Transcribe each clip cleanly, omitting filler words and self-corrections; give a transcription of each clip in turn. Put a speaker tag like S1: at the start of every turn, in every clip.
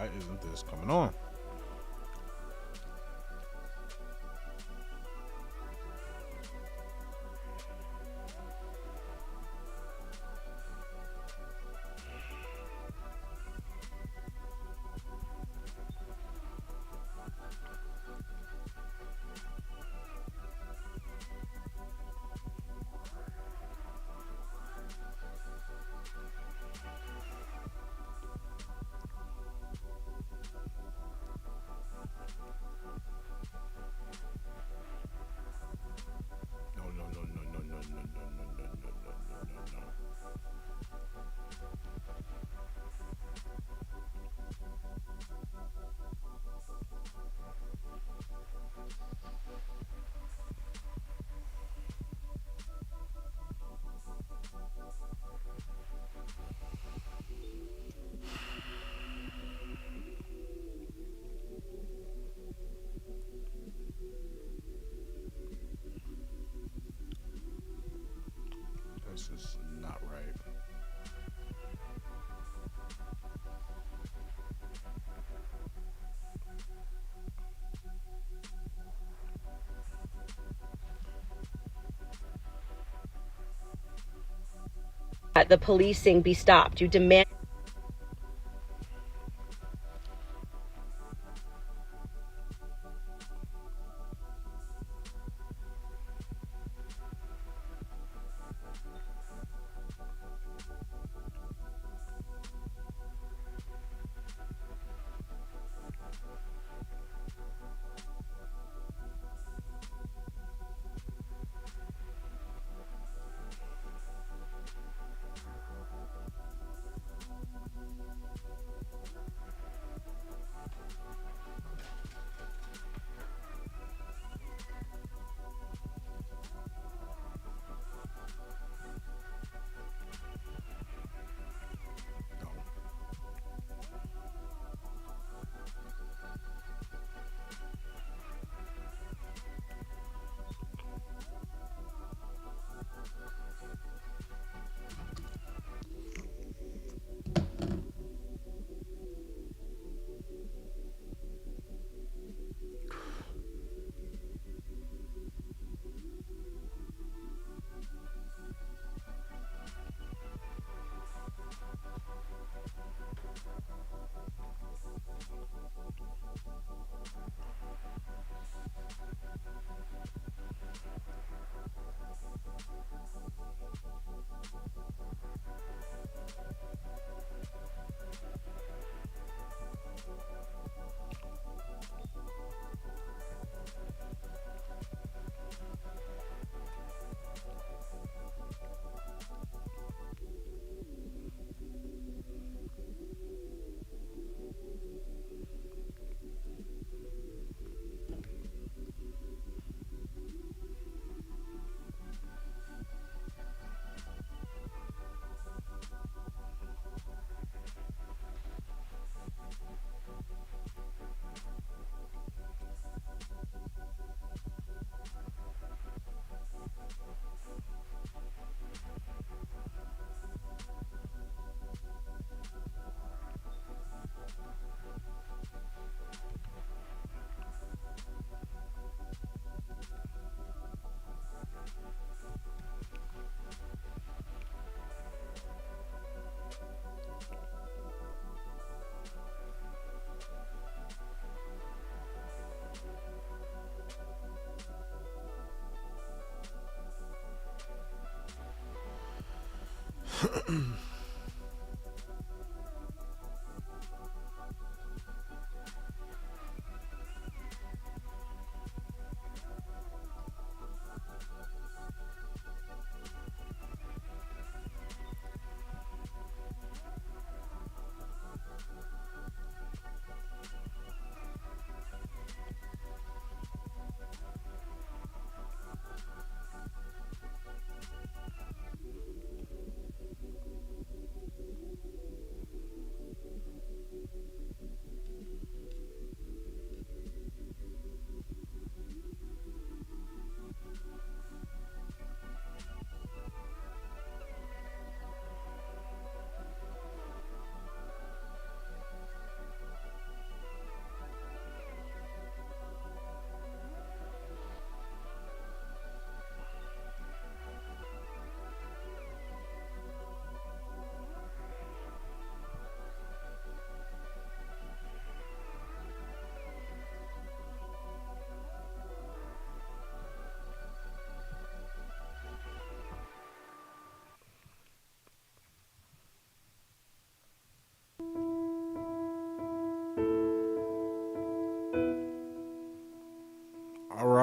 S1: Why isn't this coming on? No, no, no, no, no, no, no, no, no, no, no, no, no, no, no. This is not right.
S2: The policing be stopped. You demand
S1: No.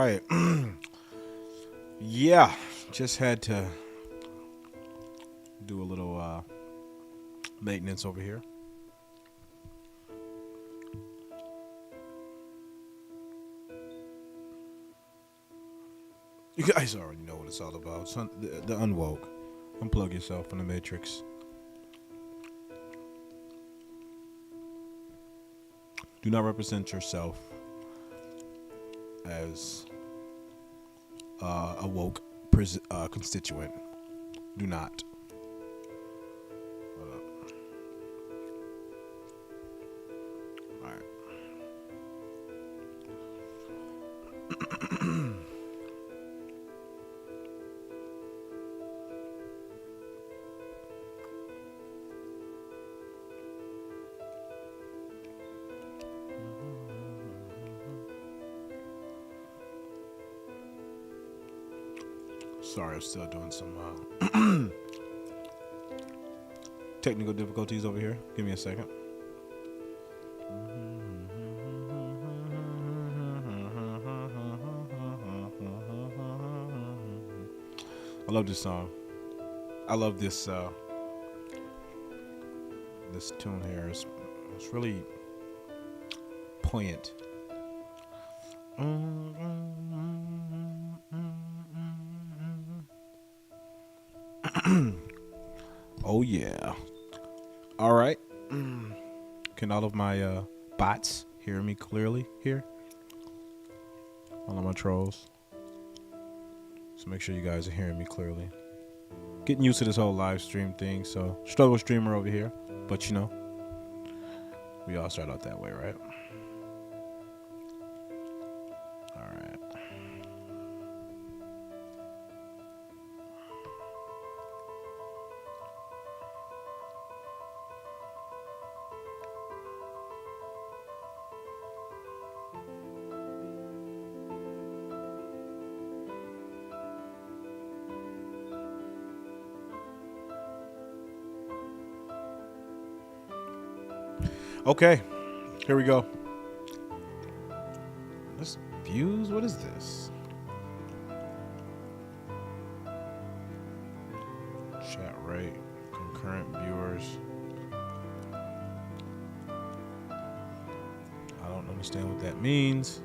S1: right. Yeah, just had to do a little maintenance over here. You guys already know what it's all about. The Unwoke. Unplug yourself from the Matrix. Do not represent yourself as a woke constituent. Do not. Hold up. All right. Sorry, I'm still doing some technical difficulties over here. Give me a second. I love this song. I love this this tune here. It's really poignant. Oh yeah. All right. Can all of my bots hear me clearly here? All of my trolls. So make sure you guys are hearing me clearly. Getting used to this whole live stream thing, so struggle streamer over here. But you know, we all start out that way, right? All right. Okay, here we go. This views, what is this? Chat rate, concurrent viewers. I don't understand what that means.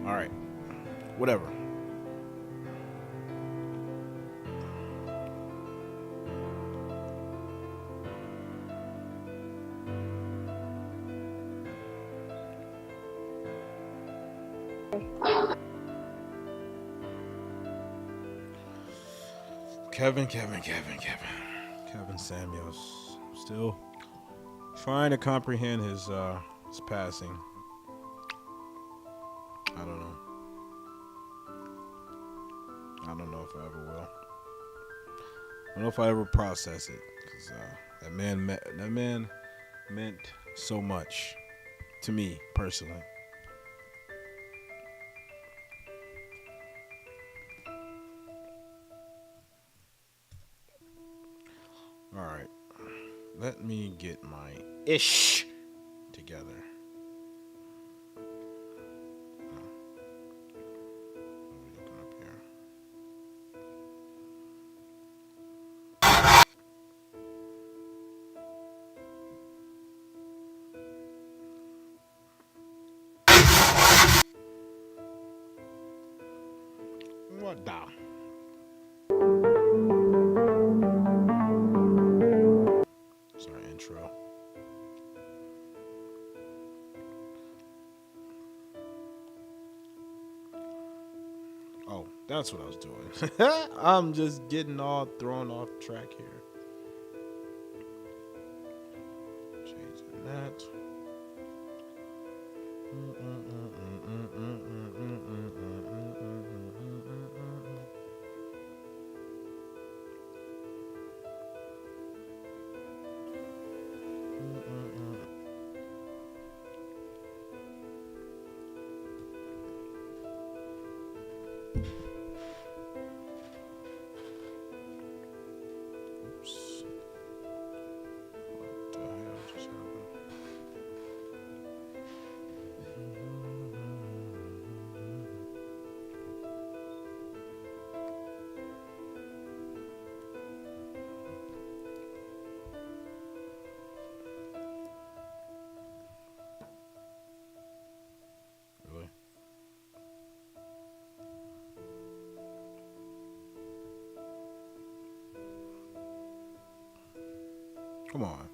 S1: All right, whatever. Kevinsamuels. Still trying to comprehend his passing. I don't know. I don't know if I ever will. I don't know if I ever process it, because that man meant so much to me personally. All right, let me get my ish together. What are we looking up here? What the? Sorry, intro. Oh, that's what I was doing. I'm just getting all thrown off track here. Changing that. Oops. What the hell just happened? Come on.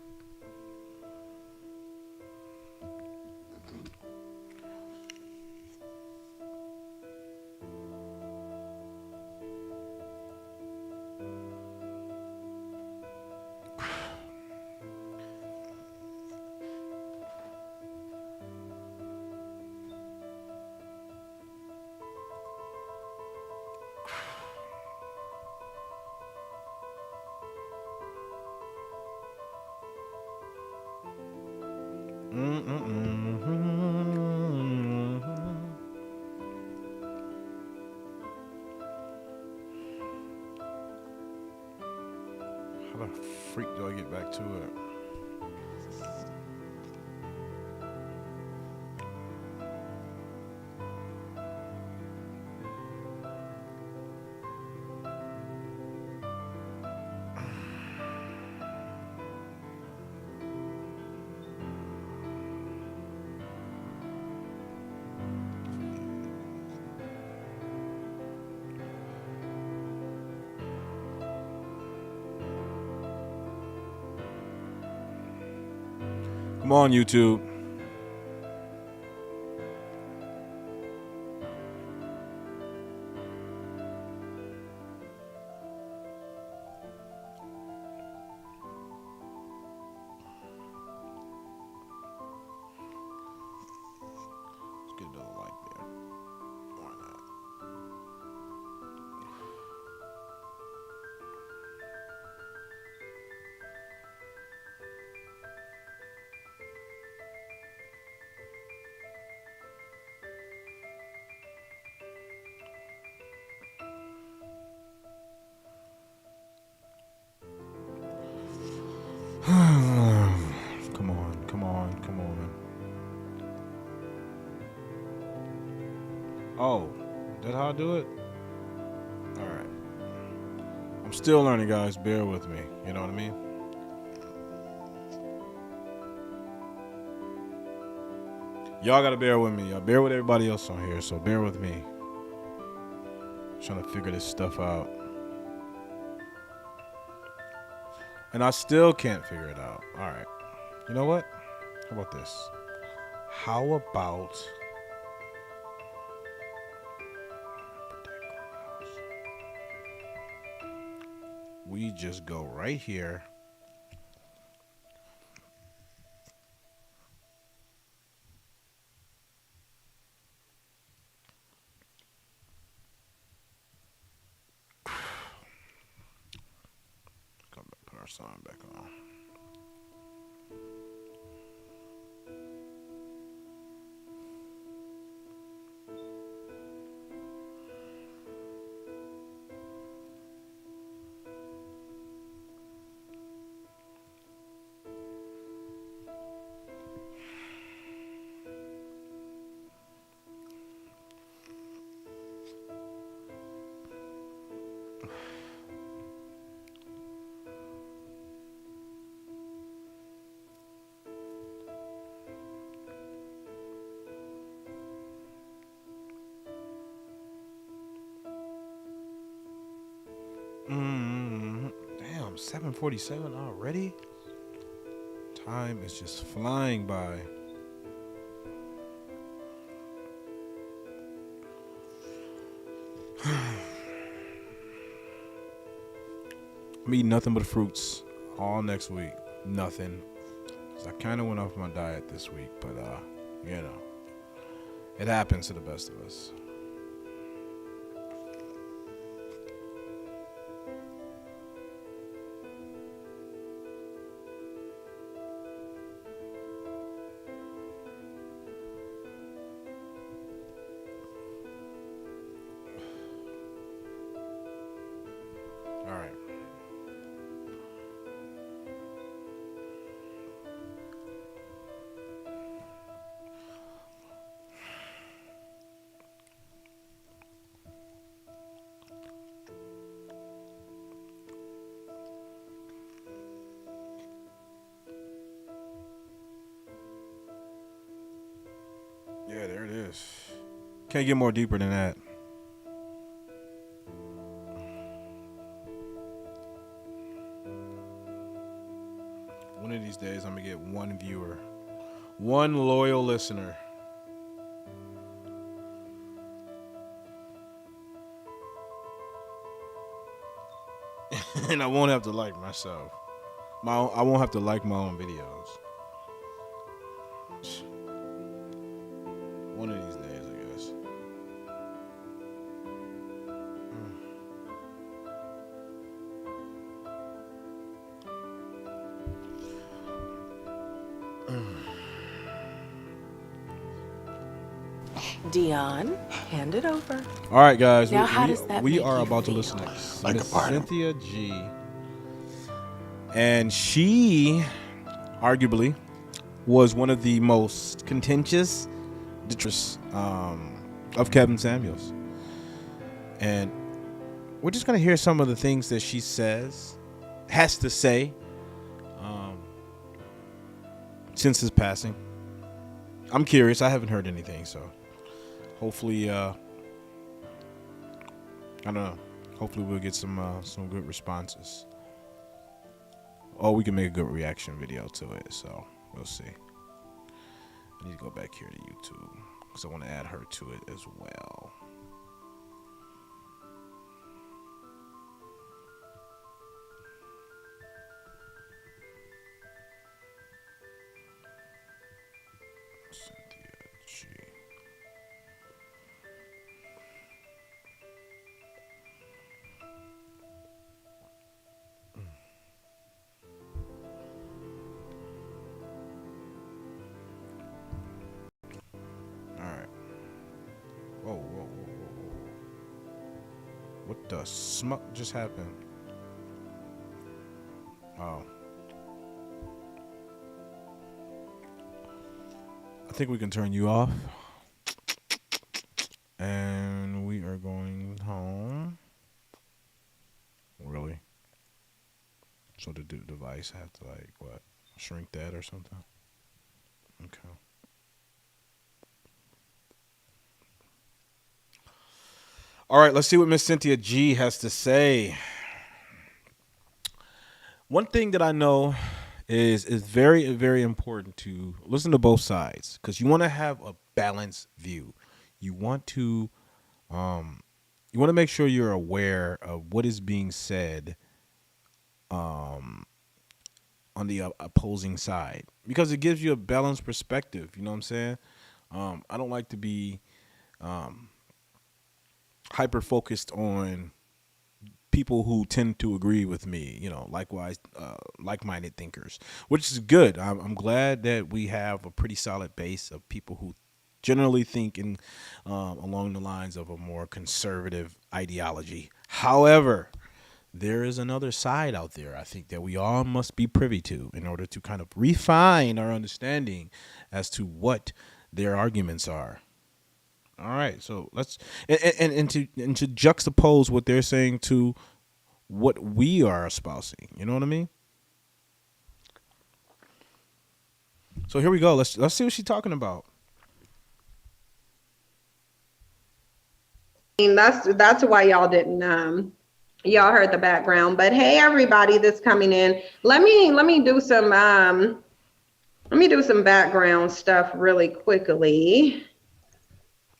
S1: How the freak do I get back to it? Come on, YouTube. Let's get another like there. Why not? Come on, come on, come on. Oh, is that how I do it? Alright. I'm still learning, guys. Bear with me. You know what I mean? Y'all gotta bear with me. Y'all bear with everybody else on here, so bear with me. Trying to figure this stuff out. And I still can't figure it out. Alright. You know what? How about this? How about we just go right here. Come back, put our sign back on. Damn, 7:47 already? Time is just flying by. I'm eating nothing but fruits all next week. Nothing. 'Cause I kind of went off my diet this week, but you know, it happens to the best of us. All right. Yeah, there it is. Can't get more deeper than that. One of these days, I'm gonna get one viewer, one loyal listener. And I won't have to like myself. I won't have to like my own videos. One of these days, I guess.
S3: Dion, hand it over.
S1: All right, guys.
S3: Now, how does that
S1: we
S3: make
S1: are
S3: you
S1: about to
S3: feel?
S1: listen to
S4: Like a
S1: Miss
S4: part of-
S1: Cynthia G, and she, arguably, was one of the most contentious of Kevinsamuels, and we're just gonna hear some of the things that she has to say, since his passing. I'm curious. I haven't heard anything, so hopefully, I don't know. Hopefully, we'll get some good responses. Or we can make a good reaction video to it. So we'll see. I need to go back here to YouTube because I want to add her to it as well. Cynthia G. All right. Whoa. What the smuck just happened? Oh. I think we can turn you off. And we are going home. Really? So the device have to like what? Shrink that or something? Okay. All right, let's see what Miss Cynthia G has to say. One thing that I know is very, very important to listen to both sides because you want to have a balanced view. You want to make sure you're aware of what is being said on the opposing side because it gives you a balanced perspective. You know what I'm saying? I don't like to be hyper focused on people who tend to agree with me, likewise, like-minded thinkers, which is good. I'm glad that we have a pretty solid base of people who generally think in along the lines of a more conservative ideology. However, there is another side out there I think that we all must be privy to in order to kind of refine our understanding as to what their arguments are. All right, so let's and to juxtapose what they're saying to what we are espousing. You know what I mean? So here we go. Let's see what she's talking about.
S5: I mean, that's why y'all didn't y'all heard the background. But hey, everybody that's coming in, let me do some background stuff really quickly.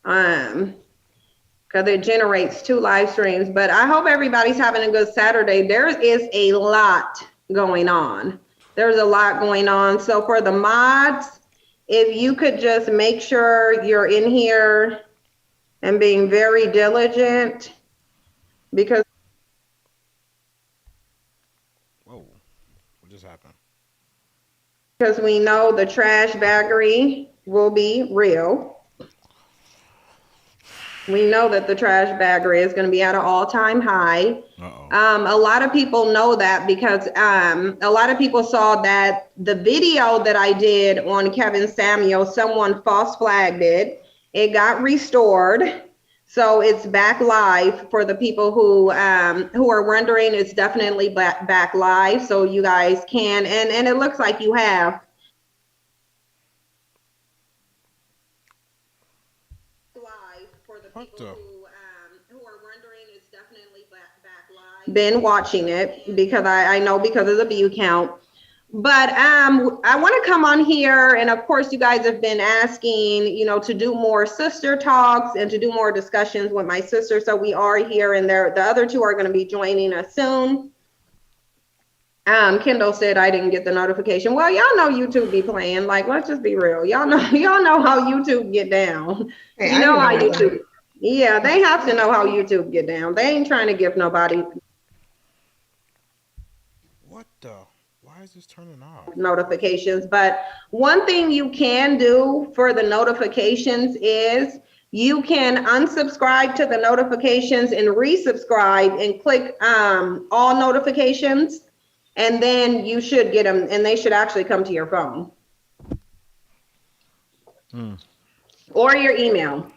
S5: Because it generates 2 live streams. But I hope everybody's having a good Saturday. There is a lot going on. There's a lot going on. So for the mods, if you could just make sure you're in here and being very diligent, because
S1: Whoa, what just happened?
S5: because we know the trash baggery will be real. We know that the trash baggery is going to be at an all-time high. A lot of people know that because a lot of people saw that the video that I did on Kevinsamuels, someone false flagged it. It got restored. So it's back live for the people who are wondering. It's definitely back live. So you guys can, and it looks like you have. Live for the people who are wondering, it's definitely back live. Been watching it because I know because of the view count. But I want to come on here, and of course, you guys have been asking, to do more sister talks and to do more discussions with my sister. So we are here, and the other two are going to be joining us soon. Kendall said I didn't get the notification. Well, y'all know YouTube be playing. Like, let's just be real. Y'all know how YouTube get down.
S4: Hey,
S5: you know how YouTube. Yeah, they have to know how YouTube get down. They ain't trying to give nobody.
S1: What the? Why is this turning off?
S5: Notifications. But one thing you can do for the notifications is you can unsubscribe to the notifications and resubscribe and click all notifications, and then you should get them, and they should actually come to your phone or your email.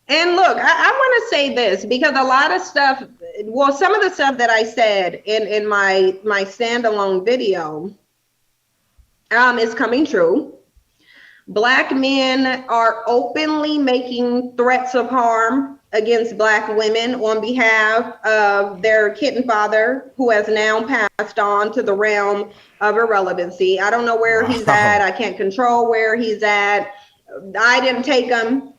S5: And look, I want to say this because a lot of stuff, well, some of the stuff that I said in my standalone video is coming true. Black men are openly making threats of harm against Black women on behalf of their kitten father, who has now passed on to the realm of irrelevancy. I don't know where he's at. I can't control where he's at. I didn't take him.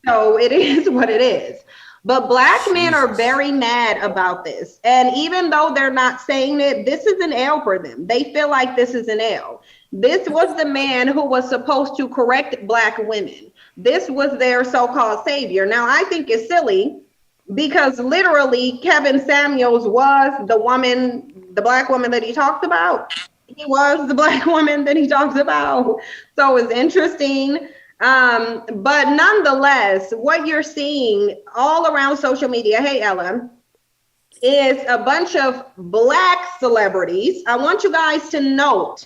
S5: So it is what it is. But Black men are very mad about this. And even though they're not saying it, this is an L for them. They feel like this is an L. This was the man who was supposed to correct Black women. This was their so-called savior. Now, I think it's silly because literally Kevinsamuels was the woman, the Black woman that he talked about. He was the Black woman that he talks about. So it's interesting. But nonetheless, what you're seeing all around social media, hey, Ella, is a bunch of Black celebrities. I want you guys to note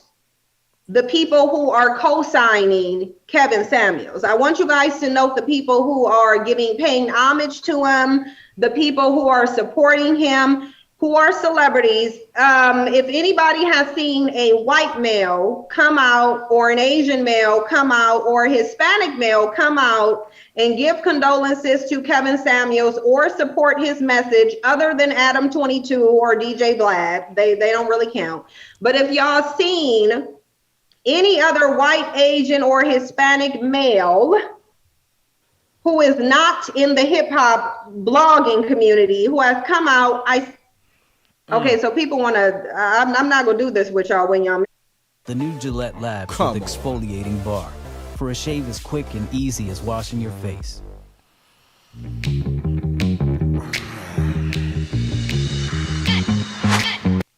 S5: the people who are co-signing Kevinsamuels. I want you guys to note the people who are paying homage to him, the people who are supporting him, who are celebrities. If anybody has seen a white male come out, or an Asian male come out, or a Hispanic male come out and give condolences to Kevinsamuels or support his message, other than Adam 22 or DJ Vlad, they don't really count. But if y'all seen any other white, Asian, or Hispanic male who is not in the hip hop blogging community, who has come out, okay, so people want to, I'm not going to do this with y'all when y'all.
S6: The new Gillette Labs with exfoliating bar for a shave as quick and easy as washing your face.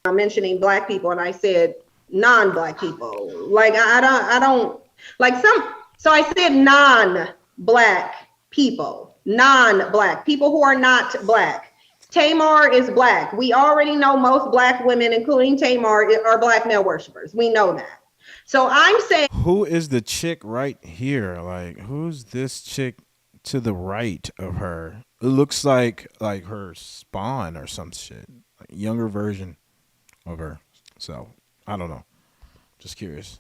S5: I'm mentioning Black people, and I said non-Black people. Like, I don't, like so I said non-Black people who are not Black. Tamar is Black. We already know most Black women, including Tamar, are Black male worshipers. We know that. So I'm saying,
S1: who is the chick right here? Like, who's this chick to the right of her? It looks like her spawn or some shit, like younger version of her. So I don't know. Just curious.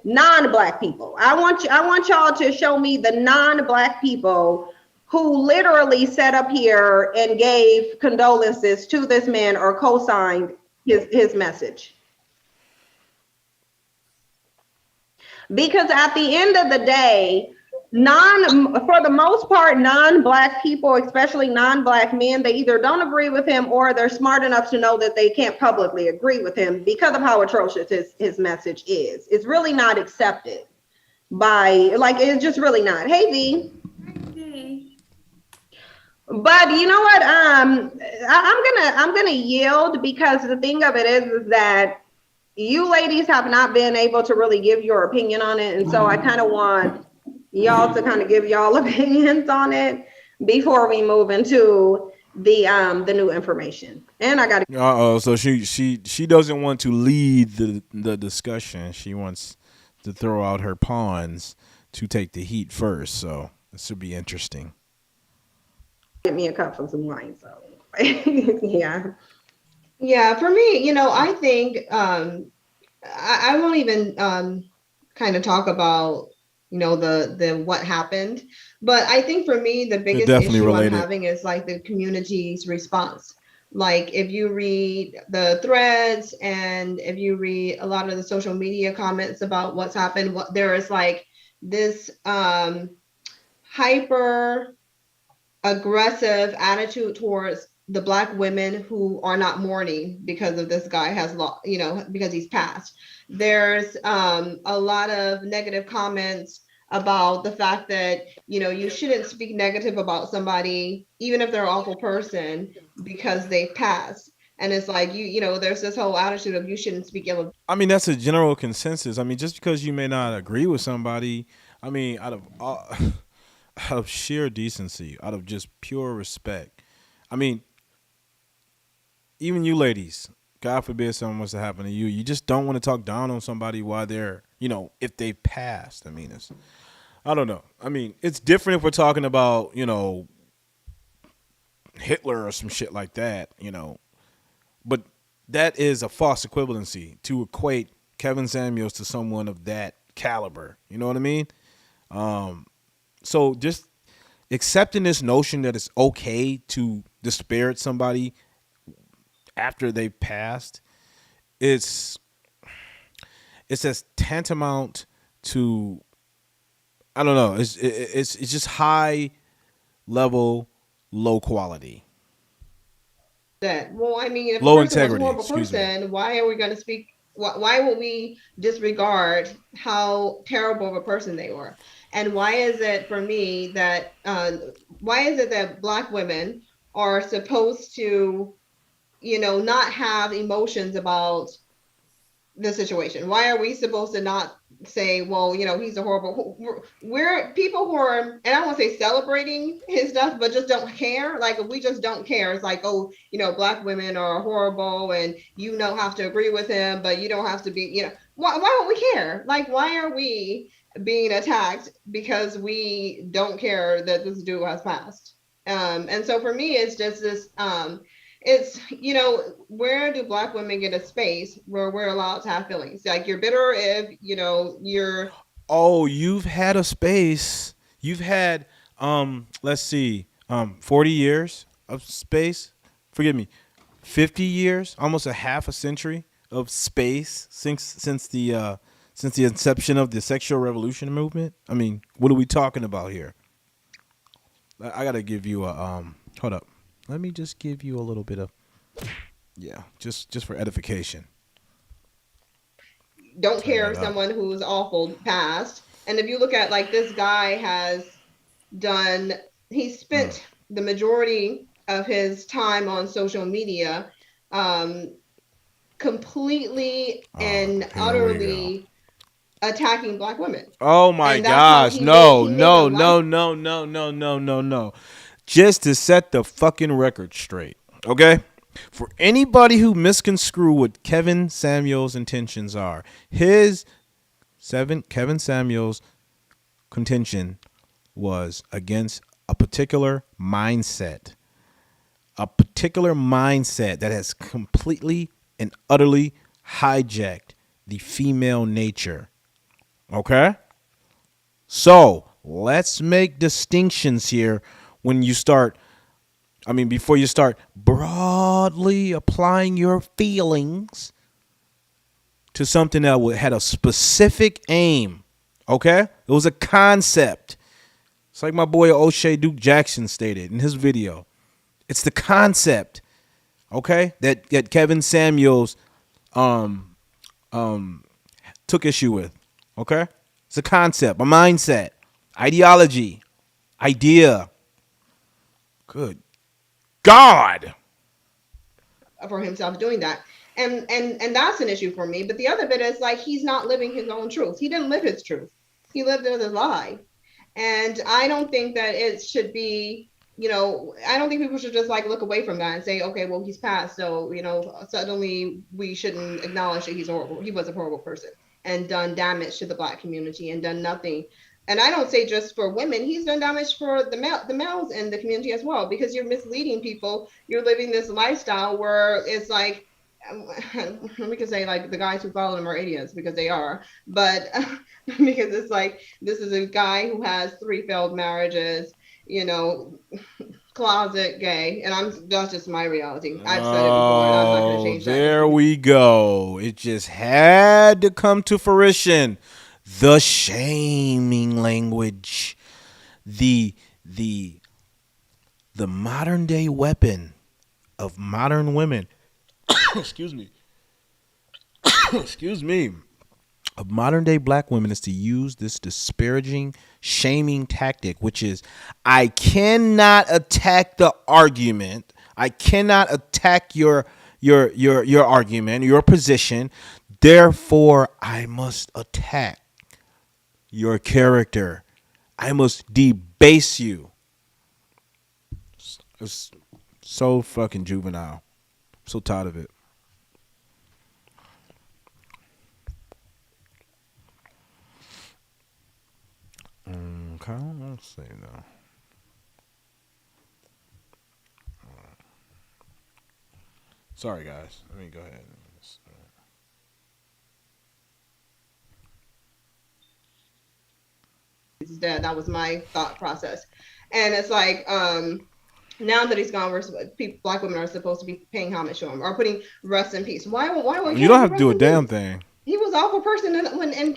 S5: Non-Black people. I want y'all to show me the non-Black people who literally sat up here and gave condolences to this man or co-signed his message. Because at the end of the day, for the most part, non-Black people, especially non-Black men, they either don't agree with him or they're smart enough to know that they can't publicly agree with him because of how atrocious his message is. It's really not accepted by, like, it's just really not. Hey, V.
S7: Hey.
S5: But you know what? I'm gonna yield, because the thing of it is that you ladies have not been able to really give your opinion on it, and so I kind of want y'all to kind of give y'all opinions on it before we move into the new information. And I got
S1: so she doesn't want to lead the discussion. She wants to throw out her pawns to take the heat first. So this will be interesting.
S5: Get me a cup of some wine. So
S4: yeah, for me, I think I won't even kind of talk about the what happened, but I think for me the biggest issue I'm having is like the community's response. Like if you read the threads and if you read a lot of the social media comments about what's happened, there is like this hyper aggressive attitude towards the Black women who are not mourning because of this guy has lost, because he's passed. There's a lot of negative comments about the fact that you shouldn't speak negative about somebody even if they're an awful person because they passed. And it's like there's this whole attitude of you shouldn't speak ill of.
S1: I mean, that's a general consensus. I mean, just because you may not agree with somebody, I mean, out of sheer decency, out of just pure respect. I mean, even you ladies, God forbid something was to happen to you, you just don't want to talk down on somebody while they're, if they passed. I mean, I don't know. I mean, it's different if we're talking about, Hitler or some shit like that, but that is a false equivalency to equate Kevinsamuels to someone of that caliber. You know what I mean? So just accepting this notion that it's okay to disparage somebody after they've passed, it's as tantamount to, I don't know, it's just high level, low quality.
S4: That, well, I mean, if
S1: Low
S4: a person was a
S1: integrity,
S4: horrible
S1: excuse me.
S4: person, why are we going to speak? Why would we disregard how terrible of a person they were? And why is it for me that why is it that Black women are supposed to, not have emotions about the situation? Why are we supposed to not say, well, he's a horrible, we're people who are, and I won't say celebrating his death, but just don't care. Like, if we just don't care, it's like, oh, Black women are horrible and have to agree with him, but you don't have to be, why don't we care? Like, why are we being attacked because we don't care that this dude has passed? And so for me, it's just this, it's where do Black women get a space where we're allowed to have feelings? Like, you're bitter if you're
S1: You've had a space. You've had let's see, 40 years of space. Forgive me, 50 years, almost a half a century of space since the inception of the sexual revolution movement. I mean, what are we talking about here? I gotta give you a hold up. Let me just give you a little bit of, yeah, just for edification.
S4: don't
S1: Turn
S4: care
S1: that
S4: if
S1: up.
S4: someone who's awful passed. And if you look at, like, this guy he spent the majority of his time on social media completely and
S1: Here we go.
S4: utterly attacking Black women.
S1: Oh my
S4: And that's how
S1: gosh.
S4: he made
S1: No,
S4: he made a
S1: no,
S4: life.
S1: no, no, no, no, no, no, no. Just to set the fucking record straight. Okay? For anybody who misconstrue what Kevinsamuels' intentions are, Kevinsamuels' contention was against a particular mindset. A particular mindset that has completely and utterly hijacked the female nature. Okay? So let's make distinctions here before you start broadly applying your feelings to something that had a specific aim. Okay? It was a concept. It's like my boy O'Shea Duke Jackson stated in his video. It's the concept, okay, that Kevinsamuels took issue with. Okay? It's a concept, a mindset, ideology, idea. Good God.
S4: For himself doing that. And that's an issue for me. But the other bit is, like, he's not living his own truth. He didn't live his truth. He lived it as a lie. And I don't think that it should be, I don't think people should just, like, look away from that and say, okay, well, he's passed, so suddenly we shouldn't acknowledge that he's horrible. He was a horrible person and done damage to the Black community and done nothing. And I don't say just for women, he's done damage for the males in the community as well, because you're misleading people. You're living this lifestyle where it's like, we can say, like, the guys who follow him are idiots, because they are, but because it's like, this is a guy who has 3 failed marriages, closet gay, and that's just my reality. I've said it before, and I'm not going to change that.
S1: There we go. It just had to come to fruition. The shaming language, the modern day weapon of modern women. Excuse me. Excuse me. Of modern day black women is to use this disparaging, shaming tactic, which is, I cannot attack the argument. I cannot attack your argument, your position. Therefore, I must attack your character. I must debase you. It's so fucking juvenile. I'm so tired of it. Okay, let's see now. Sorry, guys. Let me go ahead.
S4: He's dead. That was my thought process, and it's like, now that he's gone, black women are supposed to be paying homage to him or putting rest in peace. Why
S1: you don't have to do a damn thing.
S4: He was an awful person in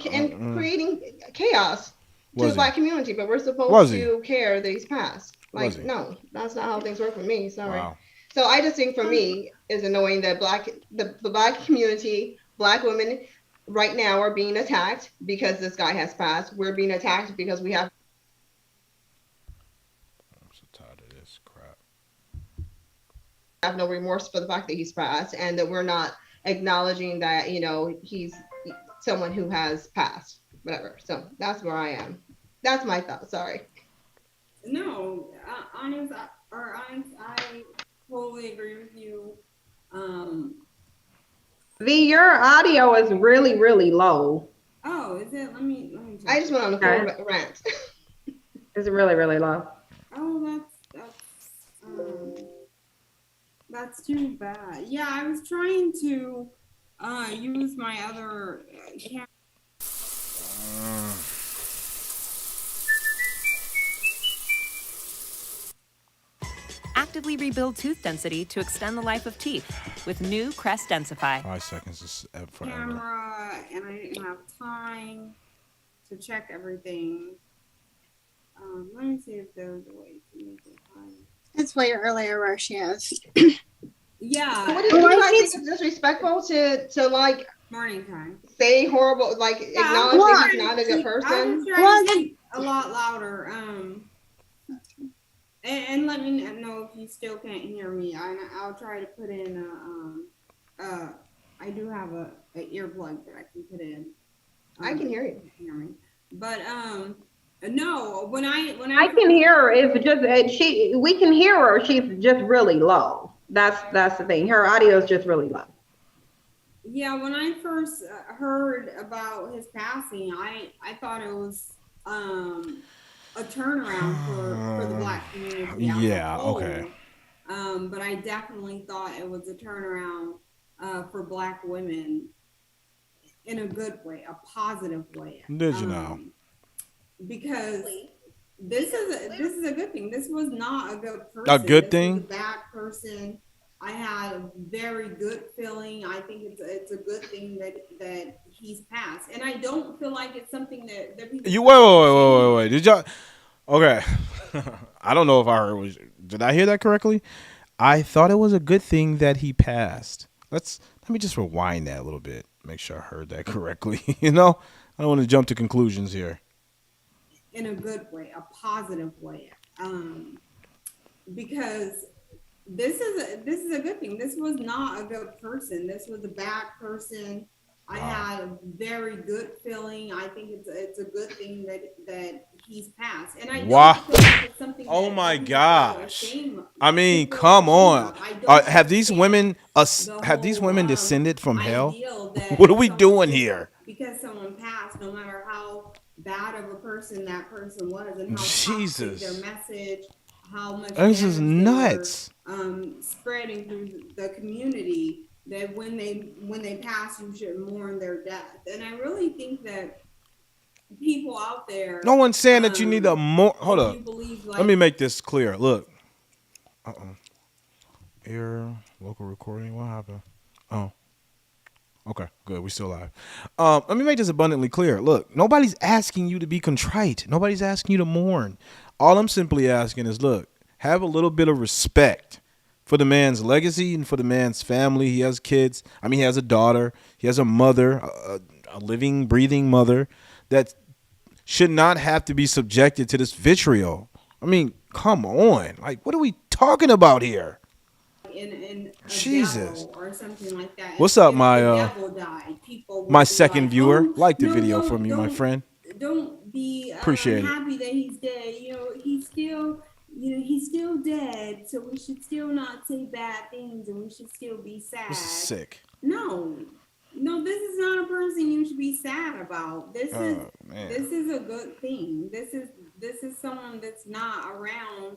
S4: creating chaos to the black community, but we're supposed to care that he's passed. Like, no, that's not how things work for me. Sorry. Wow. So I just think for me is annoying that the black community, black women right now are being attacked because this guy has passed. We're being attacked because we have.
S1: I'm so tired of this crap.
S4: Have no remorse for the fact that he's passed, and that we're not acknowledging that, you know, he's someone who has passed. Whatever. So that's where I am. That's my thought. Sorry.
S7: No, honest, I totally agree with you.
S5: Your audio is really, really low.
S7: Oh, is it? Let me check.
S4: I just went on the floor rant.
S5: It's really, really low.
S7: Oh, that's too bad. Yeah, I was trying to use my other camera.
S8: Actively rebuild tooth density to extend the life of teeth with new Crest Densify.
S1: 5 seconds is forever.
S7: Camera, and I didn't have time to check everything. Let me see if there's a way to make it time.
S9: It's way earlier where she is.
S7: Yeah.
S4: So what do you guys think is disrespectful to like
S7: morning time?
S4: Say horrible, like acknowledge that he's not a good person.
S7: I was trying to speak a lot louder. And let me know if you still can't hear me. I'll try to put in I do have a earplug that I can put in.
S4: I can hear you.
S7: Hear me. But no, when I
S5: can hear her. It's just we can hear her. She's just really low. That's the thing. Her audio is just really low.
S7: Yeah, when I first heard about his passing, I thought it was a turnaround for the black community.
S1: Yeah, okay.
S7: But I definitely thought it was a turnaround for black women in a good way, a positive way.
S1: Did you know?
S7: Because this is a good thing. This was not a good person.
S1: A good thing?
S7: This was a bad person. I had a very good feeling. I think it's a good thing that he's passed, and I don't feel like it's something that people.
S1: You wait. Did y'all? Okay, I don't know if I heard. Did I hear that correctly? I thought it was a good thing that he passed. Let me just rewind that a little bit. Make sure I heard that correctly. You know, I don't want to jump to conclusions here.
S7: In a good way, a positive way, because. This is a good thing. This was not a good person. This was a bad person. I had a very good feeling. I think it's a good thing that he's passed. And I don't feel like it's something.
S1: Oh my gosh! I mean, come on. Have these women descended from hell? What are we doing here?
S7: Because someone passed, no matter how bad of a person that person was, and how
S1: Jesus,
S7: toxic their message. How much
S1: this is nuts.
S7: Spreading through the community, that when they pass, you should mourn their death. And I really think that people out there.
S1: No one's saying that you need to mourn. Hold up. Let me make this clear. Look, Air local recording. What happened? Oh, okay, good. We still live. Let me make this abundantly clear. Look, nobody's asking you to be contrite. Nobody's asking you to mourn. All I'm simply asking is, look, have a little bit of respect for the man's legacy and for the man's family. He has kids. I mean, he has a daughter. He has a mother, a living, breathing mother that should not have to be subjected to this vitriol. I mean, come on. Like, what are we talking about here?
S7: In a
S1: Jesus.
S7: devil or something like that.
S1: What's up,
S7: If
S1: my
S7: the devil died, people would
S1: my
S7: be
S1: second
S7: like,
S1: viewer?
S7: oh,
S1: Like the
S7: no,
S1: video from you, my friend.
S7: Don't be
S1: Appreciate it.
S7: happy that he's dead. He's still dead. So we should still not say bad things, and we should still be sad.
S1: This is sick.
S7: No, this is not a person you should be sad about. This is a good thing. This is someone that's not around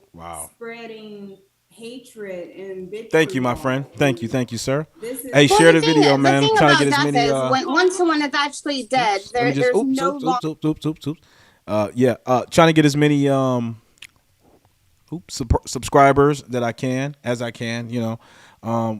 S7: spreading hatred and vitriol.
S1: Thank you, my friend. Thank you, sir. Hey, share the video, man. I'm trying to get as many.
S9: Once someone is actually dead, there's no longer.
S1: Trying to get as many subscribers that I can.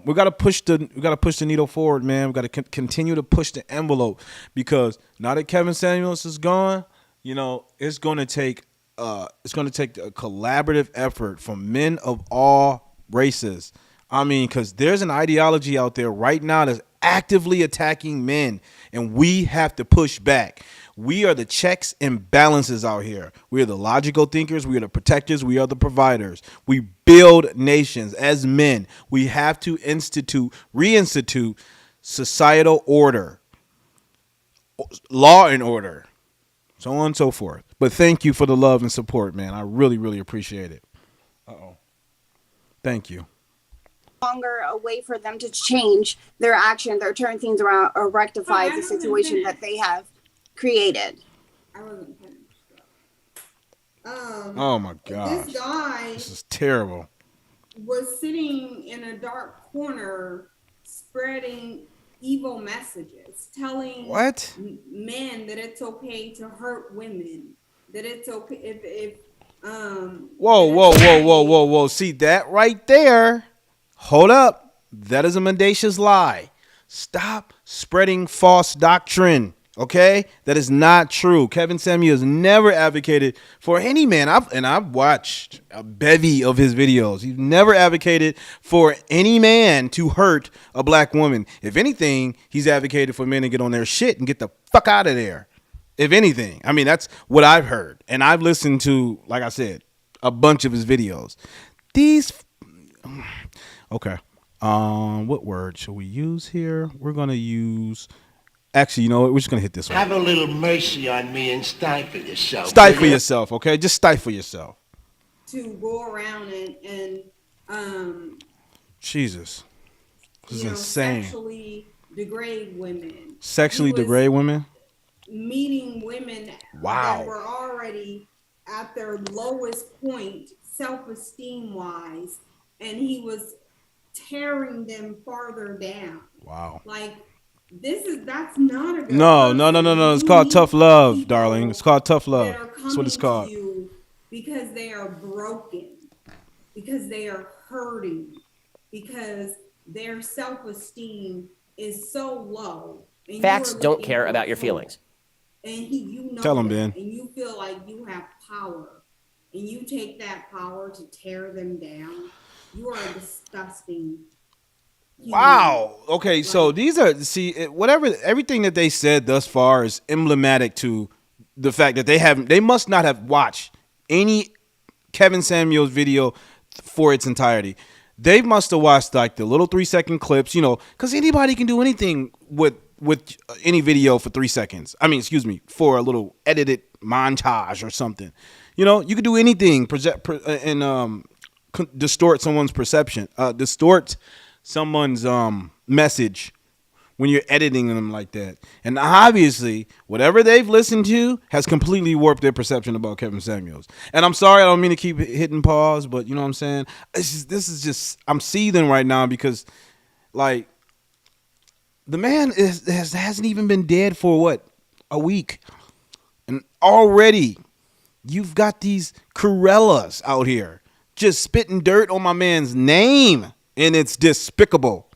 S1: We gotta push the needle forward, man. We gotta continue to push the envelope, because now that Kevinsamuels is gone, it's gonna take a collaborative effort from men of all races. I mean, because there's an ideology out there right now that's actively attacking men, and we have to push back. We are the checks and balances out here. We are the logical thinkers. We are the protectors. We are the providers. We build nations as men. We have to reinstitute societal order, law and order, so on and so forth. But thank you for the love and support, man. I really, really appreciate it. Thank you.
S9: Longer a way for them to change their actions or turn things around or rectify the situation that they have created.
S7: I wasn't finished.
S1: Oh my gosh. This is terrible.
S7: Was sitting in a dark corner spreading evil messages, telling men that it's okay to hurt women, that it's okay if
S1: Whoa. See that right there? Hold up. That is a mendacious lie. Stop spreading false doctrine. Okay? That is not true. Kevinsamuels never advocated for any man. I've watched a bevy of his videos. He's never advocated for any man to hurt a black woman. If anything, he's advocated for men to get on their shit and get the fuck out of there. If anything. I mean, that's what I've heard. And I've listened to, like I said, a bunch of his videos. Okay. What word should we use here? We're going to use... Actually, you know what? We're just going to hit this one.
S10: Have a little mercy on me and stifle yourself.
S1: Stifle yourself, okay? Just stifle yourself.
S7: To go around and
S1: Jesus. This is insane.
S7: Sexually degrade women.
S1: Sexually degrade women?
S7: Meeting women that were already at their lowest point, self-esteem wise, and he was tearing them farther down.
S1: Wow.
S7: Like, that's not a good
S1: No. It's called tough love, darling. It's called tough love. That's what it's called.
S7: Because they are broken, because they are hurting, because their self-esteem is so low.
S11: Facts don't care about your feelings.
S7: And
S1: tell him, Ben.
S7: And you feel like you have power, and you take that power to tear them down. You are disgusting.
S1: Wow. Okay, so these are everything that they said thus far is emblematic to the fact that they must not have watched any Kevinsamuels video for its entirety. They must have watched like the little 3-second clips, because anybody can do anything with any video for 3 seconds. I mean, for a little edited montage or something. You could do anything and distort someone's perception, distort someone's message when you're editing them like that. And obviously, whatever they've listened to has completely warped their perception about Kevinsamuels. And I'm sorry, I don't mean to keep hitting pause, but you know what I'm saying? This is just, I'm seething right now because, like, the man hasn't even been dead for, a week. And already, you've got these Corellas out here just spitting dirt on my man's name, and it's despicable.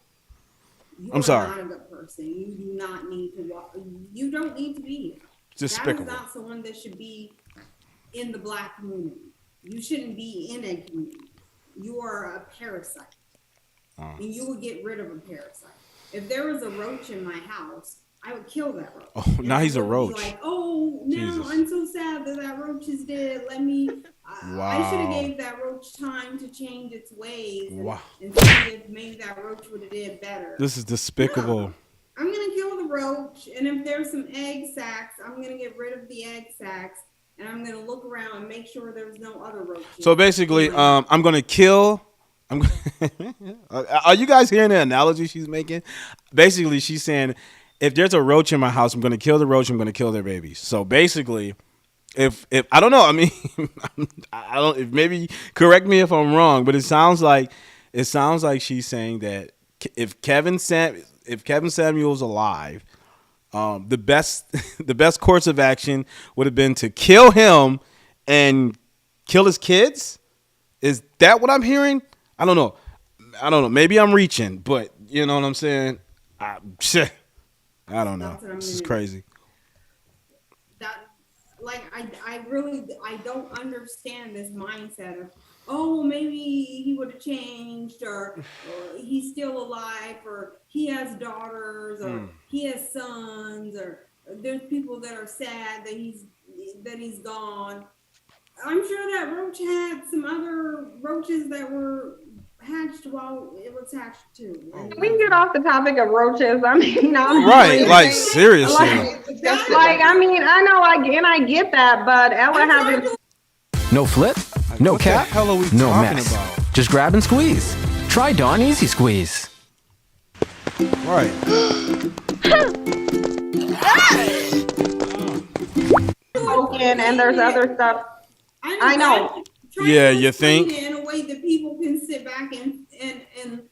S1: I'm sorry.
S7: You're not a good person. You do not need to walk. You don't need to be here.
S1: Despicable.
S7: That is not someone that should be in the Black community. You shouldn't be in a community. You are a parasite. And you would get rid of a parasite. If there was a roach in my house, I would kill that roach.
S1: Oh, now he's a roach.
S7: Like, oh, now
S1: Jesus.
S7: I'm so sad that roach is dead. Let me. I should have gave that roach time to change its ways and see if maybe that roach would have did better.
S1: This is despicable.
S7: No. I'm gonna kill the roach, and if there's some egg sacs, I'm gonna get rid of the egg sacs, and I'm gonna look around and make sure there's no other roaches.
S1: So basically, I'm gonna kill. Are you guys hearing the analogy she's making? Basically, she's saying, if there's a roach in my house, I'm gonna kill the roach. I'm gonna kill their babies. So basically, if I don't know, I mean, I don't. If maybe correct me if I'm wrong, but it sounds like she's saying that if Kevinsamuels alive, the best course of action would have been to kill him and kill his kids. Is that what I'm hearing? I don't know. Maybe I'm reaching, but you know what I'm saying? I don't know. This is crazy.
S7: I don't understand this mindset of, oh, well, maybe he would have changed, or he's still alive, or he has daughters, or he has sons, or there's people that are sad that he's gone. I'm sure that roach had some other roaches that were hatched while it was hatched too.
S5: We can get off the topic of roaches. I mean,
S1: right? Like seriously.
S5: Like I mean, I know, I get that, but Ella hasn't.
S6: No flip, no cap, no mess. Just grab and squeeze. Try Dawn Easy Squeeze.
S1: Right.
S5: And there's other stuff. I know.
S1: Yeah, you think?
S7: In a way that people can sit back and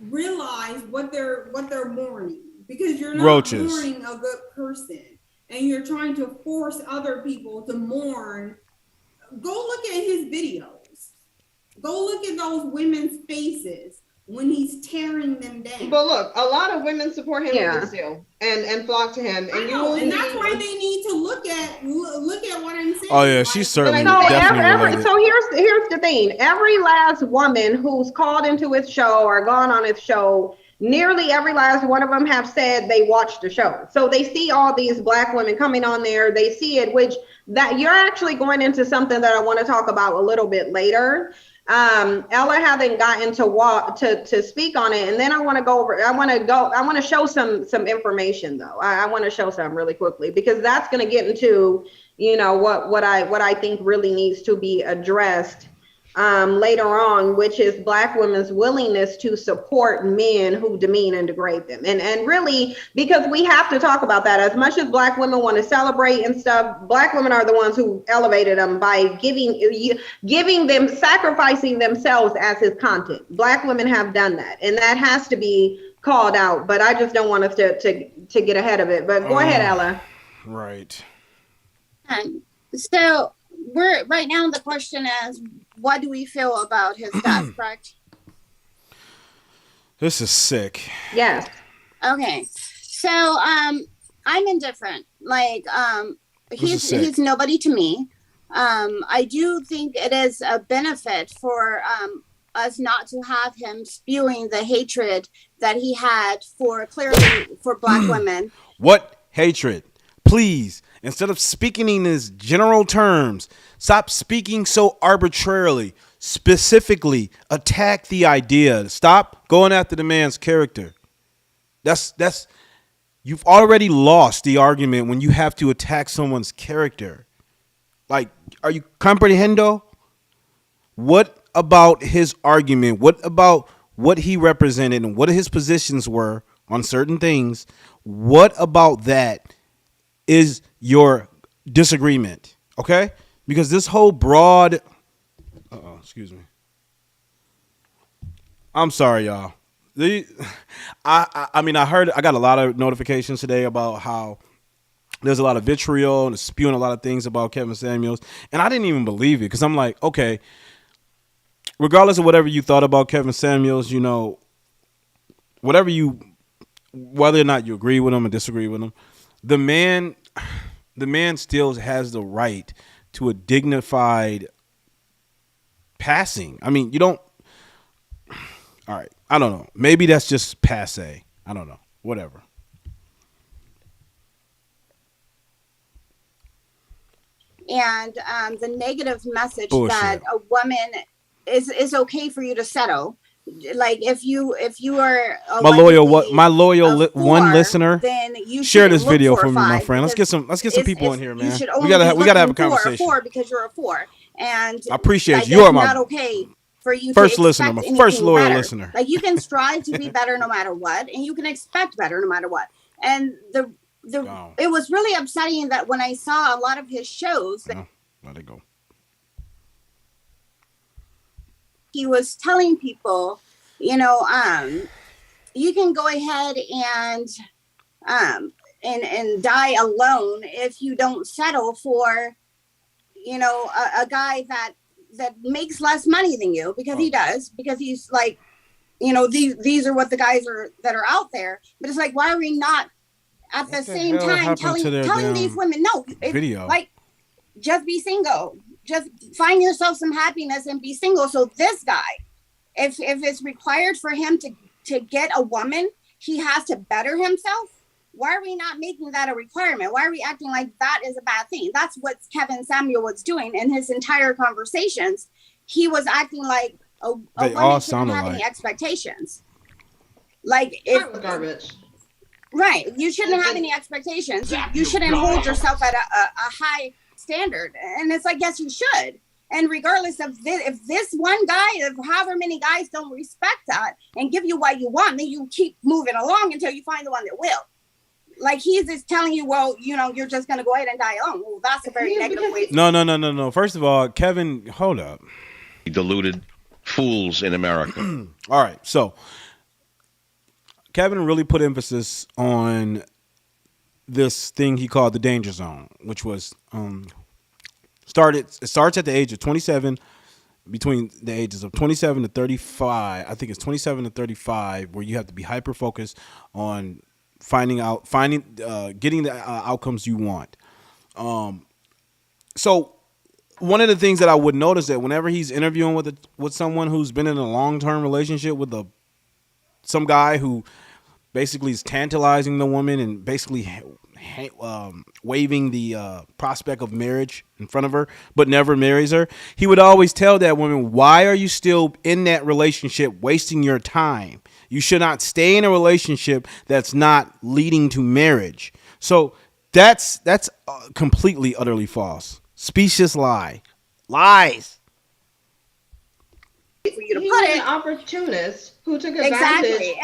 S7: realize what they're mourning, because you're not mourning a good person, and you're trying to force other people to mourn. Go look at his videos. Go look at those women's faces when he's tearing them down.
S4: But look, a lot of women support him still and flock to him,
S7: and that's why they need to look at what I'm saying.
S1: Oh yeah, she's certainly
S5: so
S1: definitely.
S5: So here's the thing: every last woman who's called into his show or gone on his show, nearly every last one of them have said they watched the show. So they see all these Black women coming on there. They see it, which that you're actually going into something that I want to talk about a little bit later. Ella hasn't gotten to speak on it, and then I want to show some information though. I want to show some really quickly, because that's going to get into, you know, what I think really needs to be addressed later on, which is Black women's willingness to support men who demean and degrade them. And really, because we have to talk about that. As much as Black women want to celebrate and stuff, Black women are the ones who elevated them by giving them, sacrificing themselves as his content. Black women have done that, and that has to be called out. But I just don't want us to get ahead of it. But go ahead, Ella.
S1: Right.
S9: So we're right now, the question is, what do we feel about his death, correct?
S1: This is sick.
S5: Yes.
S9: Okay. So I'm indifferent. Like he's nobody to me. I do think it is a benefit for us not to have him spewing the hatred that he had for Black women.
S1: What hatred? Please, instead of speaking in these general terms, stop speaking so arbitrarily. Specifically, attack the idea. Stop going after the man's character. That's you've already lost the argument when you have to attack someone's character. Like, are you comprehendo? What about his argument? What about what he represented and what his positions were on certain things? What about that is your disagreement? Okay? Because this whole broad... excuse me. I'm sorry, y'all. I mean, I got a lot of notifications today about how there's a lot of vitriol and spewing a lot of things about Kevinsamuels, and I didn't even believe it, because I'm like, okay, regardless of whatever you thought about Kevin Samuels, you know, whether or not you agree with him or disagree with him, the man still has the right to a dignified passing. I mean, you don't. All right, I don't know. Maybe that's just passe. I don't know. Whatever.
S9: And the negative message
S1: Bullshit.
S9: that a woman is okay for you to settle. Like if you are
S1: my loyal one listener,
S9: then you
S1: share this video for me, my
S9: five,
S1: friend. Let's get some people in here, man. We gotta have a conversation.
S9: Four because you're a 4, and
S1: I appreciate
S9: like,
S1: you. You are my
S9: not okay for you
S1: first
S9: to
S1: listener, my
S9: expect
S1: first
S9: anything
S1: loyal
S9: better.
S1: listener.
S9: Like you can strive to be better no matter what, and you can expect better no matter what. And it was really upsetting that when I saw a lot of his shows that
S1: let it go.
S9: He was telling people, you know, you can go ahead and die alone if you don't settle for, you know, a guy that makes less money than you, because he does, because he's like, you know, these are what the guys that are out there. But it's like, why are we not at the same time telling these women, no, like, just be single, just find yourself some happiness and be single. So this guy, if it's required for him to get a woman, he has to better himself. Why are we not making that a requirement? Why are we acting like that is a bad thing? That's what Kevin Samuel was doing in his entire conversations. He was acting like a woman shouldn't have any expectations. Like if
S4: garbage.
S9: Right. You shouldn't have any expectations. You shouldn't hold yourself at a high standard. And it's like, yes, you should. And regardless of this, if this one guy, if however many guys don't respect that and give you what you want, then you keep moving along until you find the one that will. Like he's just telling you, well, you know, you're just going to go ahead and die alone. Well, that's a very negative way.
S1: No. First of all, Kevin, hold up.
S12: Deluded fools in America.
S1: All right. So Kevin really put emphasis on this thing he called the danger zone, which was it starts at the age of 27, between the ages of 27 to 35. I think it's 27 to 35, where you have to be hyper focused on getting the outcomes you want. So one of the things that I would notice that whenever he's interviewing with someone who's been in a long-term relationship with some guy who basically is tantalizing the woman and basically waving the prospect of marriage in front of her, but never marries her, he would always tell that woman, why are you still in that relationship wasting your time? You should not stay in a relationship that's not leading to marriage. So that's completely, utterly false. Specious lies.
S9: For you to
S4: he
S9: put
S4: was
S9: it.
S4: An opportunist who took advantage,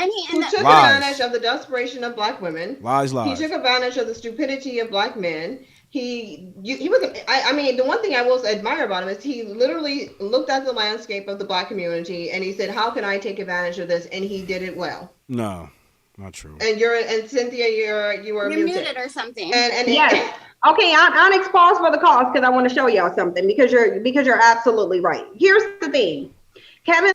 S4: advantage of the desperation of black women.
S1: Lies.
S4: He took advantage of the stupidity of black men. He was. I mean, the one thing I will admire about him is he literally looked at the landscape of the black community and he said, "How can I take advantage of this?" And he did it well.
S1: No, not true.
S4: And Cynthia, you were
S9: muted or something.
S5: And yes. Okay, I'm exposed for the cause because I want to show y'all something because you're absolutely right. Here's the thing. Kevin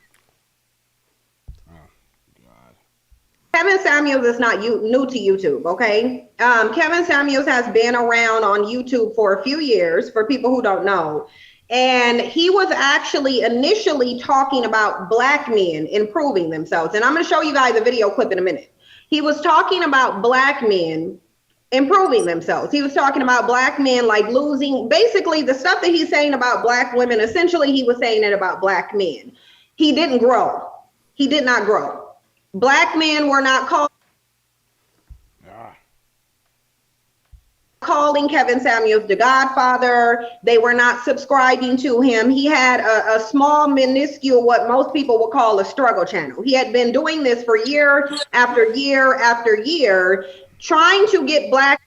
S5: Samuels is not new to YouTube, okay? Kevin Samuels has been around on YouTube for a few years, for people who don't know. And he was actually initially talking about black men improving themselves. And I'm going to show you guys a video clip in a minute. He was talking about black men improving themselves. He was talking about black men like losing, basically the stuff that he's saying about black women, essentially he was saying it about black men. He didn't grow. He did not grow. Black men were not calling Kevin Samuels the Godfather. They were not subscribing to him. He had a small, minuscule, what most people would call a struggle channel. He had been doing this for year after year after year, trying to get black.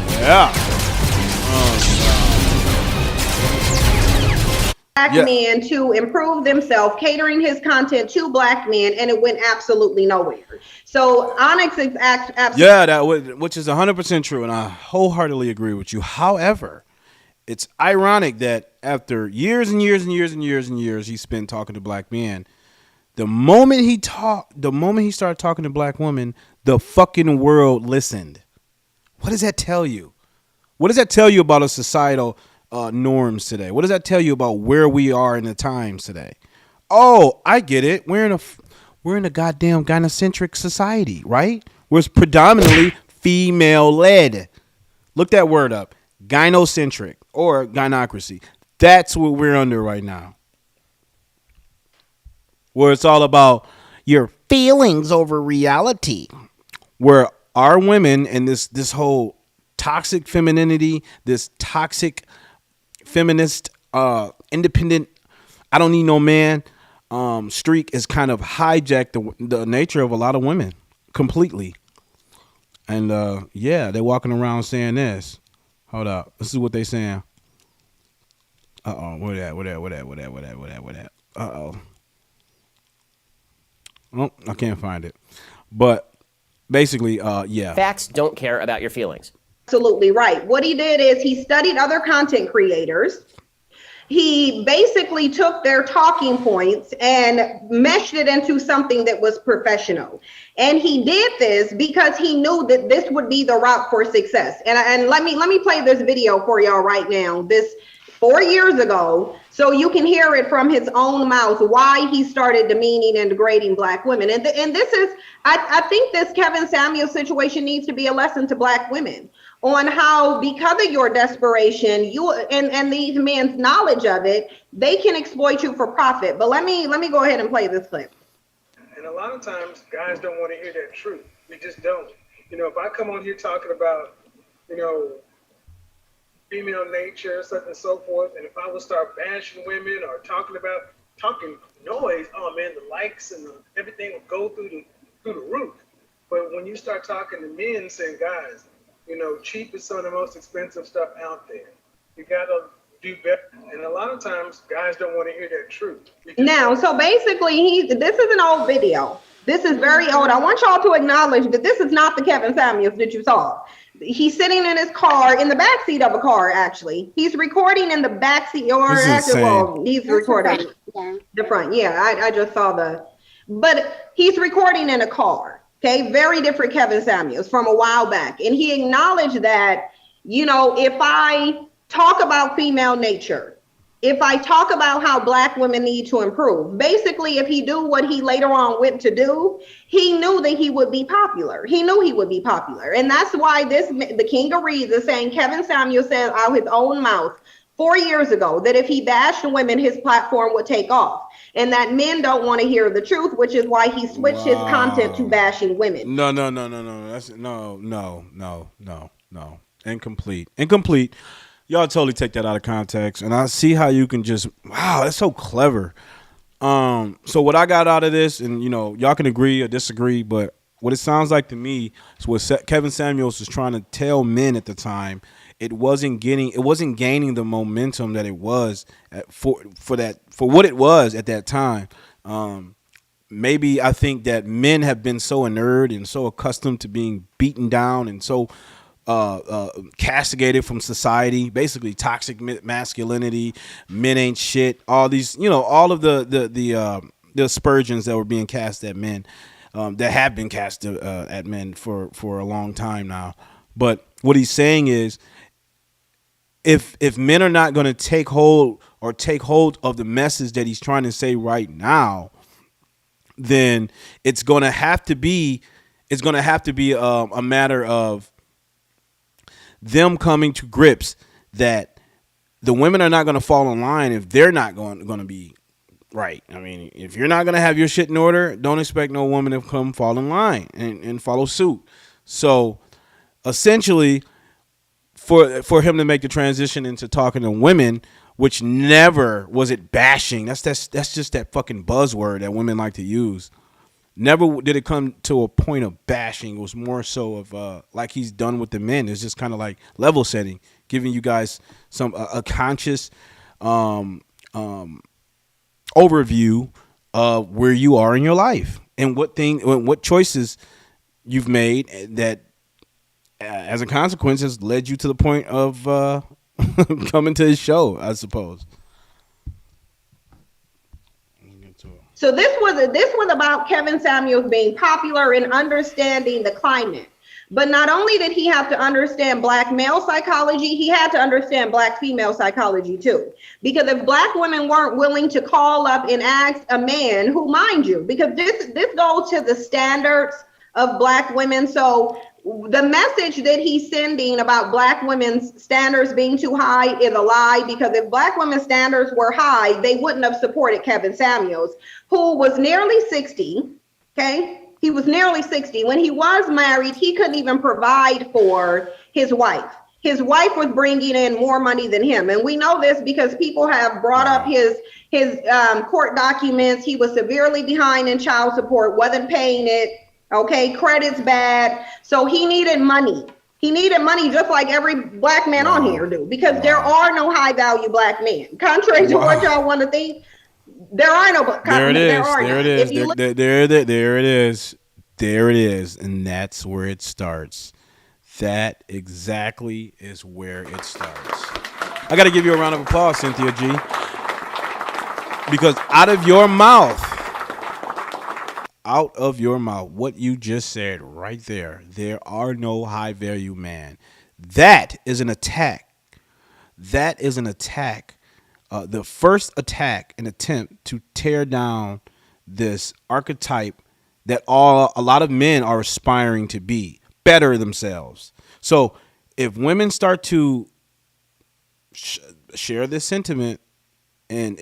S1: Yeah.
S5: Black men to improve themselves, catering his content to black men, and it went absolutely nowhere. So Onyx is absolutely
S1: which is 100% true, and I wholeheartedly agree with you. However, it's ironic that after years and years and years and years and years he spent talking to black men, the moment he started talking to black women, the fucking world listened. What does that tell you? What does that tell you about a societal norms today? What does that tell you about where we are in the times today? Oh, I get it. We're in a goddamn gynocentric society, right? Where it's predominantly female led. Look that word up. Gynocentric or gynocracy. That's what we're under right now. Where it's all about your feelings over reality. Where our women and this whole toxic femininity, this toxic feminist, independent, I don't need no man streak is kind of hijacked the nature of a lot of women completely. And they're walking around saying this. Hold up. This is what they saying. Uh-oh. Where that? Uh-oh. Oh, I can't find it. But basically,
S11: Facts don't care about your feelings.
S5: Absolutely right. What he did is he studied other content creators. He basically took their talking points and meshed it into something that was professional. And he did this because he knew that this would be the route for success. And let me play this video for y'all right now. This 4 years ago, so you can hear it from his own mouth why he started demeaning and degrading black women. And this is, I think this Kevinsamuels situation needs to be a lesson to black women on how, because of your desperation, you and these men's knowledge of it, they can exploit you for profit. But let me go ahead and play this clip.
S13: And a lot of times guys don't want to hear that truth. We just don't. You know, if I come on here talking about, you know, female nature, such and so forth, and if I would start bashing women or talking noise, oh man, the likes and everything will go through the roof. But when you start talking to men saying, guys, you know, cheap is some of the most expensive stuff out there. You gotta do better. And a lot of times guys don't want to hear that truth.
S5: Now, so basically this is an old video. This is very old. I want y'all to acknowledge that this is not the Kevinsamuels that you saw. He's sitting in his car, in the backseat of a car, actually. He's recording in the backseat, or actually, well, he's recording the front. Yeah, I just saw but he's recording in a car. Okay, very different Kevinsamuels from a while back. And he acknowledged that, you know, if I talk about female nature, if I talk about how black women need to improve, basically, if he do what he later on went to do, he knew that he would be popular. He knew he would be popular. And that's why the King of Reeds is saying, Kevinsamuels said out his own mouth 4 years ago that if he bashed women, his platform would take off. And that men don't want to hear the truth, which is why he switched his content to bashing women.
S1: No. That's no. Incomplete. Y'all totally take that out of context. And I see how you can just, wow, that's so clever. So what I got out of this, and you know, y'all can agree or disagree, but what it sounds like to me is what Kevinsamuels was trying to tell men at the time. It wasn't gaining the momentum that it was for what it was at that time. Maybe I think that men have been so inured and so accustomed to being beaten down and so castigated from society, basically toxic masculinity, men ain't shit, all these, you know, all of the aspersions that were being cast at men, that have been cast at men for a long time now. But what he's saying is, if men are not going to take hold of the message that he's trying to say right now, then it's going to have to be a matter of them coming to grips that the women are not going to fall in line if they're not going to be right. I mean, if you're not going to have your shit in order, don't expect no woman to come fall in line and follow suit. So essentially, for him to make the transition into talking to women, which never was it bashing. That's just that fucking buzzword that women like to use. Never did it come to a point of bashing. It was more so of like he's done with the men. It's just kind of like level setting, giving you guys a conscious overview of where you are in your life and what choices you've made that as a consequence has led you to the point of coming to his show, I suppose.
S5: So this was about Kevin Samuels being popular and understanding the climate. But not only did he have to understand black male psychology, he had to understand black female psychology too. Because if black women weren't willing to call up and ask a man who, mind you, because this goes to the standards of black women. So the message that he's sending about black women's standards being too high is a lie, because if black women's standards were high, they wouldn't have supported Kevin Samuels, who was nearly 60. Okay. He was nearly 60. When he was married, he couldn't even provide for his wife. His wife was bringing in more money than him. And we know this because people have brought up his court documents. He was severely behind in child support, wasn't paying it. Okay, credit's bad. So he needed money. He needed money just like every black man on here do, because there are no high value black men. Contrary to what y'all want to think, there are no.
S1: There it is. There it is. There it is. There it is. And that's where it starts. That exactly is where it starts. I got to give you a round of applause, Cynthia G. Because out of your mouth, what you just said right there are no high value man. That is an attack. That is an attack. The first attack, an attempt to tear down this archetype that a lot of men are aspiring to be, better themselves. So if women start to share this sentiment and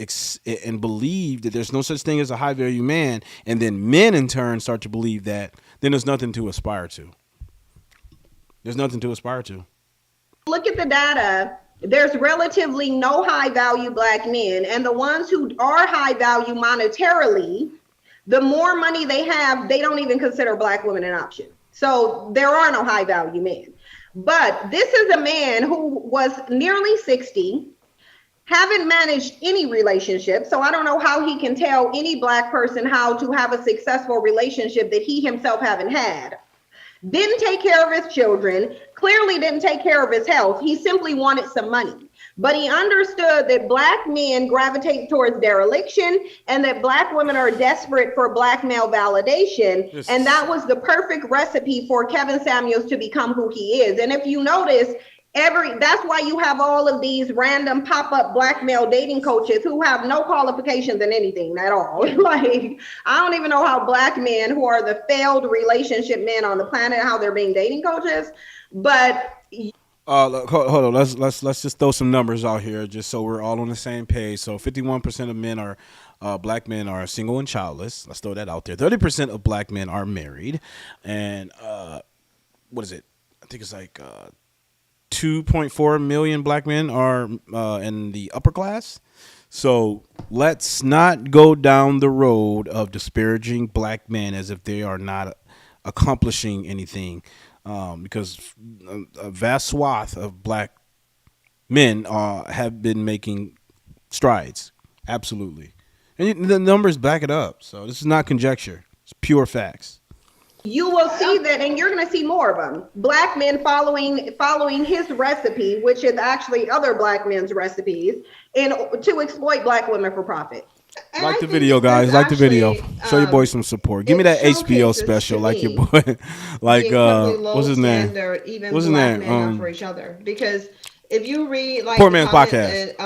S1: believe that there's no such thing as a high value man, and then men in turn start to believe that, then there's nothing to aspire to. There's nothing to aspire to.
S5: Look at the data. There's relatively no high value black men, and the ones who are high value monetarily, the more money they have, they don't even consider black women an option. So there are no high value men. But this is a man who was nearly 60, haven't managed any relationship. So I don't know how he can tell any black person how to have a successful relationship that he himself haven't had. Didn't take care of his children, clearly didn't take care of his health. He simply wanted some money. But he understood that black men gravitate towards dereliction and that black women are desperate for black male validation. Yes. And that was the perfect recipe for Kevin Samuels to become who he is. And if you notice, that's why you have all of these random pop-up black male dating coaches who have no qualifications in anything at all. Like, I don't even know how black men who are the failed relationship men on the planet, how they're being dating coaches. But
S1: hold on, let's just throw some numbers out here just so we're all on the same page. So 51% of men are black men are single and childless. Let's throw that out there. 30% of black men are married, and what is it? I think it's like 2.4 million black men are in the upper class. So let's not go down the road of disparaging black men as if they are not accomplishing anything, because a vast swath of black men have been making strides. Absolutely. And the numbers back it up. So this is not conjecture. It's pure facts.
S5: You will see that, and you're going to see more of them. Black men following his recipe, which is actually other black men's recipes, and to exploit black women for profit.
S1: Like the video, guys. Like the video. Show your boy some support. Give me that HBO special, like your boy. Like what's his name? What's his name?
S4: For each other, because if you read like
S1: Poor Man's Podcast,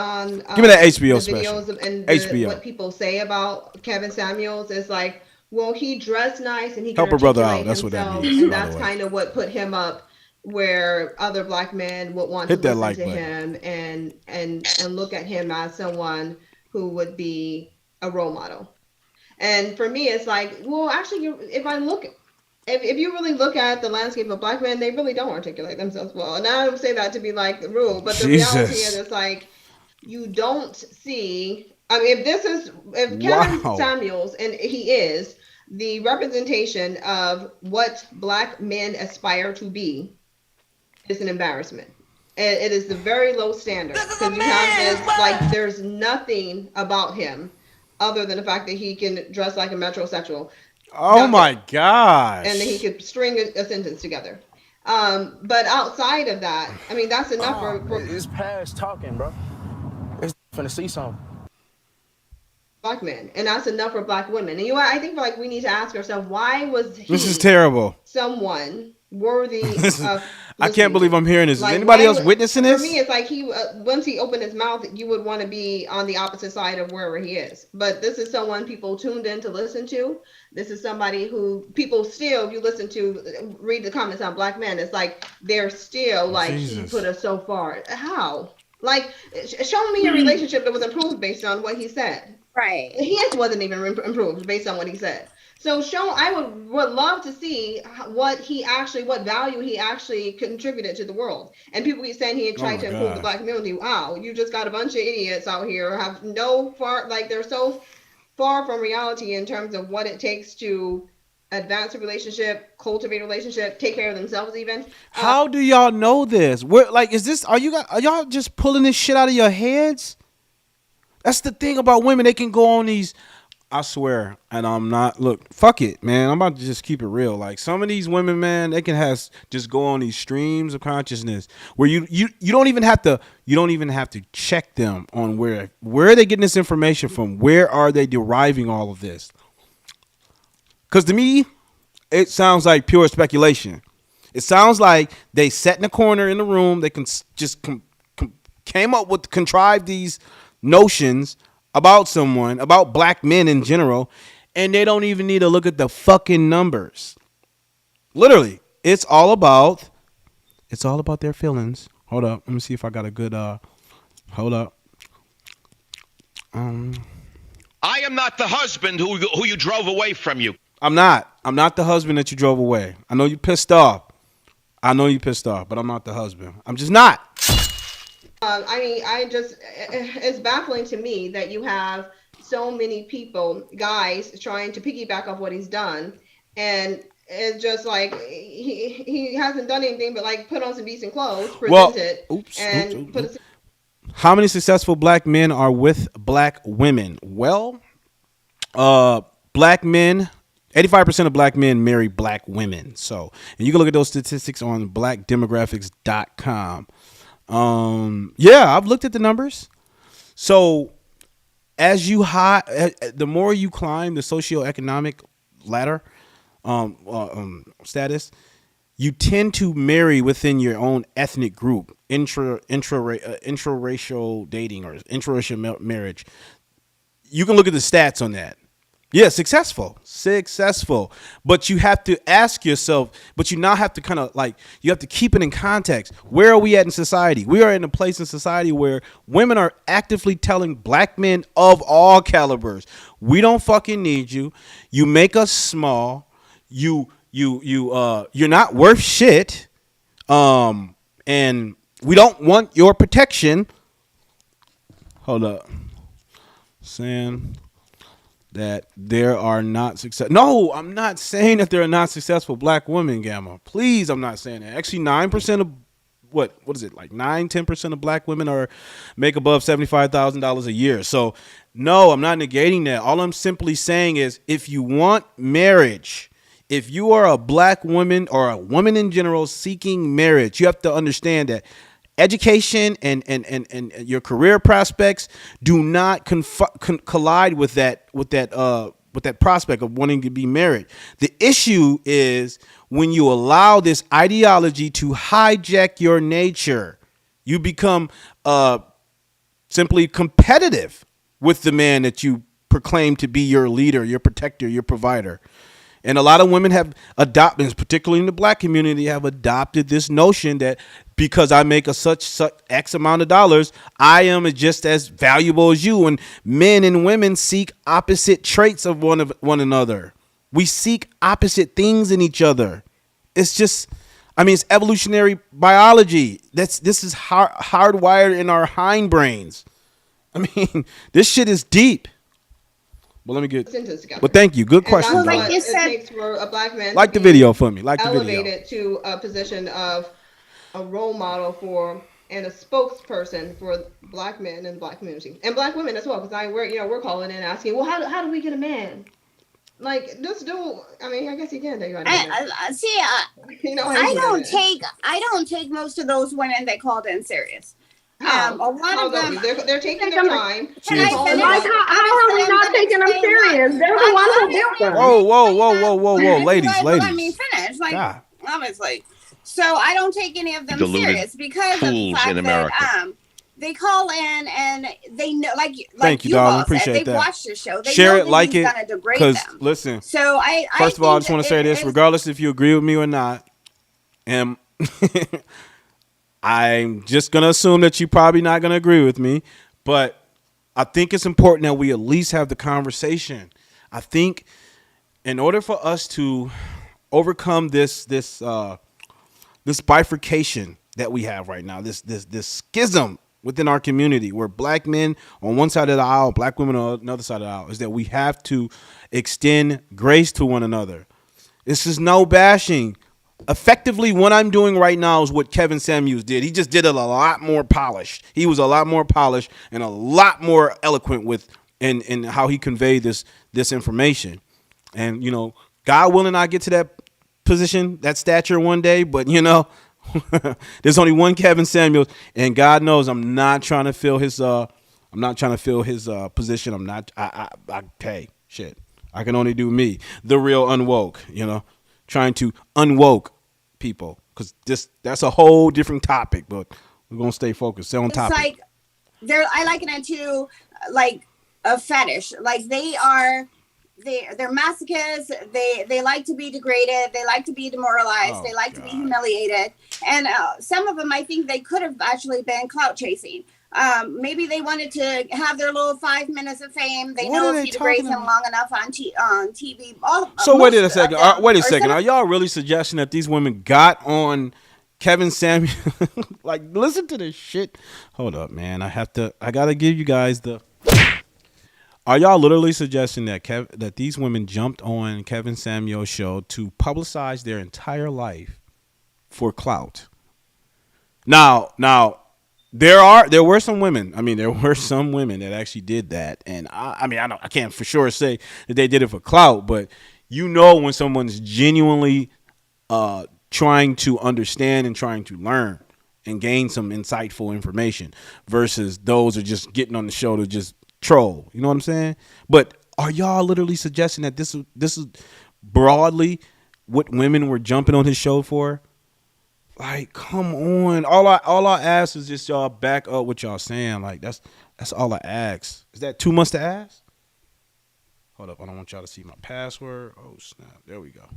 S1: give me that HBO special. HBO.
S4: What people say about Kevin Samuels is like, well, he dressed nice and he
S1: help a brother out. That's what that means.
S4: And that's kind of what put him up where other black men would want to listen to him and look at him as someone who would be a role model. And for me, it's like, well, actually, if you really look at the landscape of black men, they really don't articulate themselves well. And I don't say that to be like the rule, but the reality is, it's like you don't see. I mean, if Kevin Samuels, and he is the representation of what black men aspire to be, is an embarrassment. And it is the very low standard, because you have this, like, there's nothing about him other than the fact that he can dress like a metrosexual.
S1: Oh my gosh.
S4: And that he could string a sentence together. But outside of that, I mean, that's enough for
S14: It's past talking, bro. It's finna see something.
S4: black men, and that's enough for black women. And I think like we need to ask ourselves, why was he
S1: This is terrible.
S4: someone worthy of
S1: I can't
S4: listening
S1: believe
S4: to?
S1: I'm hearing this. Is
S4: Like,
S1: anybody
S4: why
S1: else witnessing
S4: for
S1: this?
S4: me, it's like he once he opened his mouth, you would want to be on the opposite side of wherever he is. But this is someone people tuned in to listen to. This is somebody who people still, if you listen to, read the comments on black men, it's like they're still like, he put us so far. How? Like, show me a relationship that was improved based on what he said.
S9: Right.
S4: His wasn't even improved based on what he said. So I would love to see what value he actually contributed to the world. And people keep saying he tried to improve the black community. Wow, you just got a bunch of idiots out here have they're so far from reality in terms of what it takes to advance a relationship, cultivate a relationship, take care of themselves even.
S1: How do y'all know this? Are y'all just pulling this shit out of your heads? That's the thing about women. They can go on these, I swear, and I'm not, look, fuck it, man. I'm about to just keep it real. Like, some of these women, man, they can just go on these streams of consciousness where you don't even have to check them on where are they getting this information from? Where are they deriving all of this? Because to me, it sounds like pure speculation. It sounds like they sat in a corner in the room. They can just came up with, contrived these notions about someone, about black men in general, and they don't even need to look at the fucking numbers. Literally, it's all about their feelings. Hold up, let me see if I got a good hold up.
S12: I am not the husband who you drove away from you.
S1: I'm not the husband that you drove away. I know you pissed off. But I'm not the husband. I'm just not.
S4: I mean, it's baffling to me that you have so many people, guys, trying to piggyback off what he's done. And it's just like, he hasn't done anything but like put on some decent clothes,
S1: How many successful black men are with black women? Well, black men, 85% of black men marry black women. So, and you can look at those statistics on blackdemographics.com. Yeah, I've looked at the numbers. So as the more you climb the socioeconomic ladder, status, you tend to marry within your own ethnic group, intraracial dating or intraracial marriage. You can look at the stats on that. Yeah, successful. But you have to ask yourself, but you now have to kind of like, you have to keep it in context. Where are we at in society? We are in a place in society where women are actively telling black men of all calibers, we don't fucking need you. You make us small. You're not worth shit. And we don't want your protection. Hold up. Saying that there are not success. No, I'm not saying that there are not successful black women, Gamma. Please, I'm not saying that. Actually, 9% of what is it? Like 10% of black women make above $75,000 a year. So no, I'm not negating that. All I'm simply saying is, if you want marriage, if you are a black woman or a woman in general seeking marriage, you have to understand that education and your career prospects do not collide with that prospect of wanting to be married. The issue is when you allow this ideology to hijack your nature, you become simply competitive with the man that you proclaim to be your leader, your protector, your provider. And a lot of women have adopted, particularly in the black community, have adopted this notion that because I make such X amount of dollars, I am just as valuable as you. And men and women seek opposite traits of one another. We seek opposite things in each other. It's just, it's evolutionary biology. This is hardwired in our hindbrains. This shit is deep. Well, let me get. Well, thank you. Good question.
S4: And that's what it takes for a black man.
S1: Like the video for me.
S4: Elevated to a position of a role model and a spokesperson for black men and black community and black women as well. Because we're calling in asking, well, how do we get a man? Like, just do. I mean, I guess you can take on.
S9: See,
S4: you know,
S9: I don't take most of those women that called in serious.
S4: How?
S9: A lot of them,
S4: they're taking their time.
S9: Can I finish?
S5: Like, how are we not taking them serious? They're the ones who built them.
S1: Whoa, ladies.
S9: Let me finish. Like, God. Obviously. So I don't take any of them serious because of the fact that they call in and they know, like
S1: Thank you, darling. Appreciate
S9: that. They watch the show. They
S1: share
S9: know
S1: it, like it, because listen.
S9: So
S1: first of all, I just want to say this, regardless if you agree with me or not, and I'm just gonna assume that you're probably not gonna agree with me, but I think it's important that we at least have the conversation. I think in order for us to overcome this bifurcation that we have right now, this schism within our community, where black men on one side of the aisle, black women on another side of the aisle, is that we have to extend grace to one another. This is no bashing. Effectively, what I'm doing right now is what Kevinsamuels did. He just did it a lot more polished. He was a lot more polished and a lot more eloquent with in how he conveyed this information. And, you know, God willing, I get to that position, that stature one day, but, you know, there's only one Kevinsamuels, and God knows I'm not trying to fill his position. I'm not. Hey, shit. I can only do me, the real unwoke. You know, trying to unwoke people, because that's a whole different topic. But we're gonna stay focused. Stay on topic.
S9: It's like I liken it to like a fetish. Like they're masochists. They like to be degraded. They like to be demoralized. They like to be humiliated. And some of them, I think they could have actually been clout chasing. Maybe they wanted to have their little 5 minutes of fame. They know if you degrade them long enough on TV.
S1: So wait a second. Wait a second. Are y'all really suggesting that these women got on Kevinsamuels? Like, listen to this shit. Hold up, man. I gotta give you guys the. Are y'all literally suggesting that these women jumped on Kevinsamuels' show to publicize their entire life for clout? Now, there were some women. I mean, there were some women that actually did that, and I can't for sure say that they did it for clout, but you know when someone's genuinely trying to understand and trying to learn and gain some insightful information versus those are just getting on the show to just troll. You know what I'm saying? But are y'all literally suggesting that this is broadly what women were jumping on his show for? Like, come on. All I ask is just y'all back up what y'all saying. Like, that's all I ask. Is that too much to ask? Hold up, I don't want y'all to see my password. Oh snap. There we go.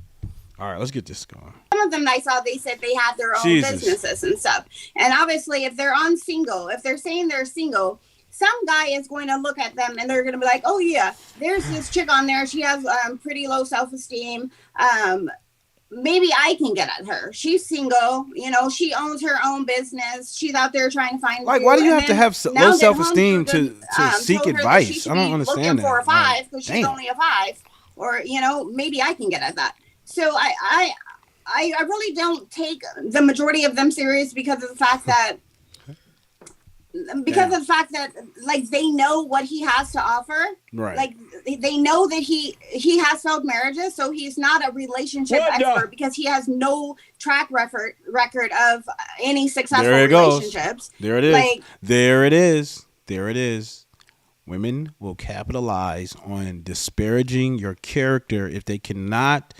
S1: All right, let's get this going.
S9: Some of them I saw, they said they had their own businesses and stuff. And obviously, if they're if they're saying they're single, some guy is going to look at them and they're going to be like, oh yeah, there's this chick on there. She has pretty low self-esteem. Maybe I can get at her. She's single. You know, she owns her own business. She's out there trying to find.
S1: Like, why do you have to have low self-esteem to seek advice? I don't understand that.
S9: For a 5 because she's only a 5, or you know, maybe I can get at that. So I really don't take the majority of them serious because of the fact that. Like, they know what he has to offer. Right. Like, they know that he has failed marriages, so he's not a relationship expert because he has no track record of any successful relationships.
S1: There it is. Like, there it is. There it is. Women will capitalize on disparaging your character if they cannot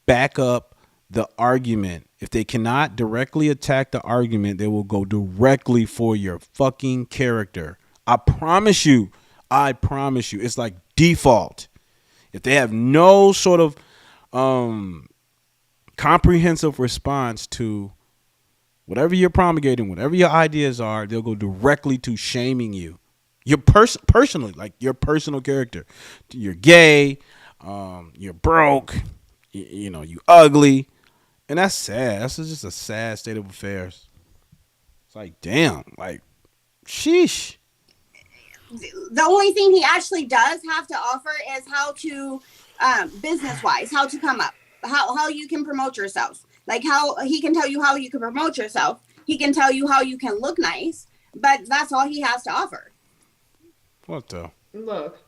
S1: back up the argument. If they cannot directly attack the argument, they will go directly for your fucking character. I promise you. It's like default. If they have no sort of comprehensive response to whatever you're promulgating, whatever your ideas are, they'll go directly to shaming you. Your personally, like your personal character. You're gay, you're broke, you know, you ugly. And that's sad. That's just a sad state of affairs. It's like, damn, like, sheesh.
S9: The only thing he actually does have to offer is how to, business-wise, how to come up, how you can promote yourself. Like, how he can tell you how you can promote yourself. He can tell you how you can look nice, but that's all he has to offer.
S1: What the?
S4: Look,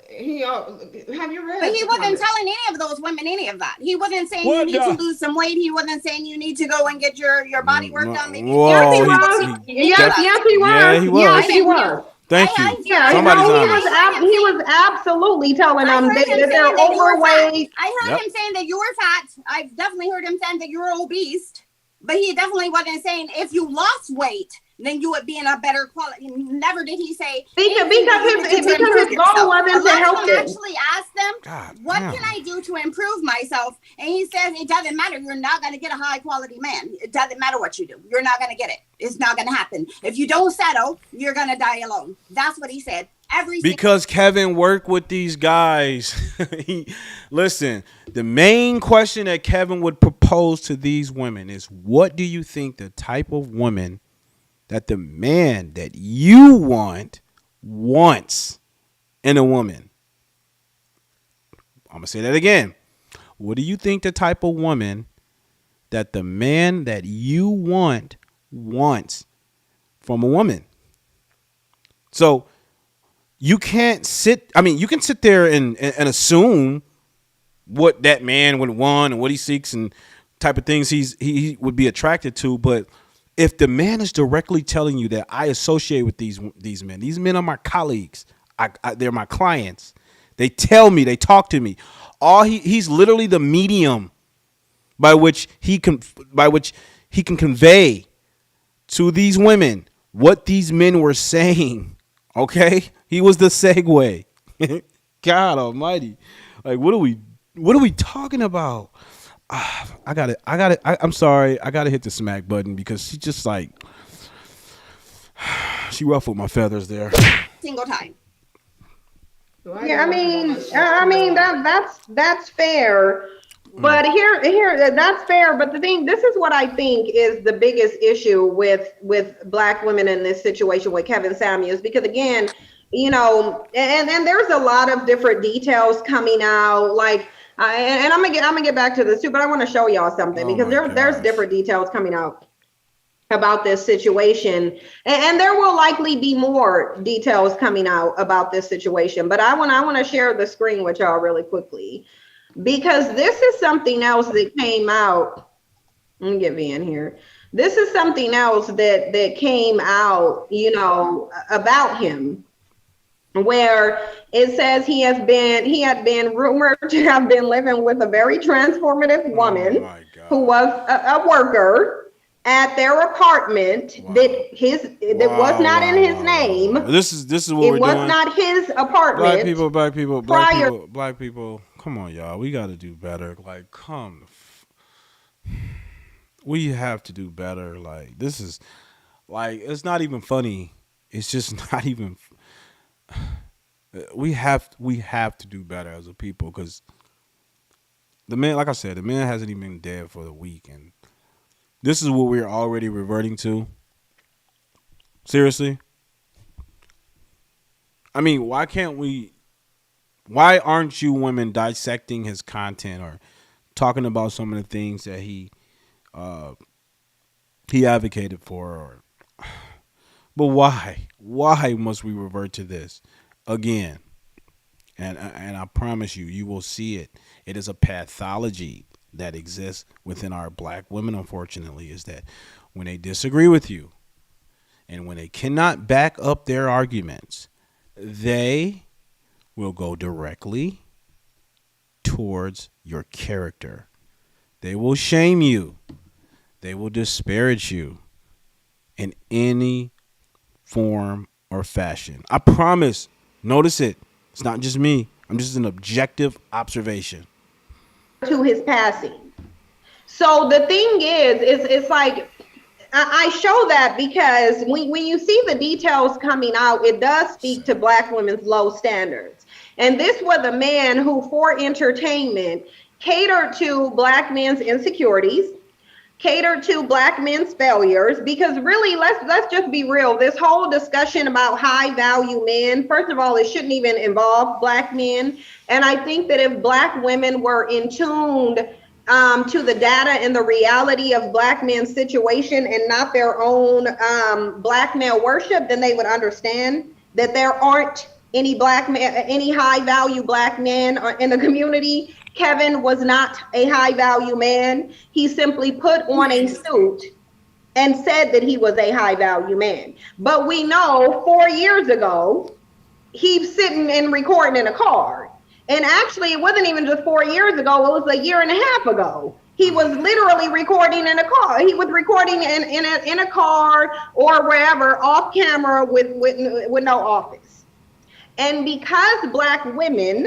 S4: have you read?
S9: But he wasn't
S4: comments?
S9: telling any of those women any of that. He wasn't saying you need to lose some weight. He wasn't saying you need to go and get your body work done. Maybe
S5: yes, he was. Yes, he was.
S1: Yeah, he was.
S5: Yes, he was.
S1: Thank you.
S5: Yeah,
S1: Somebody's
S5: he was absolutely telling them that they're overweight.
S9: I heard him saying that you were fat. I've definitely heard him saying that you were obese. But he definitely wasn't saying if you lost weight, then you would be in a better quality. Never did he say
S5: because his goal wasn't to help them.
S9: Actually asked them, what can I do to improve myself? And he says it doesn't matter. You're not going to get a high quality man. It doesn't matter what you do. You're not going to get it. It's not going to happen. If you don't settle, you're going to die alone. That's what he said.
S1: Because Kevin worked with these guys. Listen, the main question that Kevin would propose to these women is, what do you think the type of woman that the man that you wants in a woman? I'm going to say that again. What do you think the type of woman that the man that you wants from a woman? So you can't you can sit there and assume what that man would want and what he seeks and type of things he would be attracted to. But if the man is directly telling you that I associate with these men are my colleagues, they're my clients, they tell me, they talk to me, he's literally the medium by which he can convey to these women what these men were saying. Okay, he was the segue. God Almighty, like what are we talking about? I'm sorry, I gotta hit the smack button because she just like she ruffled my feathers there.
S9: Single time.
S5: Yeah, I mean that's fair. But here, that's fair. But this is what I think is the biggest issue with Black women in this situation with Kevinsamuels, because again, and there's a lot of different details coming out. Like, and I'm gonna get back to this too, but I want to show y'all something because there's different details coming out about this situation, and there will likely be more details coming out about this situation. But I want to share the screen with y'all really quickly, because this is something else that came out. Let me get V in here. This is something else that came out, about him, where it says he had been rumored to have been living with a very transformative woman who was a worker at their apartment that was not in his name.
S1: This is what we're doing.
S5: It was not his apartment.
S1: Black people. Come on, y'all. We got to do better. Like, we have to do better. Like, this is like, it's not even funny. It's just not even. We have to do better as a people, because the man, like I said, the man hasn't even been dead for the week, and this is what we're already reverting to. Seriously. I mean, why aren't you women dissecting his content or talking about some of the things that he advocated for? But why? Why must we revert to this again? And I promise you will see it. It is a pathology that exists within our Black women, unfortunately, is that when they disagree with you and when they cannot back up their arguments, they will go directly towards your character. They will shame you. They will disparage you in any form or fashion. I promise. Notice it. It's not just me. I'm just an objective observation.
S5: To his passing. So the thing is it's like, I show that because when you see the details coming out, it does speak to Black women's low standards. And this was a man who, for entertainment, catered to Black men's insecurities, catered to Black men's failures, because really, let's just be real. This whole discussion about high value men, first of all, it shouldn't even involve Black men. And I think that if Black women were in tuned to the data and the reality of Black men's situation and not their own Black male worship, then they would understand that there aren't any black man, any high value black man in the community. Kevin was not a high value man. He simply put on a suit and said that he was a high value man. But we know 4 years ago, he's sitting and recording in a car. And actually, it wasn't even just 4 years ago, it was a year and a half ago. He was literally recording in a car. He was recording in a car or wherever, off camera with no office. And because black women,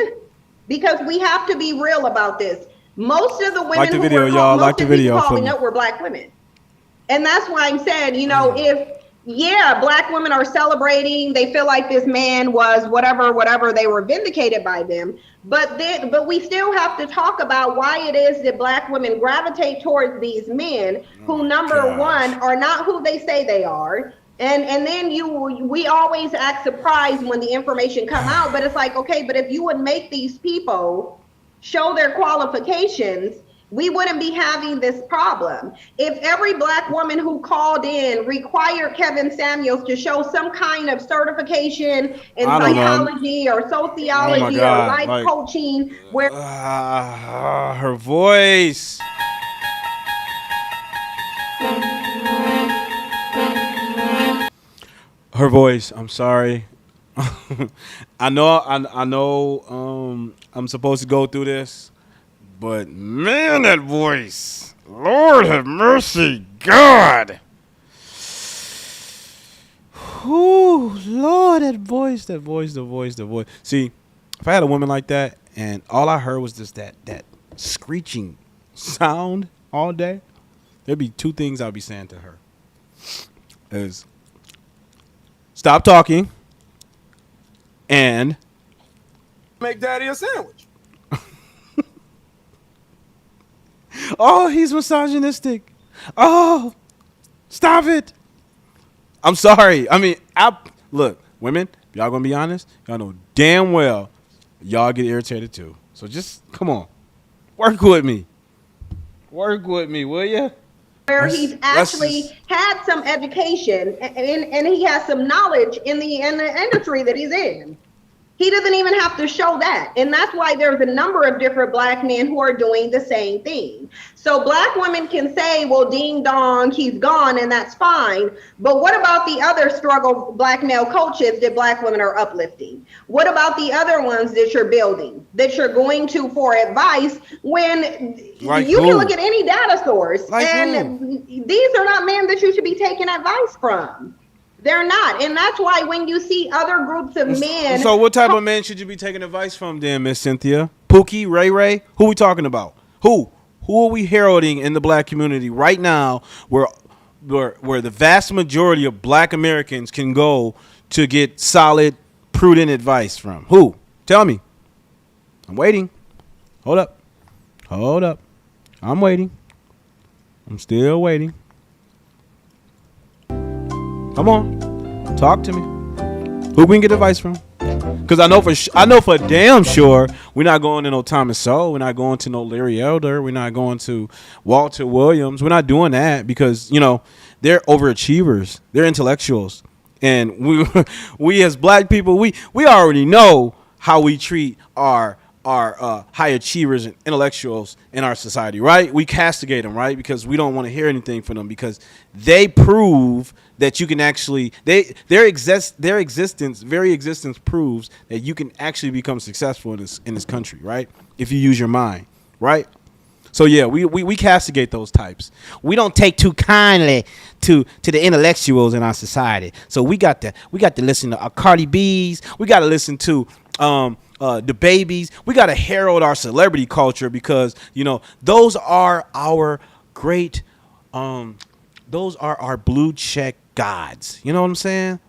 S5: because we have to be real about this, most of the women
S1: like the video, y'all. Like the video
S5: calling up were black women. And that's why I'm saying, you know, black women are celebrating, they feel like this man was whatever, they were vindicated by them. But we still have to talk about why it is that black women gravitate towards these men who, number one, are not who they say they are. And then we always act surprised when the information come out, but it's like, okay, but if you would make these people show their qualifications, we wouldn't be having this problem. If every black woman who called in required Kevinsamuels to show some kind of certification in psychology or sociology or life coaching, where
S1: her voice. Her voice. I'm sorry. I know. I'm supposed to go through this. But man, that voice. Lord have mercy, God. Whew, Lord, that voice. See, if I had a woman like that and all I heard was just that screeching sound all day, there'd be two things I'd be saying to her. Is stop talking and
S14: make daddy a sandwich.
S1: Oh, he's misogynistic. Oh, stop it. I'm sorry. I mean, look, women, if y'all gonna be honest, y'all know damn well y'all get irritated too. So just come on, work with me, will ya?
S5: Where he's actually had some education and he has some knowledge in the industry that he's in. He doesn't even have to show that. And that's why there's a number of different black men who are doing the same thing. So black women can say, well, ding dong, he's gone, and that's fine. But what about the other struggle black male coaches that black women are uplifting? What about the other ones that you're building, that you're going to for advice when you can look at any data source and these are not men that you should be taking advice from. They're not. And that's why when you see other groups of men.
S1: So what type of men should you be taking advice from then, Miss Cynthia? Pookie, Ray? Who are we talking about? Who are we heralding in the black community right now where the vast majority of black Americans can go to get solid, prudent advice from? Who? Tell me. I'm waiting. Hold up. I'm waiting. I'm still waiting. Come on, talk to me. Who we can get advice from? Because I know for damn sure we're not going to no Thomas Sowell. We're not going to no Larry Elder. We're not going to Walter Williams. We're not doing that because they're overachievers. They're intellectuals, and we as black people we already know how we treat our high achievers and intellectuals in our society, right? We castigate them, right? Because we don't want to hear anything from them because they prove that you can actually their very existence proves that you can actually become successful in this country, right? If you use your mind, right? So yeah, we castigate those types. We don't take too kindly to the intellectuals in our society. So we got to listen to our Cardi B's. We got to listen to the babies. We got to herald our celebrity culture because those are our great those are our blue check gods. You know what I'm saying?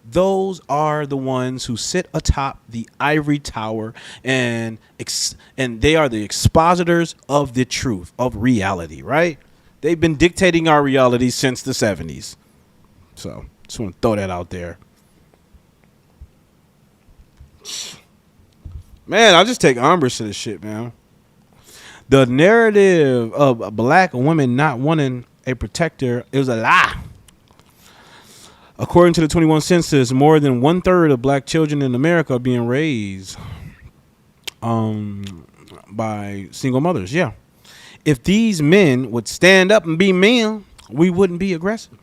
S1: Those are the ones who sit atop the ivory tower and they are the expositors of the truth, of reality, right? They've been dictating our reality since the 70s. So just want to throw that out there. Man, I'll just take umbrage to this shit, man. The narrative of black women not wanting a protector is a lie. According to the 21 census, more than 1/3 of black children in America are being raised by single mothers. Yeah. If these men would stand up and be men, we wouldn't be aggressive.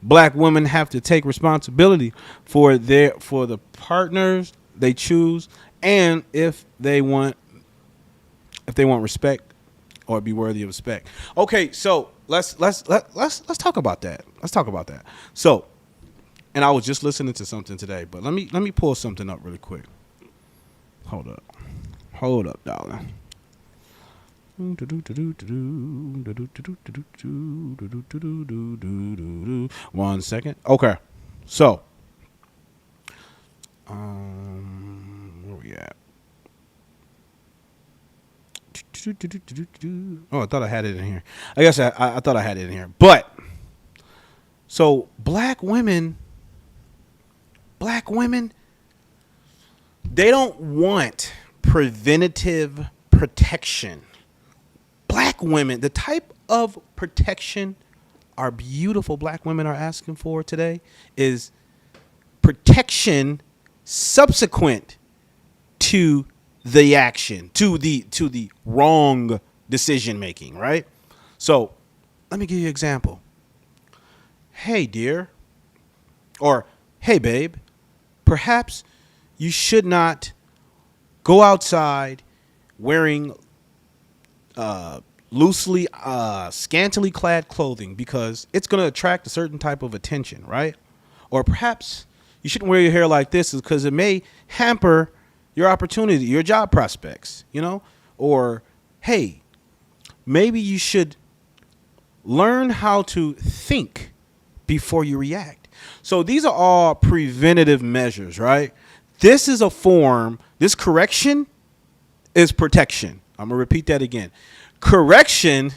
S1: Black women have to take responsibility for the partners they choose, and if they want respect or be worthy of respect. Okay, so let's talk about that. Let's talk about that. So, and I was just listening to something today, but let me pull something up really quick. Hold up, darling. 1 second. Okay, so where we at? Oh, I thought I had it in here. I guess I thought I had it in here. But so black women, they don't want preventative protection. Black women, the type of protection our beautiful black women are asking for today is protection subsequent to the action, to the wrong decision making, right? So let me give you an example. Hey, dear, or hey, babe, perhaps you should not go outside wearing loosely, scantily clad clothing because it's going to attract a certain type of attention, right? Or perhaps you shouldn't wear your hair like this because it may hamper your opportunity, your job prospects, you know? Or, hey, maybe you should learn how to think before you react. So these are all preventative measures, right? This correction is protection. I'm going to repeat that again. Correction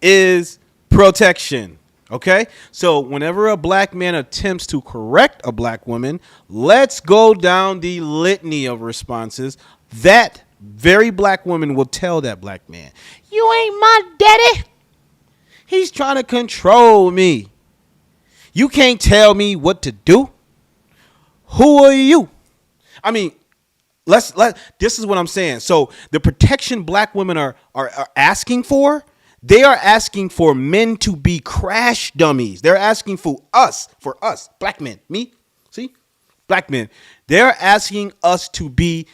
S1: is protection. Okay? So whenever a black man attempts to correct a black woman, let's go down the litany of responses that very black woman will tell that black man. You ain't my daddy. He's trying to control me. You can't tell me what to do. Who are you? I mean, this is what I'm saying. So the protection black women are asking for, they are asking for men to be crash dummies. They're asking for us, black men, me, see, black men. They're asking us to be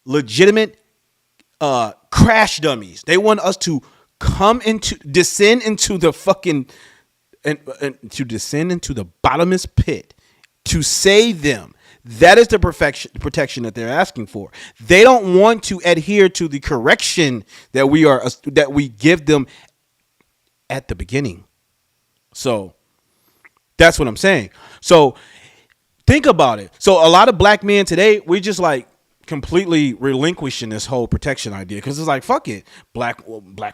S1: legitimate crash dummies. They want us to descend into the fucking and to descend into the bottomless pit to save them. That is the protection that they're asking for. They don't want to adhere to the correction that we give them at the beginning. So that's what I'm saying. So think about it. So a lot of black men today, we just like completely relinquishing this whole protection idea because it's like, fuck it. Black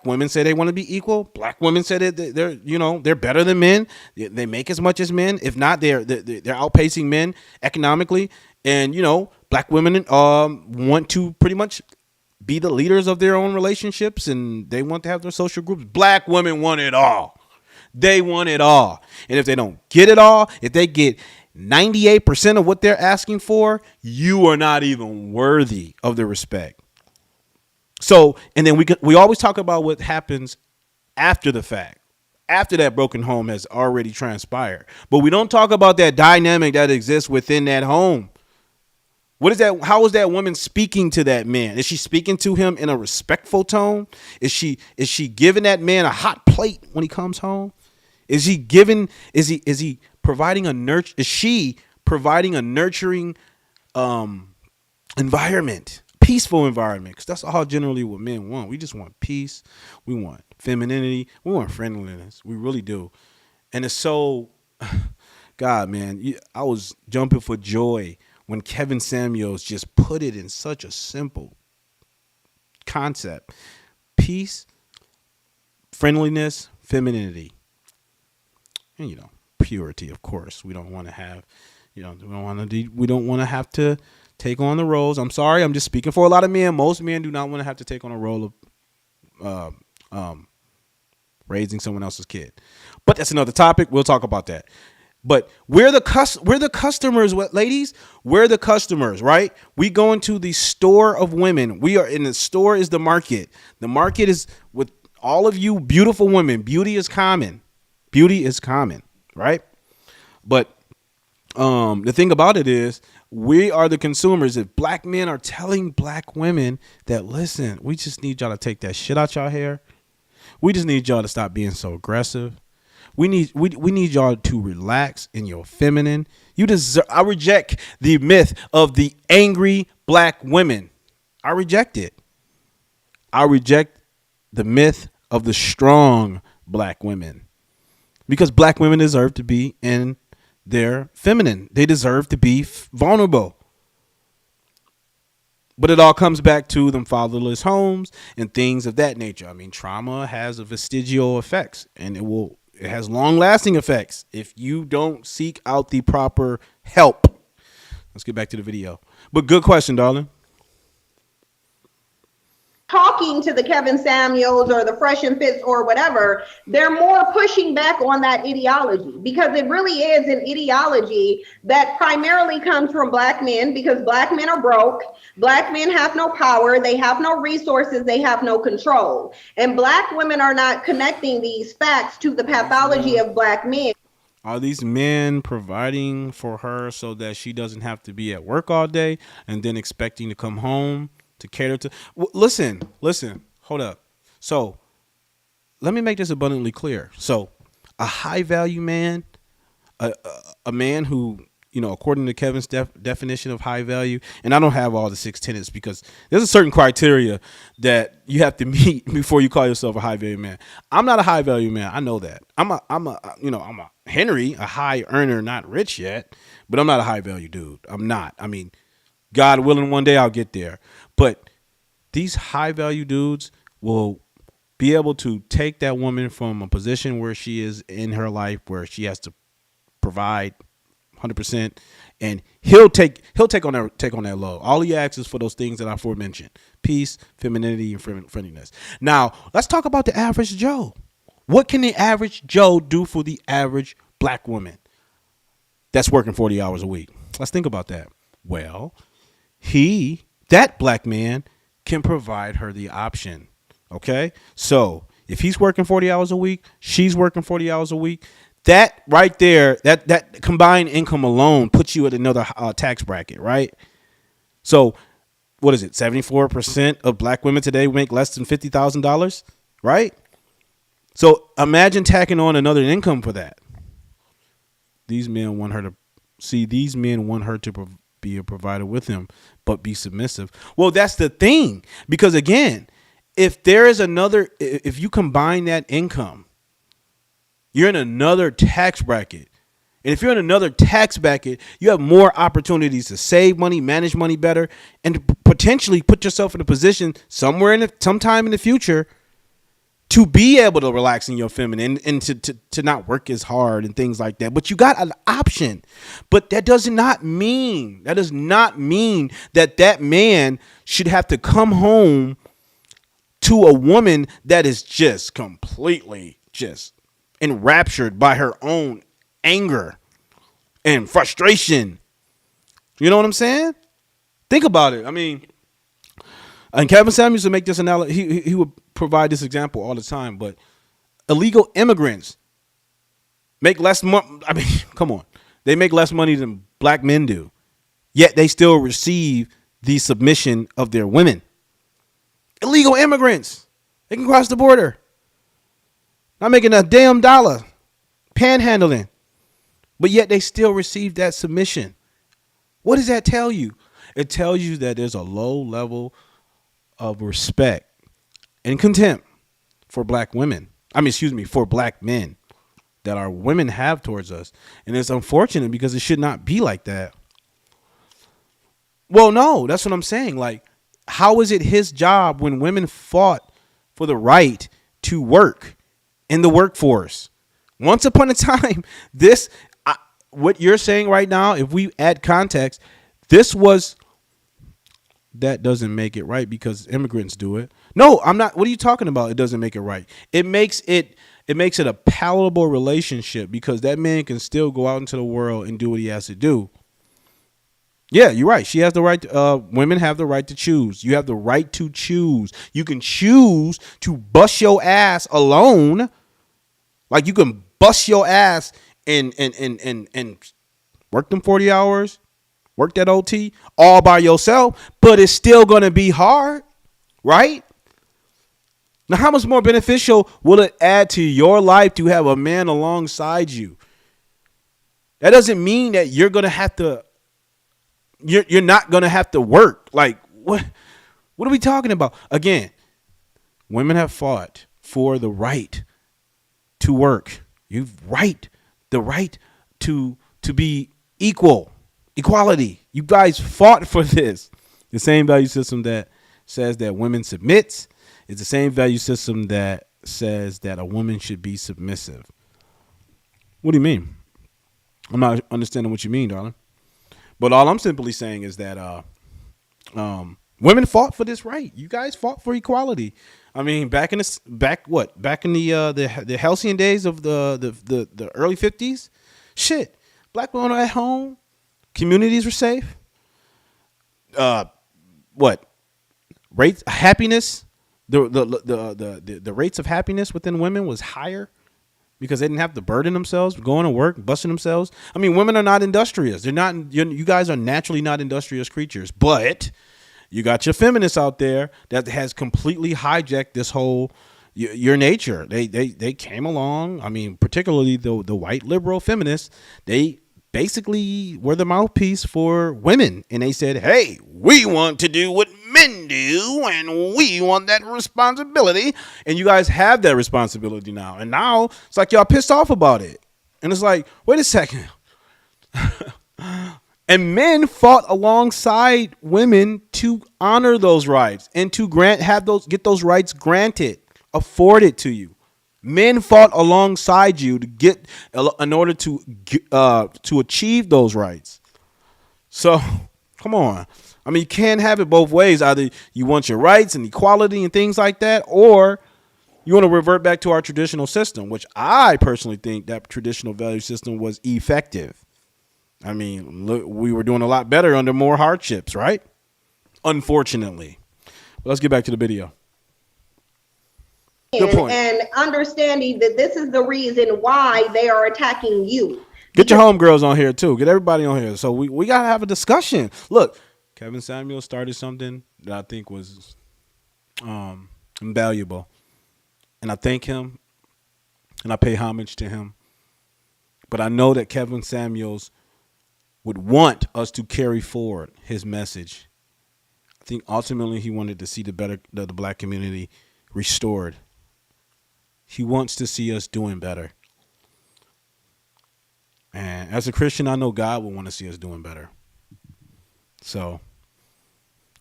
S1: women say they want to be equal. Black women say that they're better than men. They make as much as men. If not, they're outpacing men economically. And black women want to pretty much be the leaders of their own relationships, and they want to have their social groups. Black women want it all. They want it all. And if they don't get it all, if they get 98% of what they're asking for, you are not even worthy of the respect. So, and then we always talk about what happens after the fact, after that broken home has already transpired. But we don't talk about that dynamic that exists within that home. What is that? How is that woman speaking to that man? Is she speaking to him in a respectful tone? Is she giving that man a hot plate when he comes home? Is he providing a nurture? Is she providing a nurturing environment, peaceful environment? Because that's all generally what men want. We just want peace. We want femininity. We want friendliness. We really do. And it's so, God, man, I was jumping for joy when Kevinsamuels just put it in such a simple concept: peace, friendliness, femininity. And purity, of course. We don't want to have, we don't want to have to take on the roles. I'm sorry, I'm just speaking for a lot of men. Most men do not want to have to take on a role of raising someone else's kid. But that's another topic. We'll talk about that. But we're the customers, what ladies? We're the customers, right? We go into the store of women. We are in the store is the market. The market is with all of you beautiful women. Beauty is common. Beauty is common, right? But the thing about it is we are the consumers. If black men are telling black women that, listen, we just need y'all to take that shit out y'all hair. We just need y'all to stop being so aggressive. We need y'all to relax in your feminine. You deserve. I reject the myth of the angry black women. I reject it. I reject the myth of the strong black women, because black women deserve to be in their feminine. They deserve to be vulnerable. But it all comes back to them fatherless homes and things of that nature. I mean, trauma has a vestigial effects, and it has long-lasting effects if you don't seek out the proper help. Let's get back to the video. But good question, darling.
S5: Talking to the Kevinsamuels or the Fresh and Fits or whatever, they're more pushing back on that ideology, because it really is an ideology that primarily comes from black men, because black men are broke. Black men have no power. They have no resources. They have no control. And black women are not connecting these facts to the pathology of black men.
S1: Are these men providing for her so that she doesn't have to be at work all day and then expecting to come home to cater to? Listen, hold up. So let me make this abundantly clear. So a high value man, a man who, according to Kevin's definition of high value, and I don't have all the 6 tenets because there's a certain criteria that you have to meet before you call yourself a high value man. I'm not a high value man. I know that. I'm a Henry, a high earner, not rich yet, but I'm not a high value dude. I'm not. I mean, God willing, one day I'll get there. But these high value dudes will be able to take that woman from a position where she is in her life, where she has to provide 100%, and he'll take on that load. All he asks is for those things that I aforementioned: peace, femininity, and friendliness. Now let's talk about the average Joe. What can the average Joe do for the average black woman that's working 40 hours a week? Let's think about that. Well, that black man can provide her the option. Okay. So if he's working 40 hours a week, she's working 40 hours a week, that right there, that combined income alone puts you at another tax bracket, right? So what is it? 74% of black women today make less than $50,000, right? So imagine tacking on another income for that. These men want her to be a provider with him, but be submissive. Well, that's the thing, because again, if you combine that income, you're in another tax bracket. And if you're in another tax bracket, you have more opportunities to save money, manage money better, and potentially put yourself in a position sometime in the future to be able to relax in your feminine and to not work as hard and things like that. But you got an option. But that does not mean that man should have to come home to a woman that is just completely just enraptured by her own anger and frustration. You know what I'm saying? Think about it. I mean, and Kevinsamuels would make this analogy. He would provide this example all the time. But illegal immigrants make less money. I mean, come on. They make less money than black men do. Yet they still receive the submission of their women. Illegal immigrants. They can cross the border. Not making a damn dollar. Panhandling. But yet they still receive that submission. What does that tell you? It tells you that there's a low level of respect and contempt for black women. For black men that our women have towards us. And it's unfortunate because it should not be like that. Well, no, that's what I'm saying. Like, how is it his job when women fought for the right to work in the workforce? Once upon a time, what you're saying right now, if we add context, this was that doesn't make it right because immigrants do it. No, I'm not. What are you talking about? It doesn't make it right. It makes it a palatable relationship because that man can still go out into the world and do what he has to do. Yeah, you're right. She has the right. Women have the right to choose. You have the right to choose. You can choose to bust your ass alone. Like you can bust your ass and work them 40 hours, work that OT all by yourself, but it's still going to be hard, right? Now, how much more beneficial will it add to your life to have a man alongside you? That doesn't mean that you're going to have to you're not going to have to work. Like what are we talking about? Again, women have fought for the right to work. The right to be equality. You guys fought for this. The same value system that says that women submits is the same value system that says that a woman should be submissive. What do you mean? I'm not understanding what you mean, darling. But all I'm simply saying is that women fought for this right. You guys fought for equality. I mean, back in the halcyon days of the early 50s, shit, black women were at home, communities were safe. Rates happiness, the rates of happiness within women was higher because they didn't have to burden themselves, going to work, busting themselves. I mean, women are not industrious. They're not. You guys are naturally not industrious creatures. But you got your feminists out there that has completely hijacked this whole your nature. They came along. I mean, particularly the white liberal feminists. They basically were the mouthpiece for women, and they said, "Hey, we want to do what men do, and we want that responsibility, and you guys have that responsibility now." And now it's like y'all pissed off about it, and it's like, wait a second. And men fought alongside women to honor those rights and to get those rights granted, afforded to you. Men fought alongside you in order to achieve those rights. So, come on. I mean, you can't have it both ways. Either you want your rights and equality and things like that, or you want to revert back to our traditional system, which I personally think that traditional value system was effective. I mean, look, we were doing a lot better under more hardships, right? Unfortunately. But let's get back to the video. Good point.
S5: And understanding that this is the reason why they are attacking you.
S1: Get your homegirls on here too. Get everybody on here. So we gotta have a discussion. Look, Kevinsamuels started something that I think was invaluable. And I thank him and I pay homage to him. But I know that Kevinsamuels would want us to carry forward his message. I think ultimately he wanted to see the black community restored. He wants to see us doing better. And as a Christian, I know God will want to see us doing better. So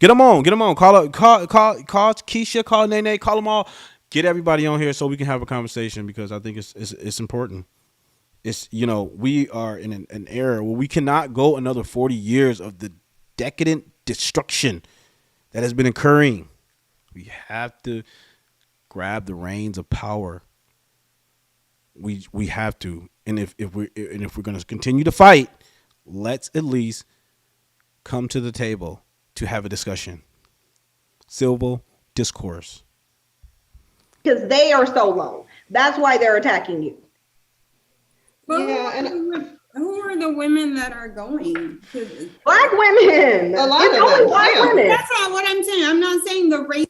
S1: get them on. Call Keisha, call Nene, call them all. Get everybody on here so we can have a conversation because I think it's important. It's, we are in an era where we cannot go another 40 years of the decadent destruction that has been occurring. We have to grab the reins of power. We have to. And if we're going to continue to fight, let's at least come to the table to have a discussion. Civil discourse.
S5: Because they are so low. That's why they're attacking you.
S7: But who are the women that are going?
S5: Black women.
S4: A lot of them.
S5: Black women.
S7: That's not what I'm saying. I'm not saying the race.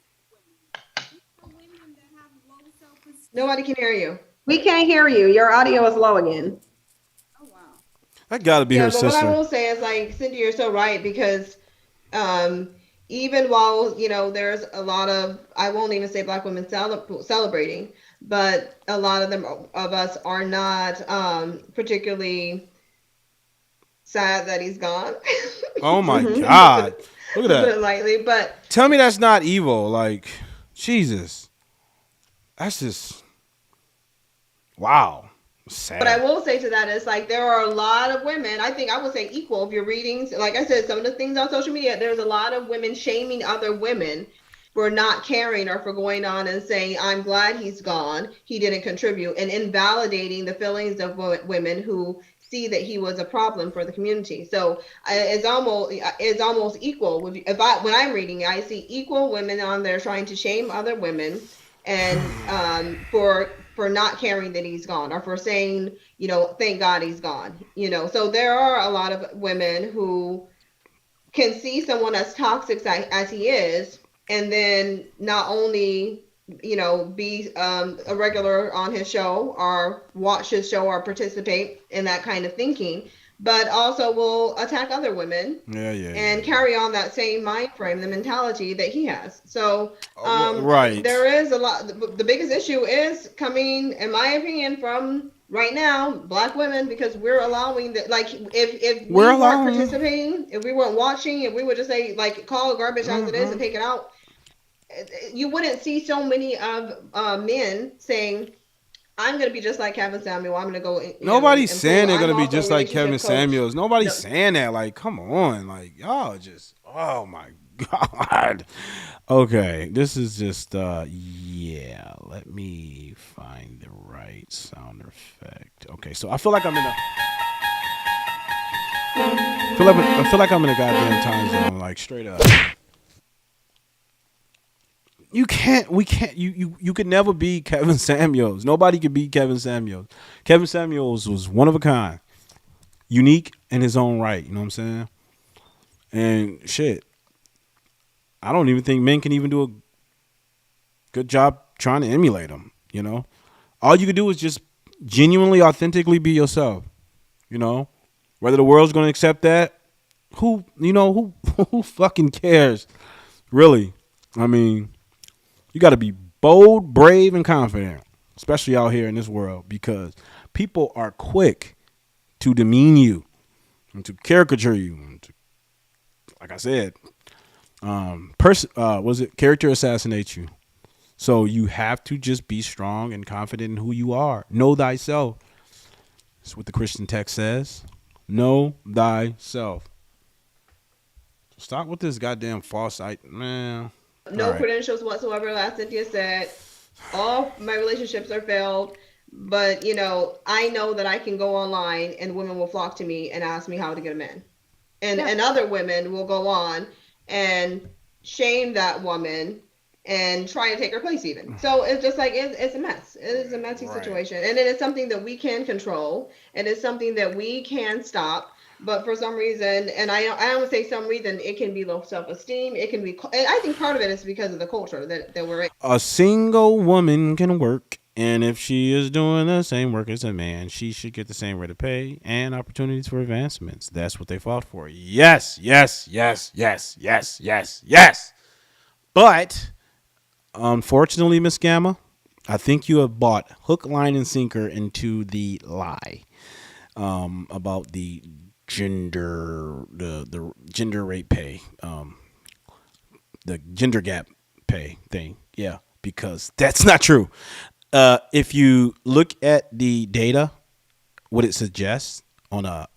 S7: Women that have low self-esteem.
S4: Nobody can hear you.
S5: We can't hear you. Your audio is low again.
S7: Oh wow.
S1: That gotta be her sister.
S4: What I will say is, like, Cynthia, you're so right because even while there's a lot of, I won't even say black women celebrating, but a lot of us are not particularly sad that he's gone.
S1: Oh my God. Look at that.
S4: Put it lightly, but
S1: tell me that's not evil. Like, Jesus. That's just wow. Sad.
S4: But I will say to that is like there are a lot of women, I think I would say equal if you're reading, like I said, some of the things on social media, there's a lot of women shaming other women for not caring or for going on and saying, I'm glad he's gone, he didn't contribute, and invalidating the feelings of women who see that he was a problem for the community. So it's almost equal. If when I'm reading, I see equal women on there trying to shame other women and for not caring that he's gone, or for saying, thank God he's gone. So there are a lot of women who can see someone as toxic as he is, and then not only be a regular on his show or watch his show or participate in that kind of thinking, but also will attack other women and carry on that same mind frame, the mentality that he has. So
S1: right,
S4: there is a lot. The biggest issue is coming, in my opinion, from right now Black women, because we're allowing that. Like if we weren't participating, if we weren't watching, if we would just say like call garbage as it is and take it out, you wouldn't see so many of men saying, I'm going to be just like Kevinsamuels. I'm going to go.
S1: Nobody's saying they're going to be just like Kevinsamuels. Nobody's saying that. Like, come on. Like, y'all just, oh my God. Okay. This is just, yeah. Let me find the right sound effect. Okay. So I feel like I'm in a goddamn time zone. Like, straight up. You could never be Kevinsamuels. Nobody could be Kevinsamuels. Kevinsamuels was one of a kind, unique in his own right. You know what I'm saying? And shit, I don't even think men can even do a good job trying to emulate him. All you can do is just genuinely, authentically be yourself. Whether the world's going to accept that, who fucking cares? Really? I mean, you got to be bold, brave, and confident, especially out here in this world, because people are quick to demean you and to caricature you. And to, like I said, character assassinate you. So you have to just be strong and confident in who you are. Know thyself. That's what the Christian text says. Know thyself. Stop with this goddamn false man.
S4: No credentials whatsoever. As Cynthia said, all my relationships are failed. But, I know that I can go online and women will flock to me and ask me how to get a man. And other women will go on and shame that woman and try to take her place even. So it's just like, it's a mess. It is a messy situation. And it is something that we can control. And it's something that we can stop. But for some reason, and I don't say some reason, it can be low self-esteem. It can be, and I think part of it is because of the culture that we're in.
S1: A single woman can work, and if she is doing the same work as a man, she should get the same rate of pay and opportunities for advancements. That's what they fought for. Yes, yes, yes, yes, yes, yes, yes. But unfortunately, Miss Gamma, I think you have bought hook, line, and sinker into the lie about the gender rate pay, the gender gap pay thing. Yeah, because that's not true. If you look at the data, what it suggests on a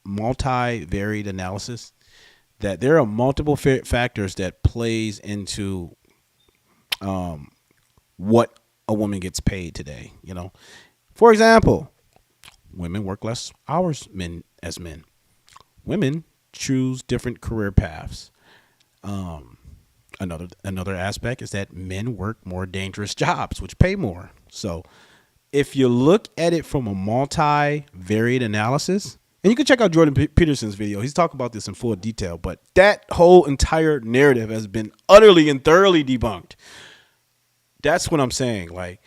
S1: multivariate analysis, that there are multiple factors that plays into what a woman gets paid today. For example, women work less hours as men. Women choose different career paths. Another aspect is that men work more dangerous jobs, which pay more. So if you look at it from a multivariate analysis, and you can check out Jordan Peterson's video, he's talking about this in full detail, but that whole entire narrative has been utterly and thoroughly debunked. That's what I'm saying. Like,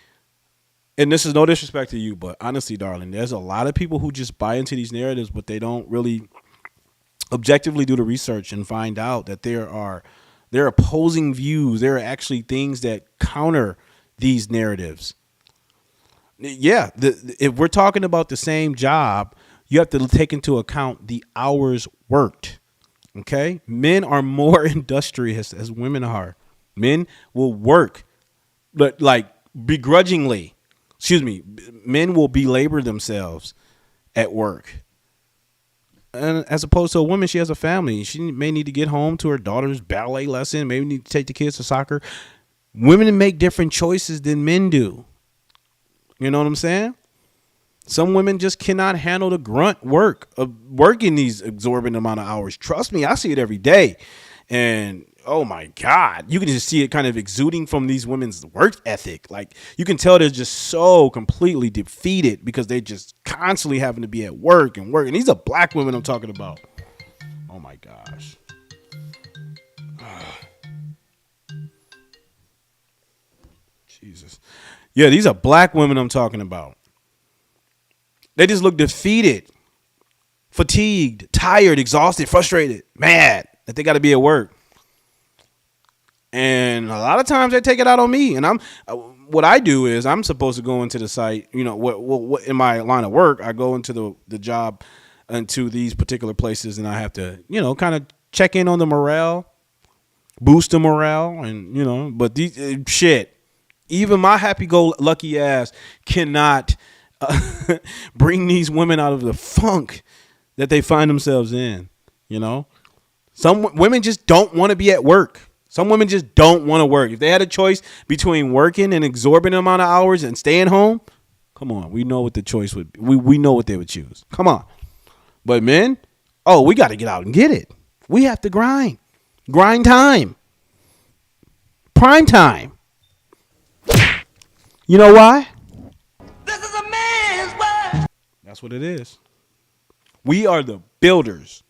S1: and this is no disrespect to you, but honestly, darling, there's a lot of people who just buy into these narratives, but they don't really objectively do the research and find out that there are opposing views. There are actually things that counter these narratives. Yeah, if we're talking about the same job, you have to take into account the hours worked. Okay? Men are more industrious as women are. Men will work, but like begrudgingly. men will belabor themselves at work. And as opposed to a woman, she has a family. She may need to get home to her daughter's ballet lesson, maybe need to take the kids to soccer. Women make different choices than men do. You know what I'm saying? Some women just cannot handle the grunt work of working these exorbitant amount of hours. Trust me, I see it every day. And oh my God, you can just see it kind of exuding from these women's work ethic. Like you can tell they're just so completely defeated because they're just constantly having to be at work and work. And these are black women I'm talking about. Oh my gosh. Jesus. Yeah, these are black women I'm talking about. They just look defeated, fatigued, tired, exhausted, frustrated, mad that they got to be at work. And a lot of times they take it out on me. And what I do is I'm supposed to go into the site, you know, what in my line of work, I go into the job into these particular places and I have to, you know, kind of check in on the morale, boost the morale. And, you know, but these shit, even my happy-go-lucky ass cannot bring these women out of the funk that they find themselves in. You know, some women just don't want to be at work. Some women just don't want to work. If they had a choice between working an exorbitant amount of hours and staying home, come on, we know what the choice would be. We know what they would choose. Come on. But men, oh, we got to get out and get it. We have to grind. Grind time. Prime time. You know why? This is a man's world. That's what it is. We are the builders.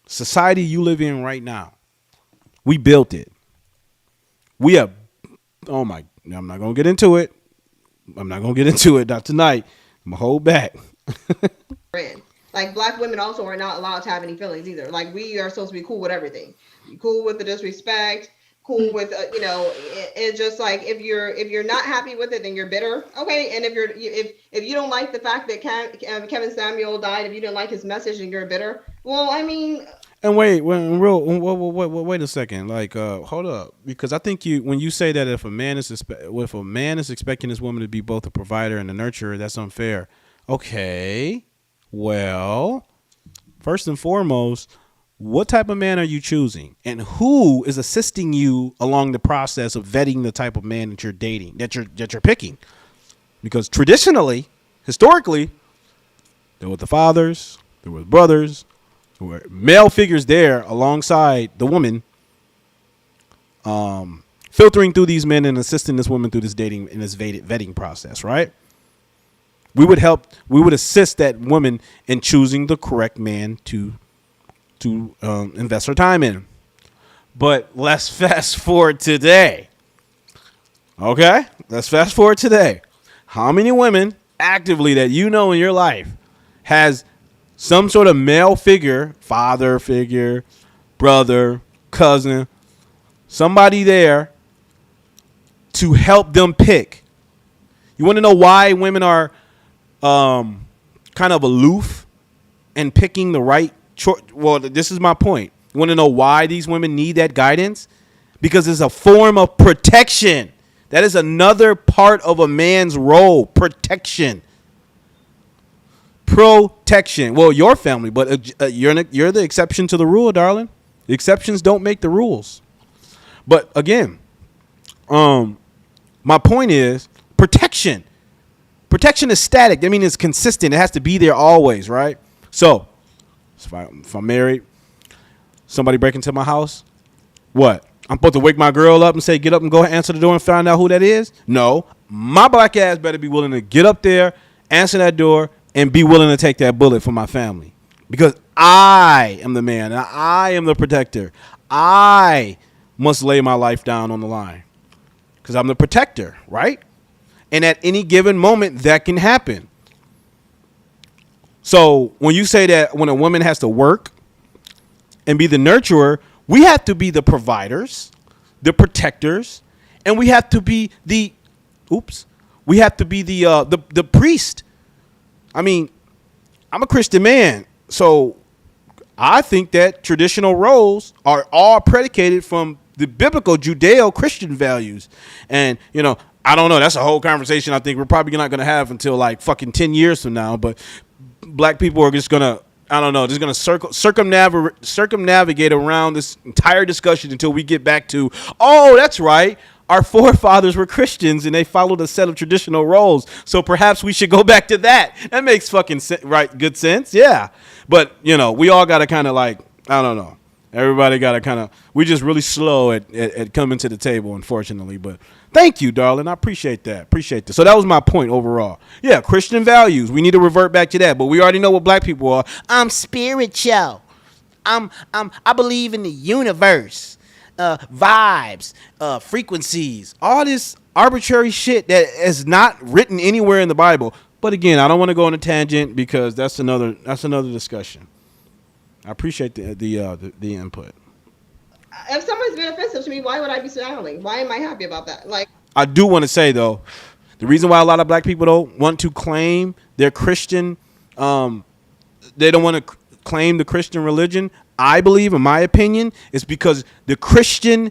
S1: Society you live in right now. We built it. We have, oh my, I'm not going to get into it. Not tonight. I'm going to hold back.
S4: Like black women also are not allowed to have any feelings either. Like we are supposed to be cool with everything. Cool with the disrespect. Cool with, you know, it's just like if you're not happy with it, then you're bitter. Okay. And if you don't like the fact that Kevinsamuels died, if you didn't like his message and you're bitter, well, I mean.
S1: And wait a second. Like, hold up, because I think when you say that if a man is expecting this woman to be both a provider and a nurturer, that's unfair. Okay, well, first and foremost, what type of man are you choosing, and who is assisting you along the process of vetting the type of man that you're dating, that you're picking? Because traditionally, historically, there were the fathers, there were brothers. Male figures there alongside the woman, filtering through these men and assisting this woman through this dating and this vetting process, right? We would assist that woman in choosing the correct man to invest her time in. But let's fast forward today. Okay? Let's fast forward today. How many women actively that you know in your life has some sort of male figure, father figure, brother, cousin, somebody there to help them pick? You want to know why women are kind of aloof and picking the right choice? Well, this is my point. You want to know why these women need that guidance? Because it's a form of protection. That is another part of a man's role, protection. Protection. Well, your family, but you're the exception to the rule, darling. The exceptions don't make the rules. But again, my point is protection. Protection is static. I mean, it's consistent. It has to be there always, right? So if I'm married, somebody break into my house, what? I'm supposed to wake my girl up and say, get up and go answer the door and find out who that is? No. My black ass better be willing to get up there, answer that door, and be willing to take that bullet for my family. Because I am the man. And I am the protector. I must lay my life down on the line. Because I'm the protector, right? And at any given moment, that can happen. So when you say that when a woman has to work and be the nurturer, we have to be the providers, the protectors, and we have to be the priest. I mean, I'm a Christian man, so I think that traditional roles are all predicated from the biblical Judeo-Christian values. And, you know, I don't know. That's a whole conversation I think we're probably not going to have until like fucking 10 years from now. But black people are just going to, I don't know, just going to circumnavigate around this entire discussion until we get back to, oh, that's right. Our forefathers were Christians and they followed a set of traditional roles. So perhaps we should go back to that. That makes fucking good sense. Yeah. But, you know, we all got to kind of like, I don't know. Everybody got to kind of, we're just really slow at coming to the table, unfortunately. But thank you, darling. I appreciate that. Appreciate that. So that was my point overall. Yeah, Christian values. We need to revert back to that. But we already know what black people are. I'm spiritual. I believe in the universe, vibes, frequencies, all this arbitrary shit that is not written anywhere in the Bible. But again, I don't want to go on a tangent because that's another discussion. I appreciate the input.
S4: If someone's been offensive to me, why would I be smiling? Why am I happy about that? Like,
S1: I do want to say though, the reason why a lot of black people don't want to claim their Christian, they don't want to claim the Christian religion. I believe, in my opinion, is because the Christian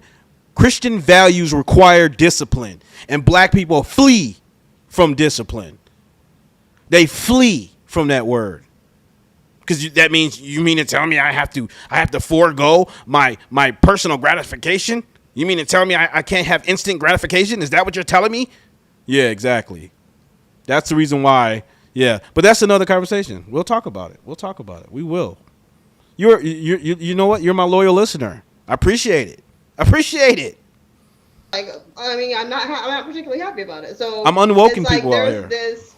S1: values require discipline, and black people flee from discipline. They flee from that word. Because that means you mean to tell me I have to forego my personal gratification? You mean to tell me I can't have instant gratification? Is that what you're telling me? Yeah, exactly. That's the reason why. Yeah, but that's another conversation. We'll talk about it. We will. You know what? You're my loyal listener. I appreciate it.
S4: Like, I mean, I'm not particularly happy about it. So
S1: I'm unwoken
S4: it's like
S1: people out here.
S4: There's this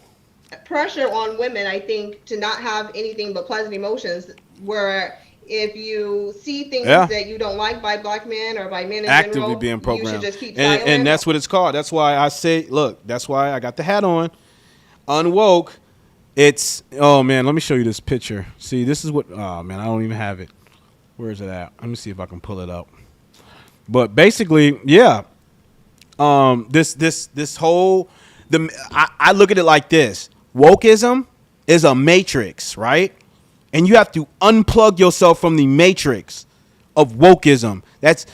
S4: pressure on women, I think, to not have anything but pleasant emotions, where if you see things that you don't like by black men or by men in
S1: actively
S4: general,
S1: being programmed,
S4: you should just keep silent.
S1: And that's what it's called. That's why I say, look, that's why I got the hat on. Unwoke. It's, oh man, let me show you this picture. See, this is what, oh man, I don't even have it. Where is it at? Let me see if I can pull it up. But basically, yeah, this whole, I look at it like this. Wokeism is a matrix, right? And you have to unplug yourself from the matrix of wokeism. That's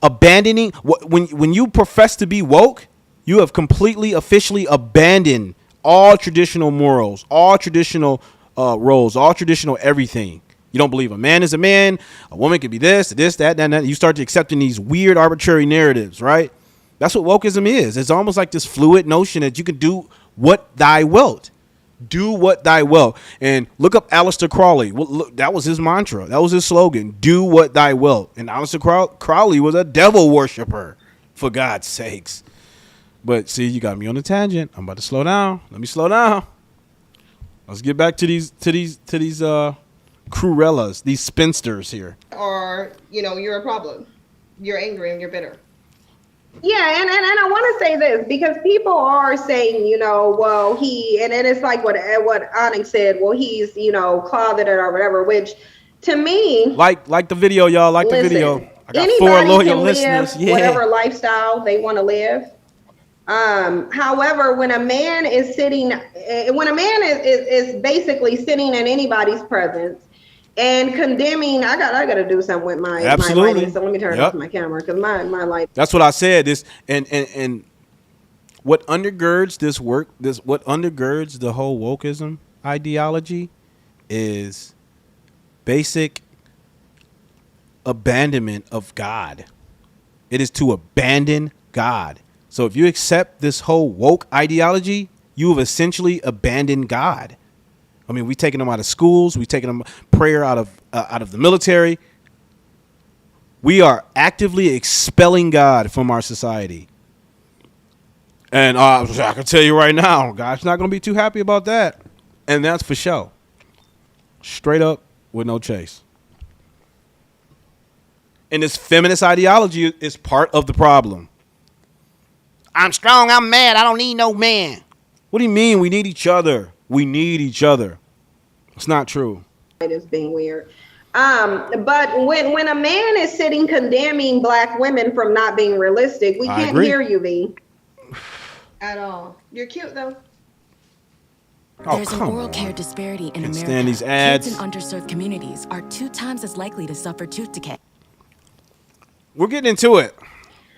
S1: abandoning. When you profess to be woke, you have completely, officially abandoned all traditional morals, all traditional roles, all traditional everything. You don't believe a man is a man, a woman could be this, that, that. You start accepting these weird, arbitrary narratives, right? That's what wokeism is. It's almost like this fluid notion that you can do what thy wilt. Do what thy wilt. And look up Aleister Crowley. Well, look, that was his mantra. That was his slogan. Do what thy wilt. And Aleister Crowley was a devil worshiper, for God's sakes. But see, you got me on a tangent. I'm about to slow down. Let me slow down. Let's get back to these Cruellas, these spinsters here.
S4: Or, you know, you're a problem. You're angry and you're bitter.
S5: Yeah, and I want to say this because people are saying, you know, well, and it's like what Onyx said, well, he's, you know, closeted or whatever, which to me,
S1: like the video, y'all, the video. I got 4 loyal listeners.
S5: Live whatever lifestyle they want to live. However, when a man is basically sitting in anybody's presence and condemning, I gotta do something with my lighting, so let me turn off my camera because my light.
S1: That's what I said. This and what undergirds this work, what undergirds the whole wokeism ideology is basic abandonment of God. It is to abandon God. So if you accept this whole woke ideology, you have essentially abandoned God. I mean, we've taken them out of schools. We've taken them prayer out of the military. We are actively expelling God from our society. And I can tell you right now, God's not going to be too happy about that. And that's for sure. Straight up with no chase. And this feminist ideology is part of the problem. I'm strong, I'm mad, I don't need no man. What do you mean we need each other? We need each other. It's not true.
S5: It is being weird. But when a man is sitting condemning black women from not being realistic, we can't hear you, V.
S4: At all. You're cute though.
S15: There's an oral care disparity in America.
S1: Stand these ads.
S15: Kids in underserved communities are 2 times as likely to suffer tooth decay.
S1: We're getting into it.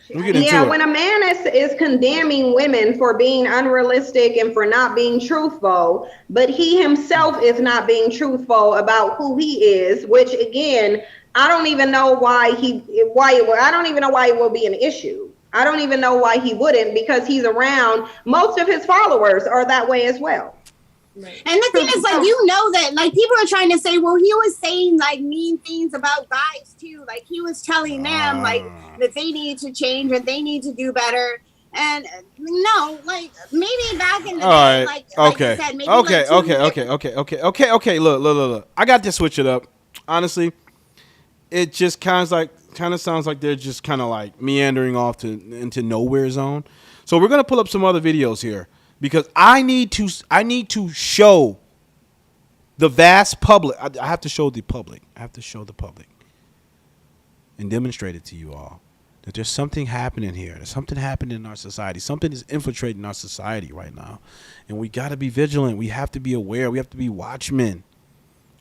S5: Yeah, when a man is condemning women for being unrealistic and for not being truthful, but he himself is not being truthful about who he is, which again, I don't even know why I don't even know why it will be an issue. I don't even know why he wouldn't, because he's around, most of his followers are that way as well.
S9: Right. And the thing is, like, you know that, like, people are trying to say, well, he was saying, like, mean things about guys, too. Like, he was telling them, like, that they need to change and they need to do better. And no, like, maybe back in the day, like you said, maybe
S1: okay. Look. I got to switch it up. Honestly, it just kind of sounds like they're just kind of like meandering off into nowhere zone. So we're gonna pull up some other videos here, because I need to show the vast public. I have to show the public. And demonstrate it to you all that there's something happening here. There's something happening in our society. Something is infiltrating our society right now, and we got to be vigilant. We have to be aware. We have to be watchmen,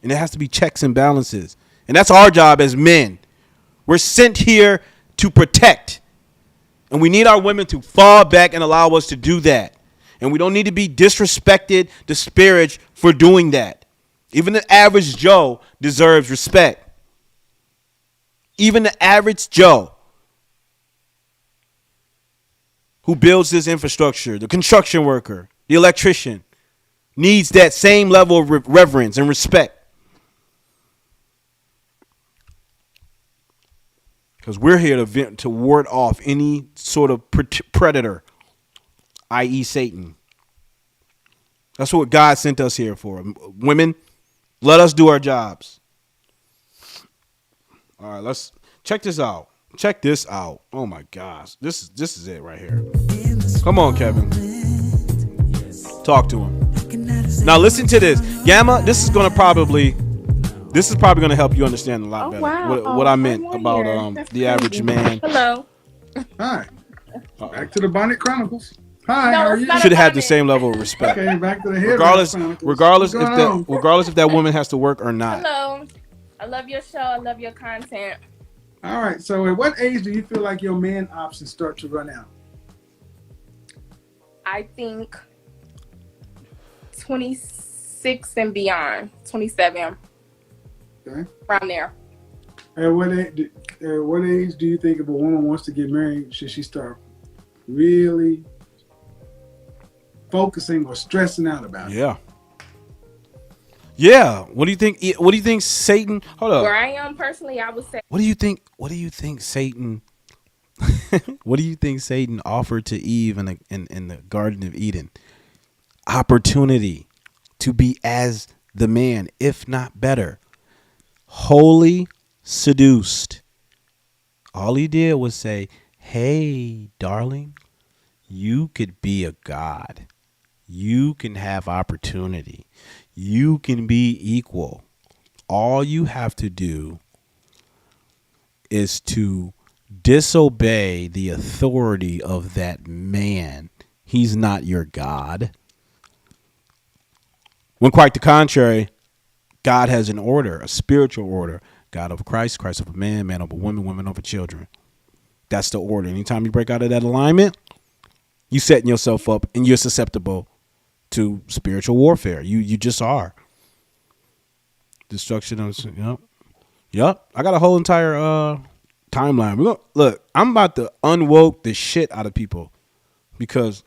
S1: and there has to be checks and balances. And that's our job as men. We're sent here to protect, and we need our women to fall back and allow us to do that. And we don't need to be disrespected, disparaged for doing that. Even the average Joe deserves respect. Even the average Joe who builds this infrastructure, the construction worker, the electrician, needs that same level of reverence and respect. Because we're here to ward off any sort of predator, i.e. Satan. That's what God sent us here for. Women, let us do our jobs. All right, let's check this out. Check this out. Oh my gosh. This is it right here. Come on, Kevin. Talk to him. Now listen to this. Gamma, this is probably going to help you understand a lot better.
S16: Wow.
S1: What I meant about the average man.
S16: Hello.
S17: Hi. Back to the Bonnet Chronicles. Hi,
S16: No,
S17: how are
S16: it's
S17: you?
S16: not
S1: Should have the same level of respect.
S17: Okay, back to the head.
S1: Regardless if that woman has to work or not.
S16: Hello. I love your show. I love your content.
S17: All right. So at what age do you feel like your man options start to run out?
S16: I think 26 and beyond. 27.
S17: Okay.
S16: Around there.
S17: At what age do you think if a woman wants to get married, should she start really focusing or stressing out about it?
S1: Yeah. What do you think? What do you think Satan? Hold up.
S16: Where I am personally, I would say.
S1: What do you think Satan? What do you think Satan offered to Eve in the Garden of Eden? Opportunity to be as the man, if not better. Wholly seduced. All he did was say, "Hey, darling, you could be a god. You can have opportunity. You can be equal. All you have to do is to disobey the authority of that man. He's not your God." When quite the contrary, God has an order, a spiritual order. God over Christ, Christ over man, man over woman, woman over children. That's the order. Anytime you break out of that alignment, you setting yourself up and you're susceptible to spiritual warfare. You just are. Destruction of Yep. I got a whole entire timeline. Look, I'm about to unwoke the shit out of people because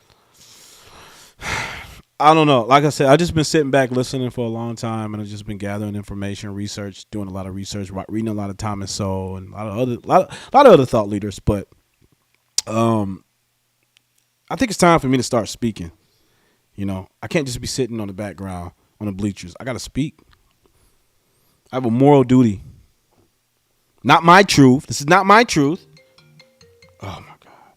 S1: I don't know. Like I said, I've just been sitting back listening for a long time, and I've just been gathering information, research, doing a lot of research, reading a lot of Thomas Sowell and a lot of other thought leaders. But I think it's time for me to start speaking. I can't just be sitting on the background on the bleachers. I got to speak. I have a moral duty. Not my truth. This is not my truth. Oh my God.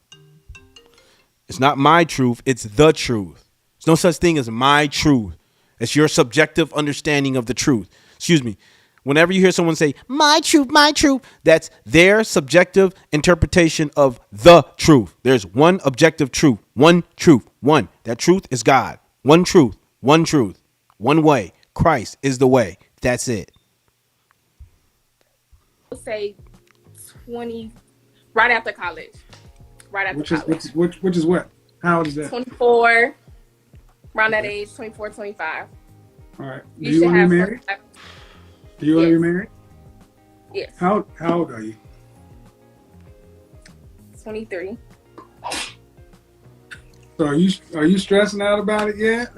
S1: It's not my truth. It's the truth. There's no such thing as my truth. It's your subjective understanding of the truth. Excuse me. Whenever you hear someone say, my truth, that's their subjective interpretation of the truth. There's one objective truth. One truth. One. That truth is God. One truth. One truth. One way. Christ is the way. That's it.
S16: Say 20, right after college. right after college.
S17: Which is what? How old is that?
S16: 24, around that age, 24, 25.
S17: All right.
S16: You should
S17: want to
S16: have
S17: be married? Do you want to be married?
S16: Yes.
S17: How old are you?
S16: 23.
S17: So are you stressing out about it yet?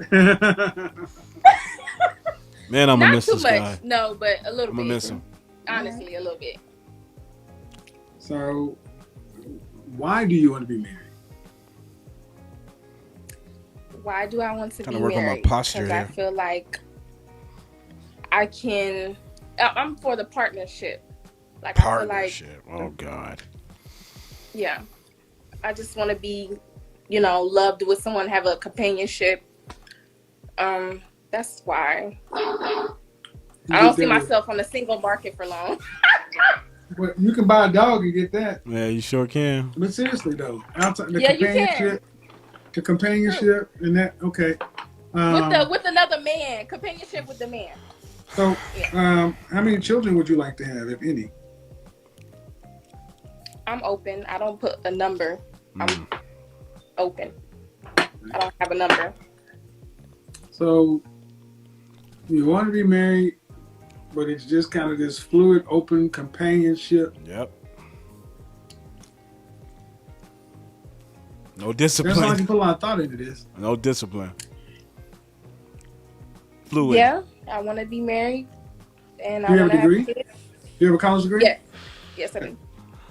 S1: Man, I'm gonna miss
S16: Not
S1: this
S16: too much,
S1: guy.
S16: no, but a little
S1: I'm
S16: bit.
S1: gonna miss him.
S16: Honestly, a little bit.
S17: So why do you want to be married?
S16: Why do I want to
S1: Kinda
S16: be
S1: work on my
S16: married?
S1: posture
S16: Because I
S1: here.
S16: feel like I'm for the partnership. Like
S1: Partnership. Oh God.
S16: Yeah, I just want to be, loved with someone, have a companionship. That's why. I don't see myself on the single market for long.
S17: Well, you can buy a dog and get that.
S1: Yeah, you sure can.
S17: But seriously though, outside the
S16: Yeah, you can.
S17: companionship and that. Okay.
S16: With another man, companionship with the man.
S17: So, how many children would you like to have, if any?
S16: I'm open. I don't put a number. I'm open. I don't have a number.
S17: So, you want to be married, but it's just kind of this fluid, open companionship.
S1: Yep. No discipline.
S17: That's why you put a lot of thought into this.
S1: No discipline. Fluid.
S16: Yeah, I want to be married, and
S17: Do you
S16: I
S17: have a
S16: want to
S17: degree?
S16: have kids.
S17: Do you have a college degree?
S16: Yes, I do.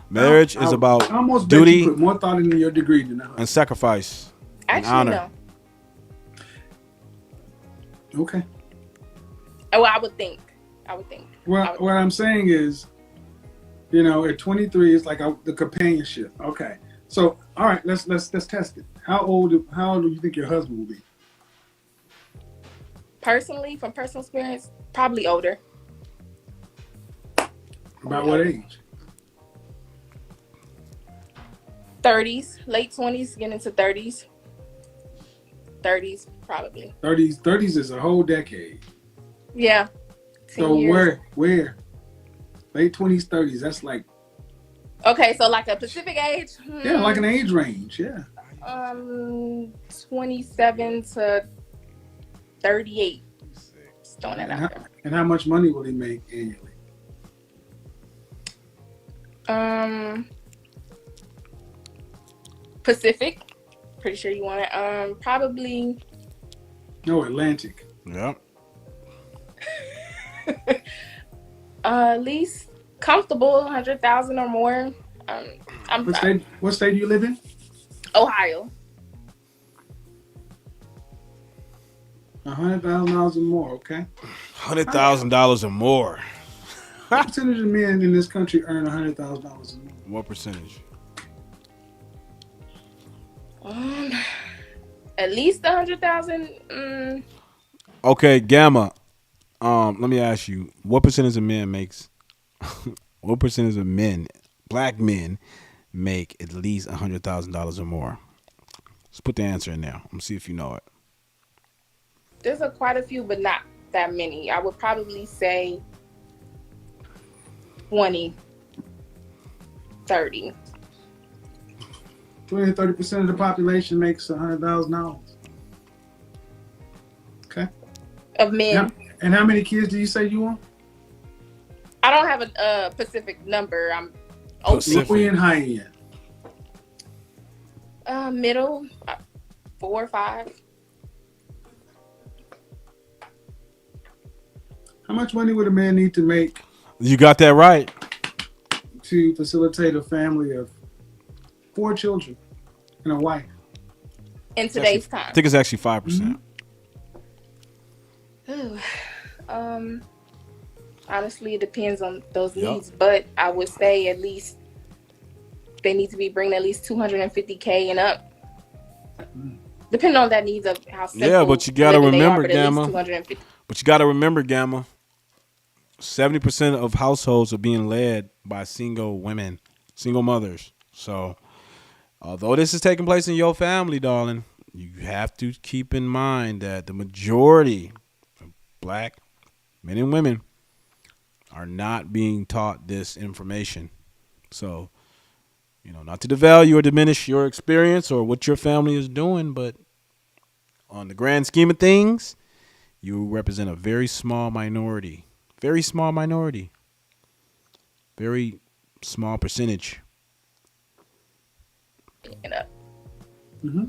S1: Marriage is about
S17: I almost
S1: duty
S17: bet you put more thought into your degree than that.
S1: and sacrifice and
S16: Actually,
S1: honor.
S16: no.
S17: Okay.
S16: Oh, I would think.
S17: Well, what I'm saying is, at 23, it's like the companionship. Okay. So, all right, let's test it. How old do you think your husband will be?
S16: Personally, from personal experience, probably older.
S17: About what age?
S16: 30s, late 20s, getting into 30s. 30s, probably.
S17: 30s is a whole decade.
S16: Yeah. 10
S17: So
S16: years.
S17: where? Late 20s, 30s. That's like.
S16: Okay, so like a specific age?
S17: Yeah, like an age range. Yeah.
S16: 27 to 38. Just throwing that out there.
S17: And how much money will he make annually?
S16: Pacific. Pretty sure you want it. Probably.
S17: No, Atlantic.
S1: Yep.
S16: At least comfortable, 100,000 or more.
S17: What state do you live in?
S16: Ohio.
S17: $100,000 or more. Okay.
S1: $100,000 or more.
S17: What percentage of men in this country earn $100,000 or more?
S1: What percentage?
S16: At least 100,000.
S1: Okay, Gamma. Let me ask you, what percentage of men makes? What percentage of men, black men, make at least $100,000 or more? Let's put the answer in there. Let me see if you know it.
S16: There's quite a few, but not that many. I would probably say 20, 30.
S17: 20 to 30% of the population makes $100,000. Okay.
S16: Of men.
S17: And how many kids do you say you want?
S16: I don't have a specific number. I'm
S17: Low end, high end.
S16: Middle, 4 or 5.
S17: How much money would a man need to make?
S1: You got that right.
S17: To facilitate a family of 4 children and a wife.
S16: In today's time.
S1: I think it's actually 5%.
S16: Honestly, it depends on those needs, but I would say at least they need to be bringing at least 250K and up. Depending on that needs of how simple.
S1: Yeah, but you gotta remember, Gamma.
S16: 250.
S1: But you gotta remember, Gamma. 70% of households are being led by single women, single mothers. So, although this is taking place in your family, darling, you have to keep in mind that the majority of black men and women are not being taught this information. So, Not to devalue or diminish your experience or what your family is doing, but on the grand scheme of things, you represent a very small minority. Very small minority. Very small percentage.
S17: Mm-hmm.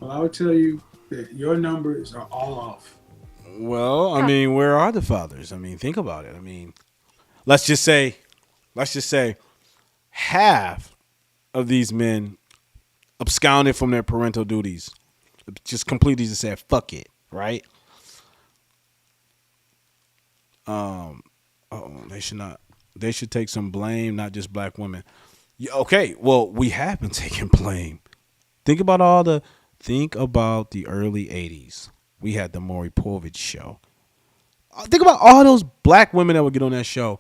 S17: Well, I would tell you that your numbers are all off.
S1: Well, I mean, where are the fathers? I mean, think about it. I mean, let's just say half of these men absconded from their parental duties. Just completely just said, fuck it, right? They should take some blame, not just black women. Yeah, okay, well, we have been taking blame. Think about the early 80s. We had the Maury Povich show. Think about all those black women that would get on that show.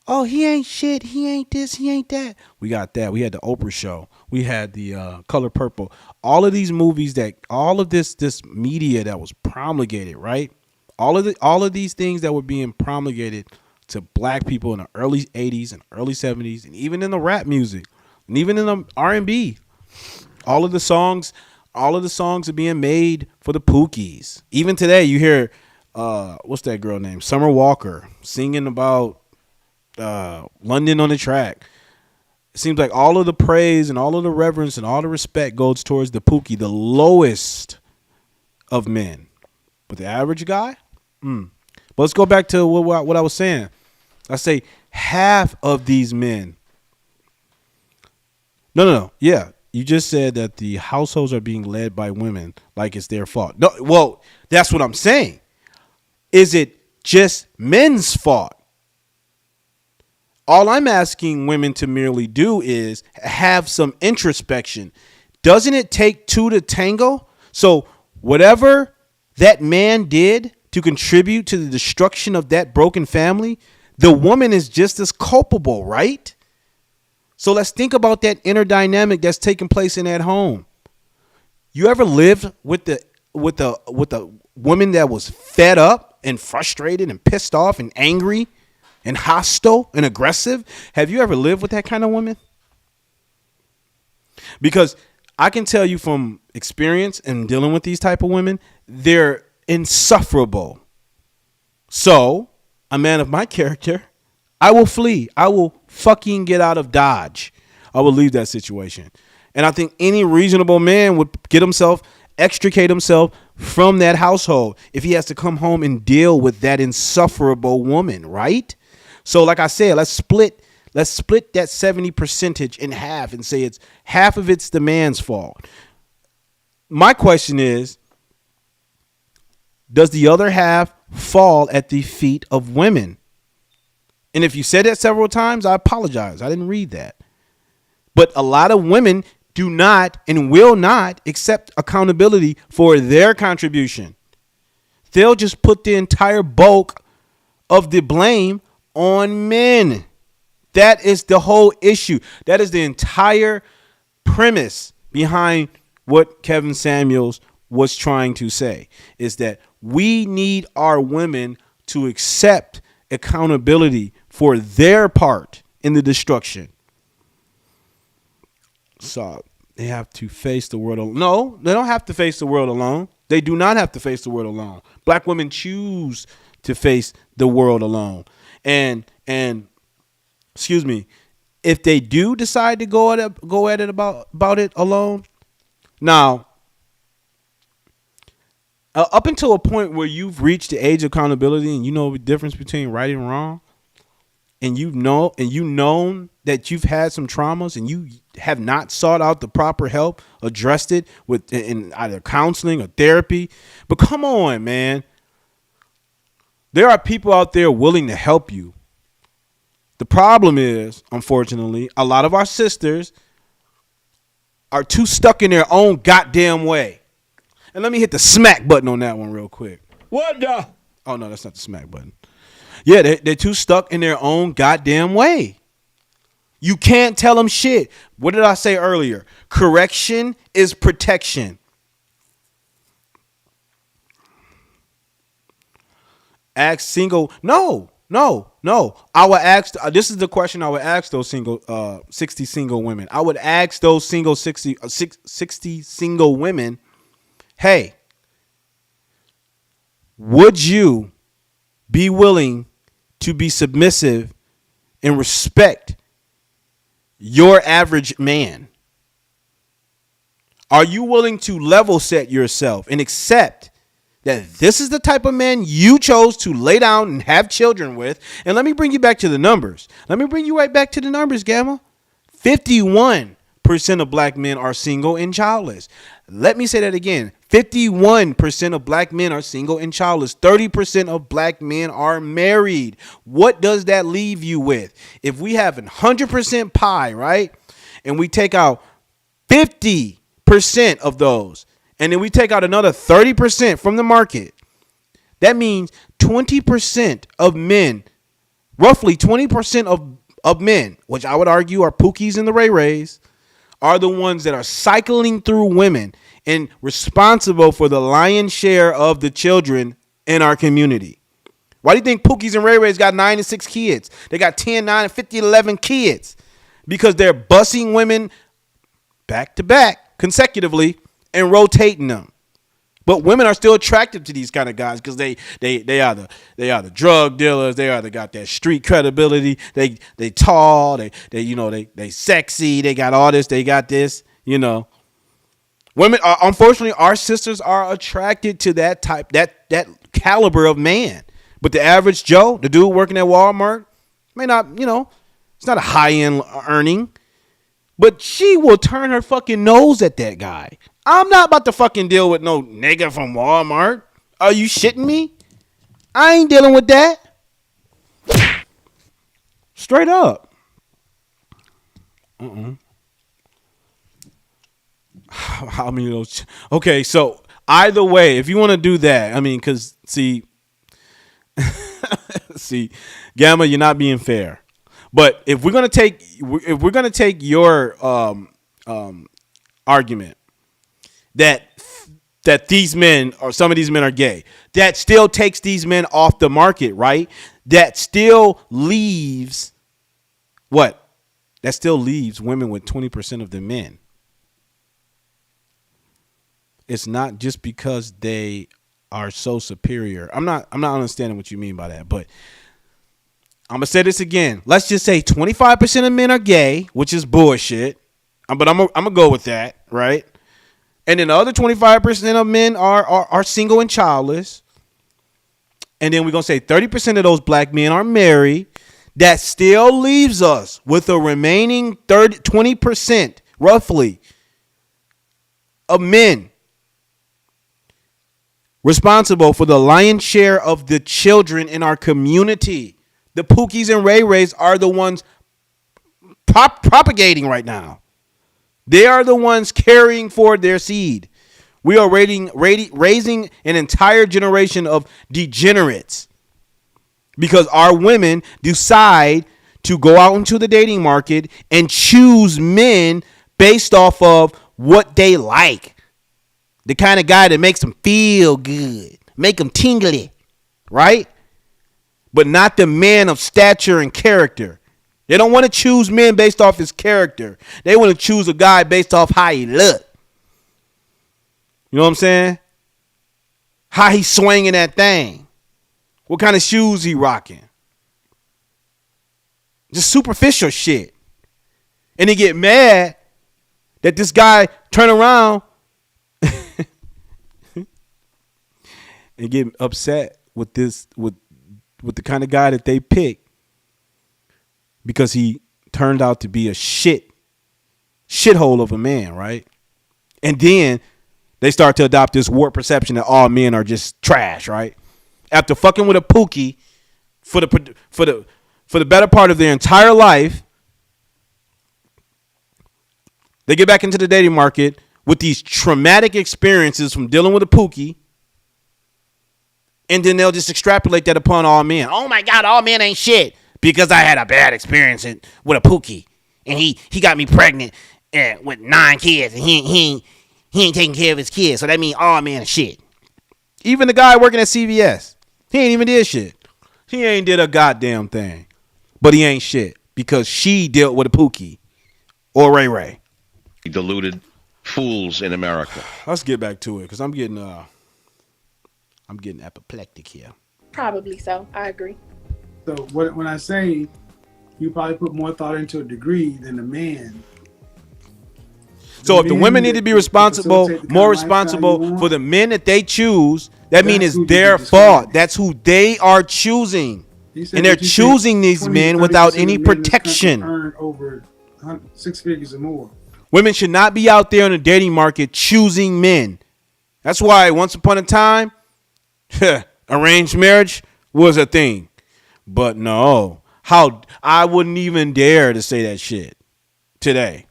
S1: Oh, he ain't shit. He ain't this. He ain't that. We got that. We had the Oprah show. We had the Color Purple. All of these movies all of this media that was promulgated, right? All of these things that were being promulgated to black people in the early 80s and early 70s, and even in the rap music, and even in the R&B. All of the songs are being made for the Pookies. Even today, you hear what's that girl named Summer Walker singing about London on the Track. It seems like all of the praise and all of the reverence and all the respect goes towards the Pookie, the lowest of men. But the average guy? But let's go back to what I was saying. I say half of these men. No. Yeah. You just said that the households are being led by women like it's their fault. No, well, that's what I'm saying. Is it just men's fault? All I'm asking women to merely do is have some introspection. Doesn't it take two to tango? So whatever that man did to contribute to the destruction of that broken family, the woman is just as culpable, right? So let's think about that inner dynamic that's taking place in that home. You ever lived with the woman that was fed up and frustrated and pissed off and angry and hostile and aggressive? Have you ever lived with that kind of woman? Because I can tell you from experience and dealing with these type of women, they're insufferable. So, a man of my character, I will flee. I will fucking get out of Dodge. I will leave that situation. And I think any reasonable man would extricate himself from that household if he has to come home and deal with that insufferable woman, right? So like I said, let's split that 70% in half and say it's half of it's the man's fault. My question is, does the other half fall at the feet of women? And if you said that several times, I apologize. I didn't read that. But a lot of women do not and will not accept accountability for their contribution. They'll just put the entire bulk of the blame on men. That is the whole issue. That is the entire premise behind what Kevinsamuels was trying to say, is that we need our women to accept accountability for their part in the destruction. So they have to face the world alone. No, they don't have to face the world alone. They do not have to face the world alone. Black women choose to face the world alone. And excuse me, if they do decide to go at it about it alone, now up until a point where you've reached the age of accountability and you know the difference between right and wrong, and you've known that you've had some traumas and you have not sought out the proper help, addressed it in either counseling or therapy. But come on, man. There are people out there willing to help you. The problem is, unfortunately, a lot of our sisters are too stuck in their own goddamn way. And let me hit the smack button on that one real quick.
S10: What the?
S1: Oh, no, that's not the smack button. Yeah, they're too stuck in their own goddamn way. You can't tell them shit. What did I say earlier? Correction is protection. Ask single. No, No. I would ask. This is the question I would ask those 60 single women. I would ask those 60 single women, hey, would you be willing to be submissive and respect your average man? Are you willing to level set yourself and accept that this is the type of man you chose to lay down and have children with? And let me bring you back to the numbers. Let me bring you right back to the numbers, Gamma. 51% of black men are single and childless. Let me say that again. 51% of black men are single and childless. 30% of black men are married. What does that leave you with? If we have 100% pie, right? And we take out 50% of those, and then we take out another 30% from the market, that means 20% of men, roughly 20% of men, which I would argue are Pookies and the Ray Rays, are the ones that are cycling through women and responsible for the lion's share of the children in our community. Why do you think Pookies and Ray Rays got 9 and 6 kids? They got 10, 9, 50, 11 kids because they're bussing women back to back consecutively and rotating them. But women are still attracted to these kind of guys because they are the drug dealers. They got that street credibility. They tall. They sexy. They got all this. They got this. Women are, unfortunately, our sisters are attracted to that type, that caliber of man. But the average Joe, the dude working at Walmart, may not. It's not a high end earning, but she will turn her fucking nose at that guy. I'm not about to fucking deal with no nigga from Walmart. Are you shitting me? I ain't dealing with that. Straight up. How many of those? Okay, so either way, if you want to do that, I mean, because see, Gamma, you're not being fair. But if we're gonna take your argument that these men or some of these men are gay, that still takes these men off the market, right? That still leaves what? That still leaves women with 20% of the men. It's not just because they are so superior. I'm not understanding what you mean by that, but I'm gonna say this again. Let's just say 25% of men are gay, which is bullshit. But I'm gonna go with that, right? And then the other 25% of men are single and childless. And then we're gonna say 30% of those black men are married. That still leaves us with a remaining 20%, roughly, of men responsible for the lion's share of the children in our community. The Pookies and Ray Rays are the ones propagating right now. They are the ones carrying forward their seed. We are raising an entire generation of degenerates because our women decide to go out into the dating market and choose men based off of what they like. The kind of guy that makes them feel good, make them tingly, right? But not the man of stature and character. They don't want to choose men based off his character. They want to choose a guy based off how he look. You know what I'm saying? How he swinging that thing. What kind of shoes he rocking. Just superficial shit. And they get mad that this guy turn around and get upset with the kind of guy that they pick because he turned out to be a shithole of a man, right? And then they start to adopt this warped perception that all men are just trash, right? After fucking with a Pookie for the better part of their entire life, they get back into the dating market with these traumatic experiences from dealing with a Pookie. And then they'll just extrapolate that upon all men. Oh my God, all men ain't shit because I had a bad experience with a Pookie, and he got me pregnant with 9 kids, and he ain't taking care of his kids. So that means all men are shit. Even the guy working at CVS, he ain't even did shit. He ain't did a goddamn thing. But he ain't shit because she dealt with a Pookie or Ray Ray.
S12: Deluded fools in America.
S1: Let's get back to it because I'm getting apoplectic here.
S16: Probably so. I agree.
S17: So when I say you probably put more thought into a degree than a man.
S1: So if the women need to be responsible, more responsible for the men that they choose, that means it's their fault. That's who they are choosing. And they're choosing these men without any protection.
S17: Earn over 6 figures or more.
S1: Women should not be out there in the dating market choosing men. That's why once upon a time, arranged marriage was a thing. But no, I wouldn't even dare to say that shit today.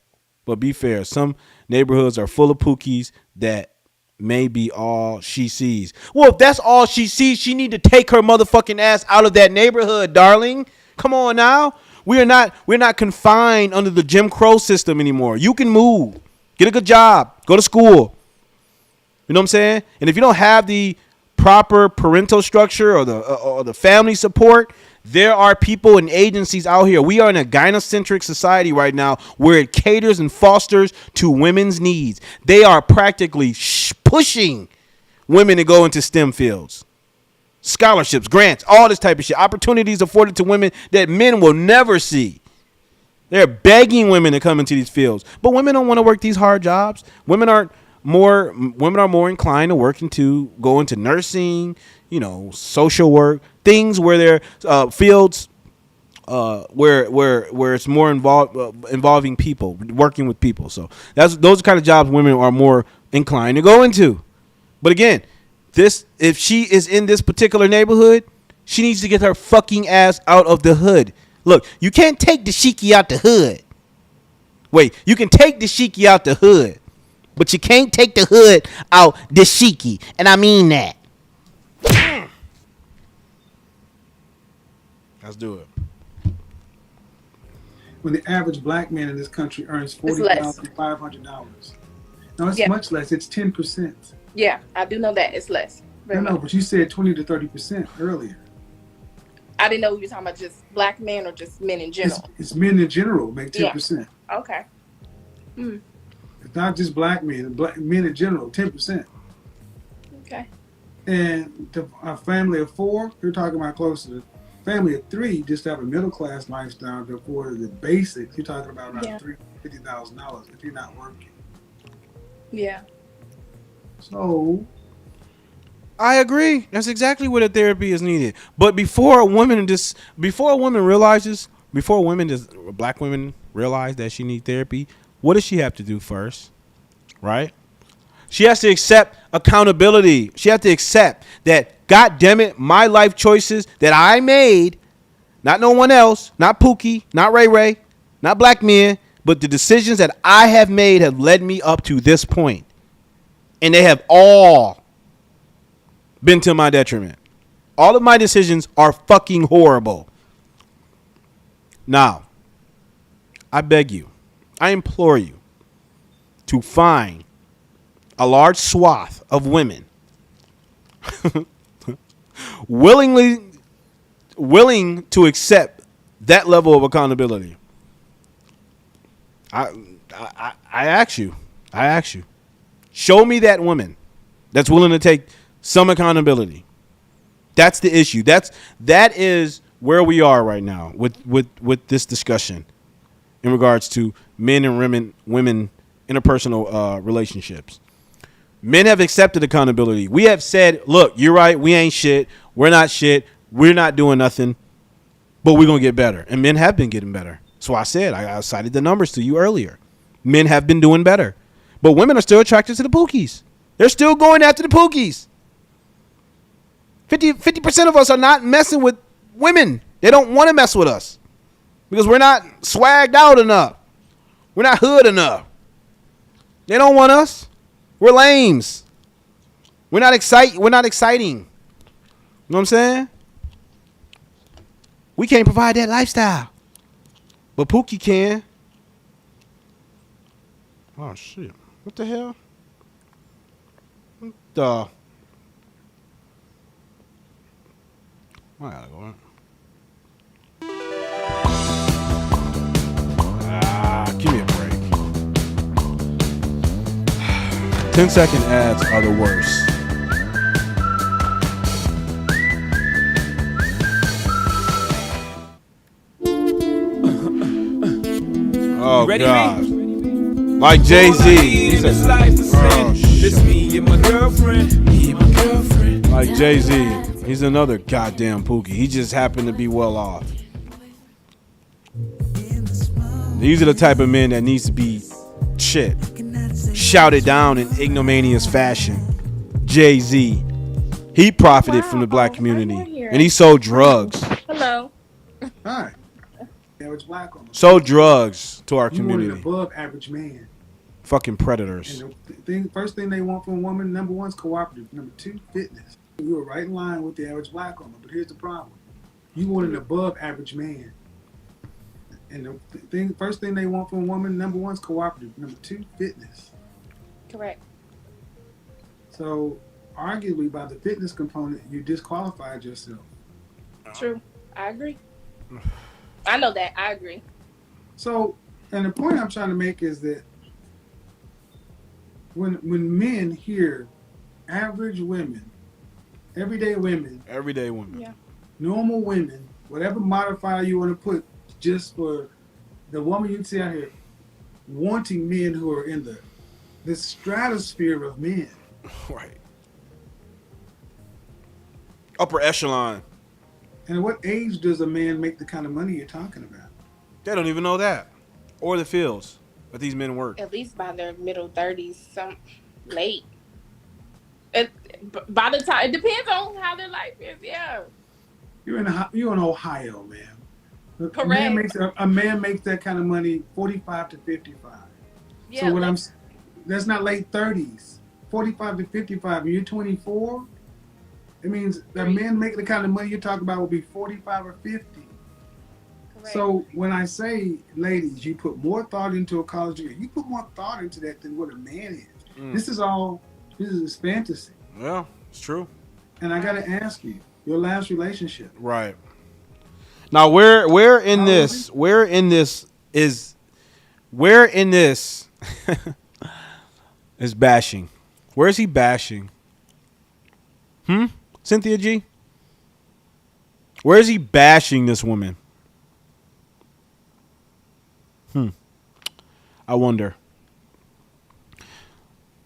S1: But be fair, some neighborhoods are full of Pookies that may be all she sees. Well, if that's all she sees, she need to take her motherfucking ass out of that neighborhood, darling. Come on now. We're not confined under the Jim Crow system anymore. You can move. Get a good job. Go to school. You know what I'm saying? And if you don't have the proper parental structure or the family support, there are people and agencies out here. We are in a gynocentric society right now where it caters and fosters to women's needs. They are practically pushing women to go into STEM fields. Scholarships, grants, all this type of shit. Opportunities afforded to women that men will never see. They're begging women to come into these fields. But women don't want to work these hard jobs. Women are more inclined to go into nursing, social work, things where they're fields where it's more involving people, working with people. So those kind of jobs women are more inclined to go into. But again, if she is in this particular neighborhood, she needs to get her fucking ass out of the hood. Look, you can't take the shiki out the hood. Wait, you can take the shiki out the hood, but you can't take the hood out the shiki. And I mean that. Let's do it.
S17: When the average black man in this country earns $40,500. No, it's much less. It's 10%.
S16: Yeah, I do know that. It's less.
S17: No, but you said 20 to 30% earlier.
S16: I didn't know you were talking about just black men or just men in general.
S17: It's men in general make 10%.
S16: Yeah. Okay.
S17: It's not just black men. Men in general, 10%.
S16: Okay.
S17: And a family of 4, you're talking about close to family of 3, just to have a middle class lifestyle to afford the basics. You're talking about around $50,000 if you're not working.
S16: Yeah.
S17: So
S1: I agree. That's exactly what a therapy is needed. But before black women realize that she needs therapy, what does she have to do first? Right? She has to accept accountability. She has to accept that, God damn it, my life choices that I made, not no one else, not Pookie, not Ray Ray, not black men, but the decisions that I have made have led me up to this point. And they have all been to my detriment. All of my decisions are fucking horrible. Now, I beg you, I implore you to find a large swath of women willing to accept that level of accountability. I ask you, show me that woman that's willing to take some accountability. That's the issue. That is where we are right now with this discussion in regards to men and women interpersonal relationships. Men have accepted accountability. We have said, look, you're right. We ain't shit. We're not shit. We're not doing nothing, but we're going to get better. And men have been getting better. So I said, I cited the numbers to you earlier. Men have been doing better, but women are still attracted to the Pookies. They're still going after the Pookies. 50% of us are not messing with women. They don't want to mess with us because we're not swagged out enough. We're not hood enough. They don't want us. We're lames. We're not exciting. You know what I'm saying? We can't provide that lifestyle. But Pookie can. Oh, shit. What the hell? I gotta go. 10-second ads are the worst. Oh, ready, God. Like Jay-Z. It's me and my girlfriend. Like Jay-Z. He's another goddamn Pookie. He just happened to be well off. These are the type of men that needs to be shouted down in ignominious fashion. Jay-Z. He profited from the black community. And he sold drugs.
S16: Hello.
S17: Hi. Average black woman.
S1: Sold drugs to our community.
S17: You want an above average man.
S1: Fucking predators.
S17: And the first thing they want from a woman, number one, is cooperative. Number two, fitness. You are right in line with the average black woman. But here's the problem. You want an above average man. And the first thing they want from a woman, number one, is cooperative. Number two, fitness.
S16: Correct.
S17: So, arguably, by the fitness component, you disqualified yourself.
S16: True. I agree. I know that. I agree.
S17: So, and the point I'm trying to make is that when men hear average women, everyday women,
S1: yeah,
S17: normal women, whatever modifier you want to put, just for the woman you see out here, wanting men who are in the stratosphere of men,
S1: right, upper echelon.
S17: And at what age does a man make the kind of money you're talking about?
S1: They don't even know that, or the fields that these men work.
S16: At least by their middle 30s, some late. By the time, it depends on how their life is. Yeah.
S17: You're in Ohio, man.
S16: Correct.
S17: A man makes that kind of money 45 to 55.
S16: Yeah,
S17: so that's not late 30s. 45 to 55. And you're 24. It means that men making the kind of money you're talking about will be 45 or 50. Correct. So when I say, ladies, you put more thought into a college degree, you put more thought into that than what a man is. This is fantasy.
S1: Yeah, it's true.
S17: And I got to ask you, your last relationship.
S1: Right. Now, where in this is bashing? Where is he bashing? Cynthia G? Where is he bashing this woman? I wonder.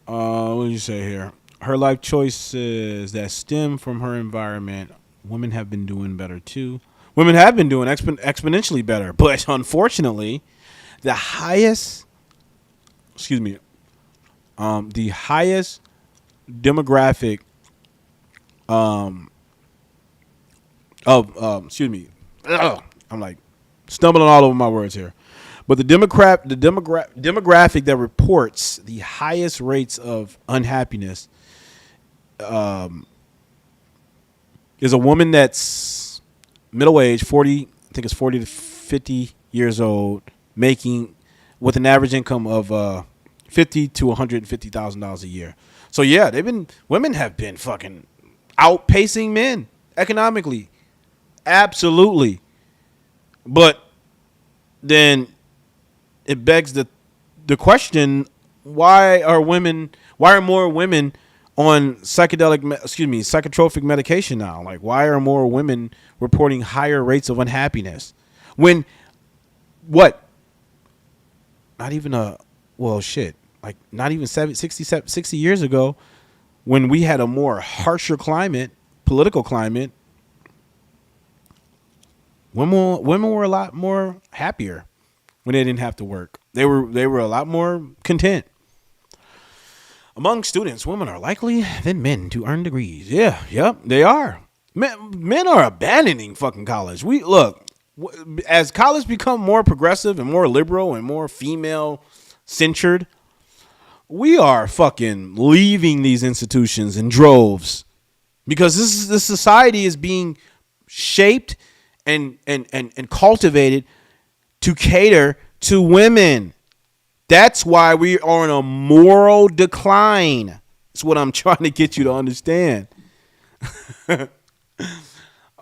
S1: What did you say here? Her life choices that stem from her environment, women have been doing better too. Women have been doing exponentially better, but unfortunately, the highest demographic I'm like stumbling all over my words here. But the demographic that reports the highest rates of unhappiness is a woman that's middle-aged, 40, I think it's 40 to 50 years old, making with an average income of $50,000 to $150,000 a year. So yeah, women have been fucking outpacing men economically. Absolutely. But then it begs the question, why are more women on psychotropic medication now? Like, why are more women reporting higher rates of unhappiness? When not even not even 60 years ago, when we had a more harsher political climate, women were a lot more happier when they didn't have to work. They were a lot more content. Among students, women are likely than men to earn degrees. They are. Men are abandoning fucking college. As college become more progressive and more liberal and more female centered, we are fucking leaving these institutions in droves, because this society is being shaped and cultivated to cater to women. That's why we are in a moral decline. That's what I'm trying to get you to understand. A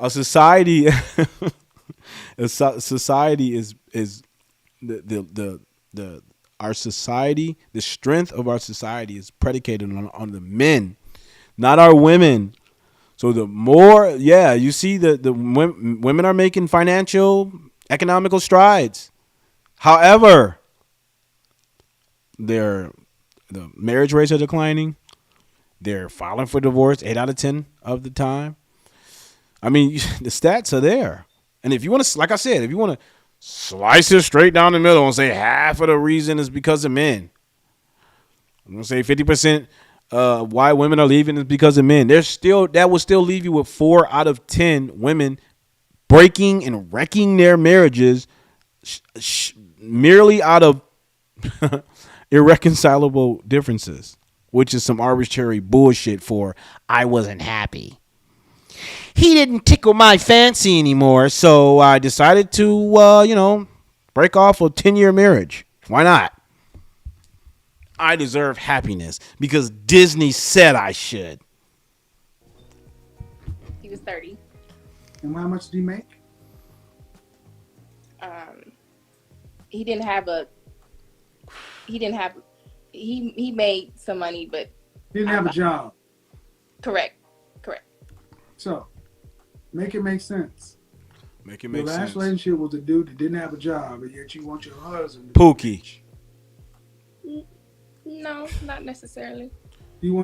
S1: society is the Our society, the strength of our society is predicated on the men, not our women. So the more, you see the women are making financial, economical strides. However, the marriage rates are declining. They're filing for divorce 8 out of 10 of the time. I mean, the stats are there. And if you want to, like I said, if you want to slice it straight down the middle and say half of the reason is because of men, I'm going to say 50% why women are leaving is because of men. That will still leave you with 4 out of 10 women breaking and wrecking their marriages merely out of irreconcilable differences, which is some arbitrary bullshit for I wasn't happy. He didn't tickle my fancy anymore, so I decided to, break off a 10-year marriage. Why not? I deserve happiness because Disney said I should.
S16: He was 30.
S17: And how much did he make?
S16: He made some money, but
S17: he didn't have a job.
S16: Correct.
S17: So, make it make sense.
S1: Make it make sense.
S17: Your last relationship was a dude that didn't have a job, and yet you want your husband
S1: to Pookie.
S16: No, not necessarily.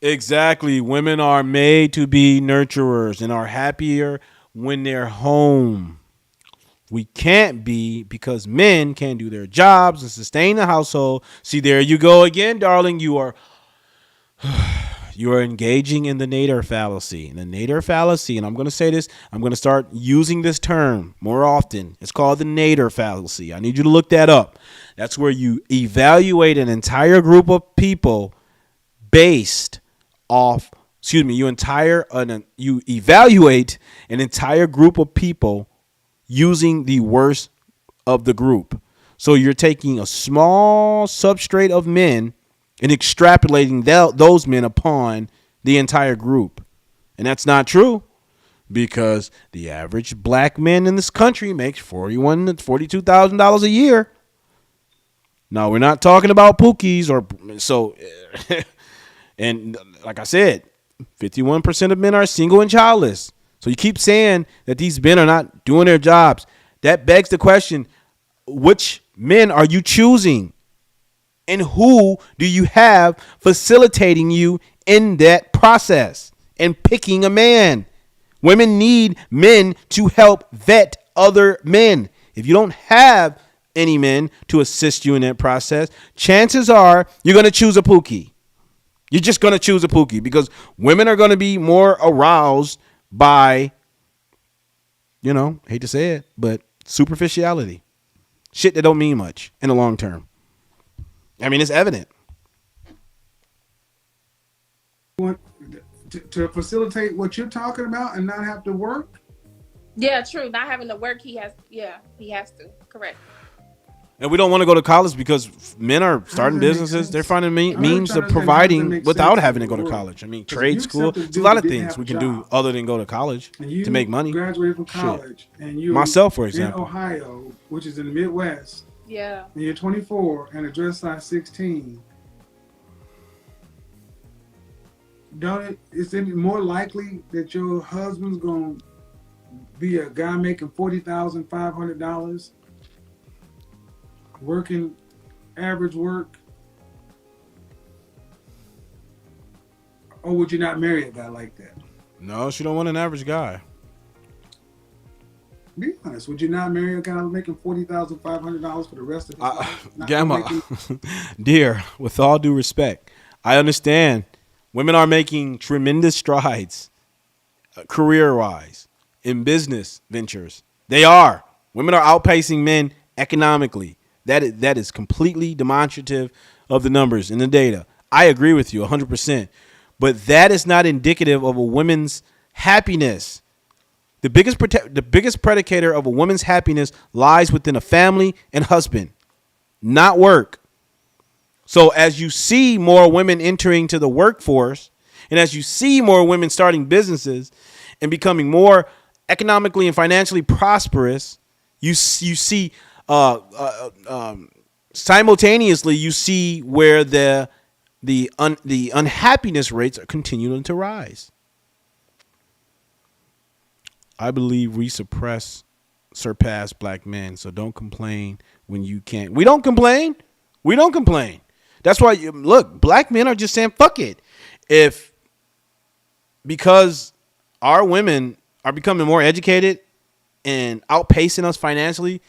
S1: Exactly. Women are made to be nurturers and are happier when they're home. We can't be because men can't do their jobs and sustain the household. See, there you go again, darling. You are engaging in the nadir fallacy. And the nadir fallacy, and I'm going to say this, I'm going to start using this term more often. It's called the nadir fallacy. I need you to look that up. That's where you evaluate an entire group of people based off, you evaluate an entire group of people using the worst of the group. So you're taking a small substrate of men and extrapolating those men upon the entire group. And that's not true because the average black man in this country makes $41,000 to $42,000 a year. Now, we're not talking about pookies and like I said, 51% of men are single and childless. So you keep saying that these men are not doing their jobs. That begs the question, which men are you choosing? And who do you have facilitating you in that process and picking a man? Women need men to help vet other men. If you don't have any men to assist you in that process, chances are you're going to choose a pookie. You're just going to choose a pookie because women are going to be more aroused by, hate to say it, but superficiality. Shit that don't mean much in the long term. I mean, it's evident.
S17: To facilitate what you're talking about and not have to work?
S16: Yeah, true. Not having to work, he has to. Correct.
S1: And we don't want to go to college because men are starting businesses. They're finding means of providing without having to go to college. I mean, trade school. There's a lot of things we can do other than go to college to make money.
S17: Graduated from college, and you
S1: myself, for example,
S17: in Ohio, which is in the Midwest.
S16: Yeah.
S17: And you're 24 and a dress size 16. Is it more likely that your husband's gonna be a guy making $40,500, working average work, or would you not marry a guy like that?
S1: No, she don't want an average guy.
S17: Be honest. Would you not marry a guy making $40,500 for the rest of his life?
S1: Gamma, dear, with all due respect, I understand women are making tremendous strides career-wise in business ventures. They are. Women are outpacing men economically. That is completely demonstrative of the numbers and the data. I agree with you 100%. But that is not indicative of a woman's happiness. The biggest predicator of a woman's happiness lies within a family and husband, not work. So as you see more women entering to the workforce, and as you see more women starting businesses and becoming more economically and financially prosperous, you see Simultaneously, you see where the unhappiness rates are continuing to rise. I believe we surpass black men. So don't complain when you can't. We don't complain. We don't complain. That's why, look, black men are just saying, fuck it. Because our women are becoming more educated and outpacing us financially,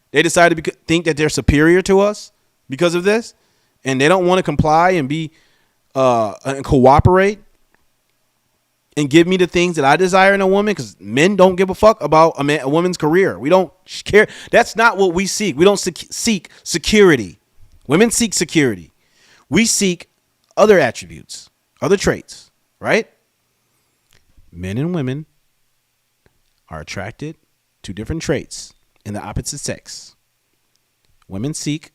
S1: they decide to think that they're superior to us because of this, and they don't want to comply and be and cooperate and give me the things that I desire in a woman, because men don't give a fuck about a woman's career. We don't care. That's not what we seek. We don't seek security. Women seek security. We seek other attributes, other traits, right? Men and women are attracted to different traits in the opposite sex. Women seek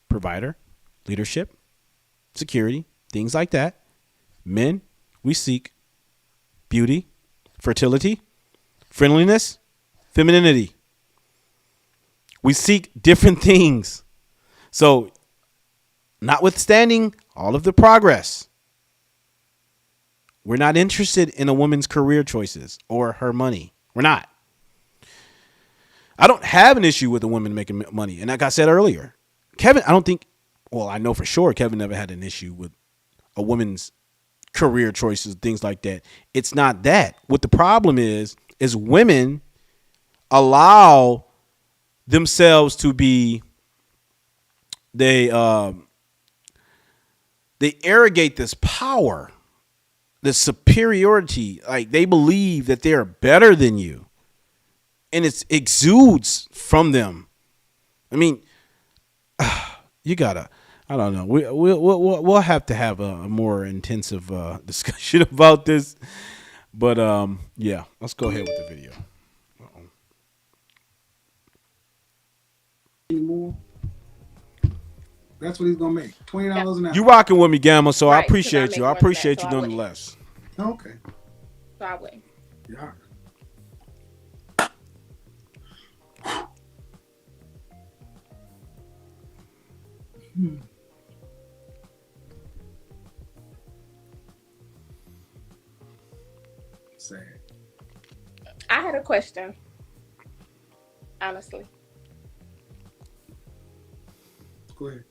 S1: provider, leadership, security, things like that. Men, we seek beauty, fertility, friendliness, femininity. We seek different things. So, notwithstanding all of the progress, we're not interested in a woman's career choices or her money. We're not. I don't have an issue with a woman making money. And like I said earlier, Kevin, I know for sure Kevin never had an issue with a woman's career choices, things like that. It's not that. What the problem is women allow themselves to be, they arrogate this power, this superiority. Like, they believe that they're better than you, and it exudes from them. I mean, you gotta, I don't know. We'll have to have a more intensive discussion about this. But yeah, let's go ahead with the video.
S17: Anymore. That's what he's gonna make. $20 an hour.
S1: You rocking with me, Gamma? So
S16: Right,
S1: I appreciate you. I appreciate you
S16: so
S1: nonetheless.
S17: Okay.
S16: So I would.
S17: Yeah. Sad.
S16: I had a question. Honestly.
S17: Go ahead.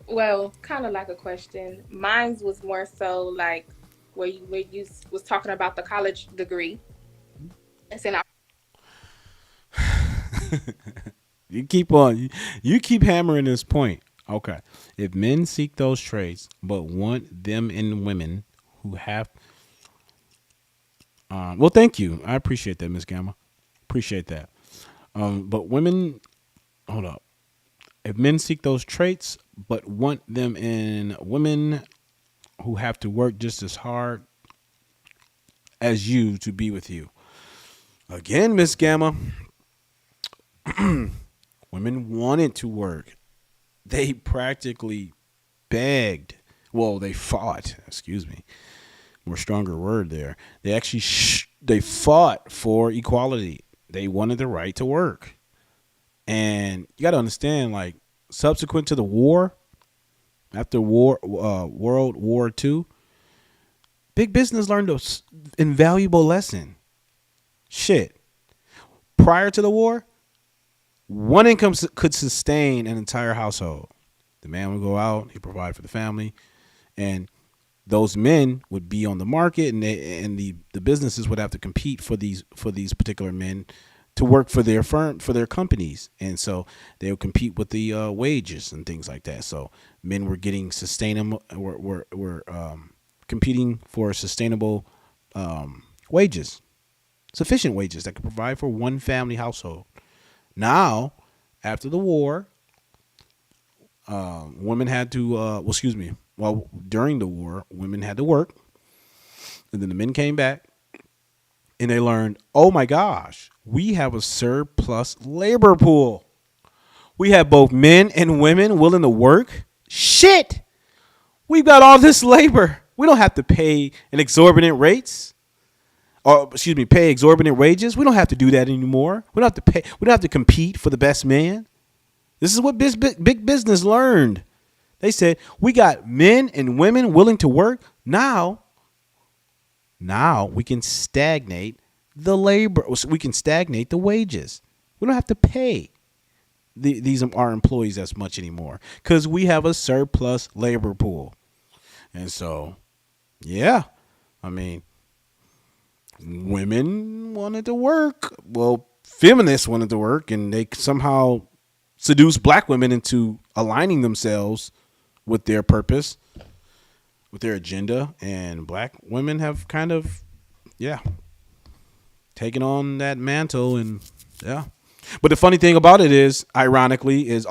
S16: Well, kind of like a question. Mine was more so like where you was talking about the college degree. And saying
S1: You keep hammering this point. Okay. If men seek those traits but want them in women who have well, thank you. I appreciate that, Miss Gamma. Appreciate that. But women, hold up. If men seek those traits but want them in women who have to work just as hard as you to be with you. Again, Miss Gamma, women wanted to work. They practically begged. Well, they fought. Excuse me. More stronger word there. They actually they fought for equality. They wanted the right to work. And you got to understand, like, subsequent to the war, after World War II, big business learned an invaluable lesson. Shit. Prior to the war, one income could sustain an entire household. The man would go out, he'd provide for the family, and those men would be on the market, and the businesses would have to compete for these particular men to work for their firm, for their companies. And so they would compete with the wages and things like that. So men were getting sustainable, were competing for sustainable wages, sufficient wages that could provide for one family household. Now, after the war, women had to, during the war, women had to work. And then the men came back and they learned, oh my gosh, we have a surplus labor pool. We have both men and women willing to work. Shit. We've got all this labor. We don't have to pay pay exorbitant wages. We don't have to do that anymore. We don't have to compete for the best man. This is what big business learned. They said, we got men and women willing to work. Now we can stagnate the labor. We can stagnate the wages. We don't have to pay these our employees as much anymore because we have a surplus labor pool. And so, yeah, I mean, women wanted to work. Well, feminists wanted to work, and they somehow seduced black women into aligning themselves with their purpose, with their agenda. And black women have kind of, taken on that mantle. And but the funny thing about it is, ironically, is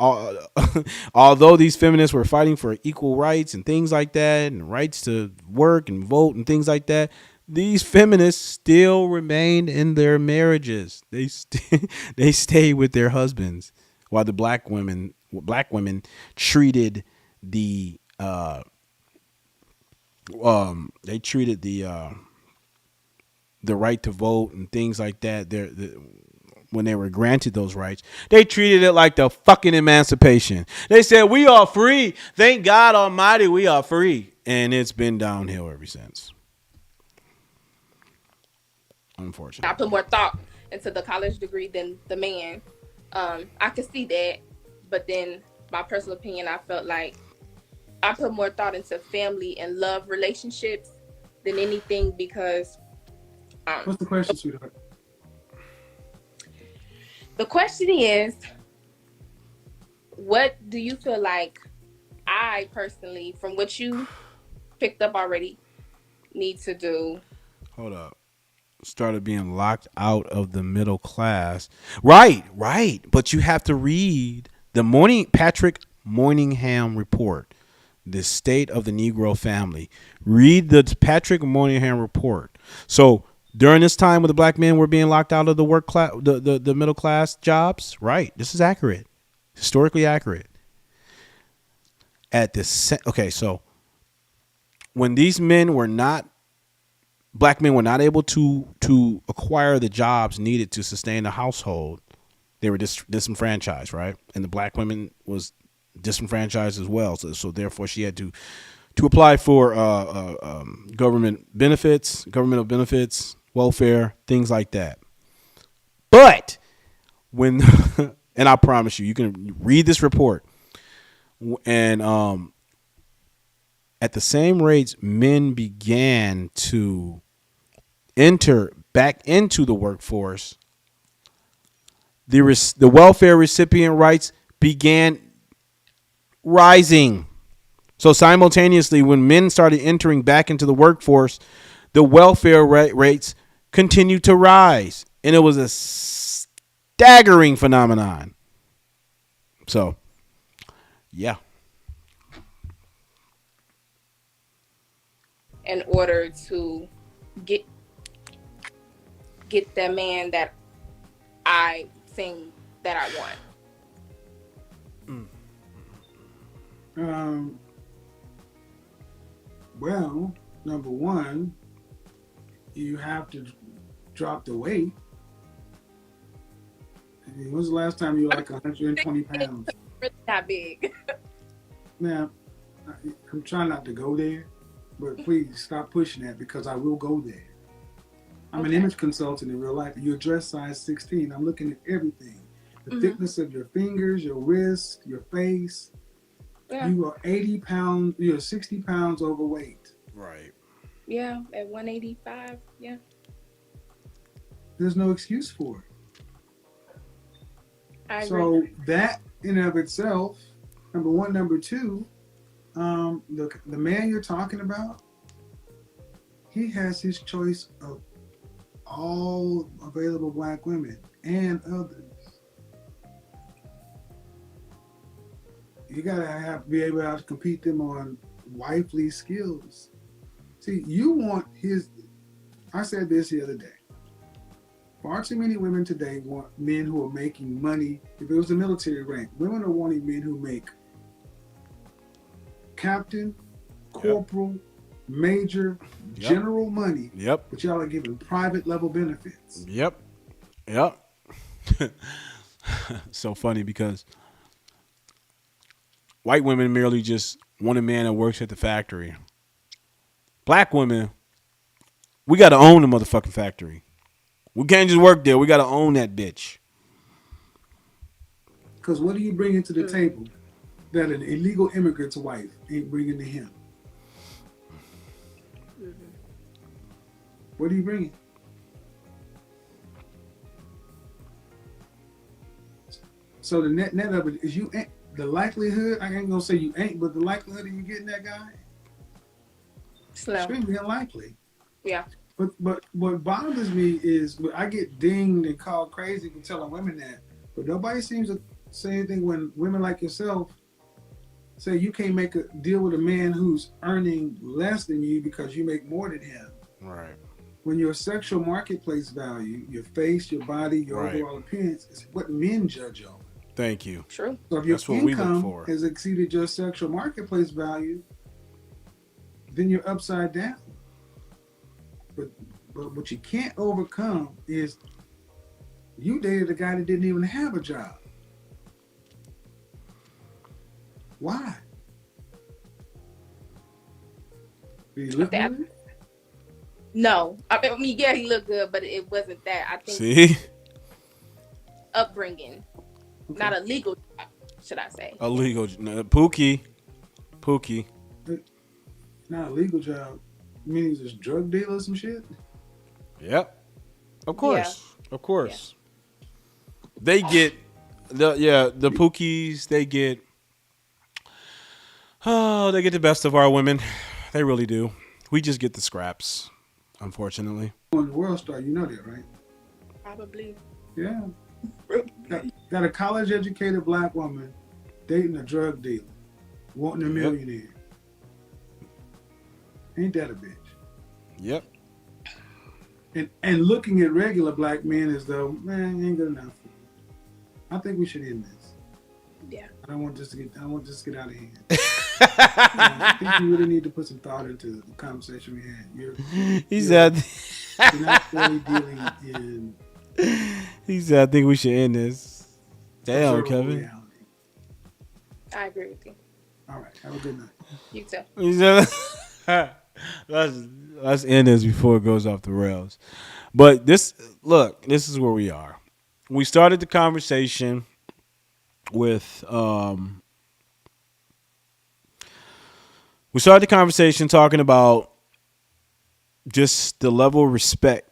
S1: although these feminists were fighting for equal rights and things like that, and rights to work and vote and things like that, these feminists still remained in their marriages. They stayed with their husbands, while the black women treated the the right to vote and things like that. When they were granted those rights, they treated it like the fucking emancipation. They said, we are free. Thank God Almighty, we are free. And it's been downhill ever since. Unfortunately.
S16: I put more thought into the college degree than the man. I could see that. But then my personal opinion, I felt like I put more thought into family and love relationships than anything because...
S17: What's the question, sweetheart?
S16: The question is, what do you feel like I personally, from what you picked up already, need to do?
S1: Hold up. Started being locked out of the middle class. Right. But you have to read the Patrick Moynihan report, The State of the Negro Family. Read the Patrick Moynihan report. So during this time when the black men were being locked out of the work class, the middle class jobs, right? This is accurate, historically accurate. So when these black men were not able to acquire the jobs needed to sustain the household, they were disenfranchised, right? And the black women was disenfranchised as well. So therefore, she had to apply for governmental benefits, welfare, things like that. But when, and I promise you can read this report, and at the same rates men began to enter back into the workforce, the welfare recipient rights began rising. So simultaneously, when men started entering back into the workforce, the welfare rates continued to rise. And it was a staggering phenomenon. So, yeah.
S16: In order to get the man that I think that I want?
S17: Well, number one, you have to drop the weight. I mean, when's the last time you were like 120 pounds?
S16: Really not big.
S17: Now, I'm trying not to go there, but please stop pushing that because I will go there. I'm an image consultant in real life. You're dress size 16. I'm looking at everything. The thickness of your fingers, your wrist, your face. Yeah. You are 80 pounds, you're 60 pounds overweight.
S1: Right.
S16: Yeah, at 185, yeah.
S17: There's no excuse for it.
S16: So
S17: that in and of itself, number one. Number two, the man you're talking about, he has his choice of all available black women and others. You gotta be able to compete them on wifely skills. See, you want I said this the other day. Far too many women today want men who are making money. If it was a military rank, women are wanting men who make captain, corporal, major, general money.
S1: Yep.
S17: But y'all are giving private level benefits.
S1: Yep. So funny because White women merely just want a man that works at the factory. Black women, we got to own the motherfucking factory. We can't just work there. We got to own that bitch.
S17: Because what do you bring to the table that an illegal immigrant's wife ain't bringing to him? What are you bringing? So the net of it is you ain't, the likelihood, I ain't gonna say you ain't, but the likelihood of you getting that guy, extremely unlikely.
S16: Yeah.
S17: But what bothers me is I get dinged and called crazy for telling women that, but nobody seems to say anything when women like yourself say you can't make a deal with a man who's earning less than you because you make more than him.
S1: Right.
S17: When your sexual marketplace value, your face, your body, your overall appearance is what men judge on.
S1: Thank you.
S16: True.
S17: So if your
S1: That's what we look
S17: income
S1: for.
S17: has exceeded your sexual marketplace value, then you're upside down. But what you can't overcome is you dated a guy that didn't even have a job. Why? Did he look good?
S16: No. I mean, yeah, he looked good, but it wasn't that. I think
S1: See?
S16: upbringing. Not a legal job, should I say.
S1: A legal Pookie.
S17: Not a legal job. Meaning he's just drug dealer or some shit?
S1: Yep. Of course. Yeah. Of course. Yeah. They get the Pookies, they get the best of our women. They really do. We just get the scraps, unfortunately.
S17: On the World Star, you know that, right?
S16: Probably.
S17: Yeah. Got a college-educated black woman dating a drug dealer, wanting a millionaire. Ain't that a bitch?
S1: Yep.
S17: And looking at regular black men as though, man, ain't good enough. I think we should end this.
S16: Yeah.
S17: I don't want this to get out of hand. I think you really need to put some thought into the conversation we had.
S1: He said,
S17: you're not fully dealing in.
S1: He said, I think we should end this. Damn, Kevin.
S17: Reality.
S16: I agree with you.
S17: All right. Have a good night.
S16: You too.
S1: He said, let's end this before it goes off the rails. But this is where we are. We started the conversation with talking about just the level of respect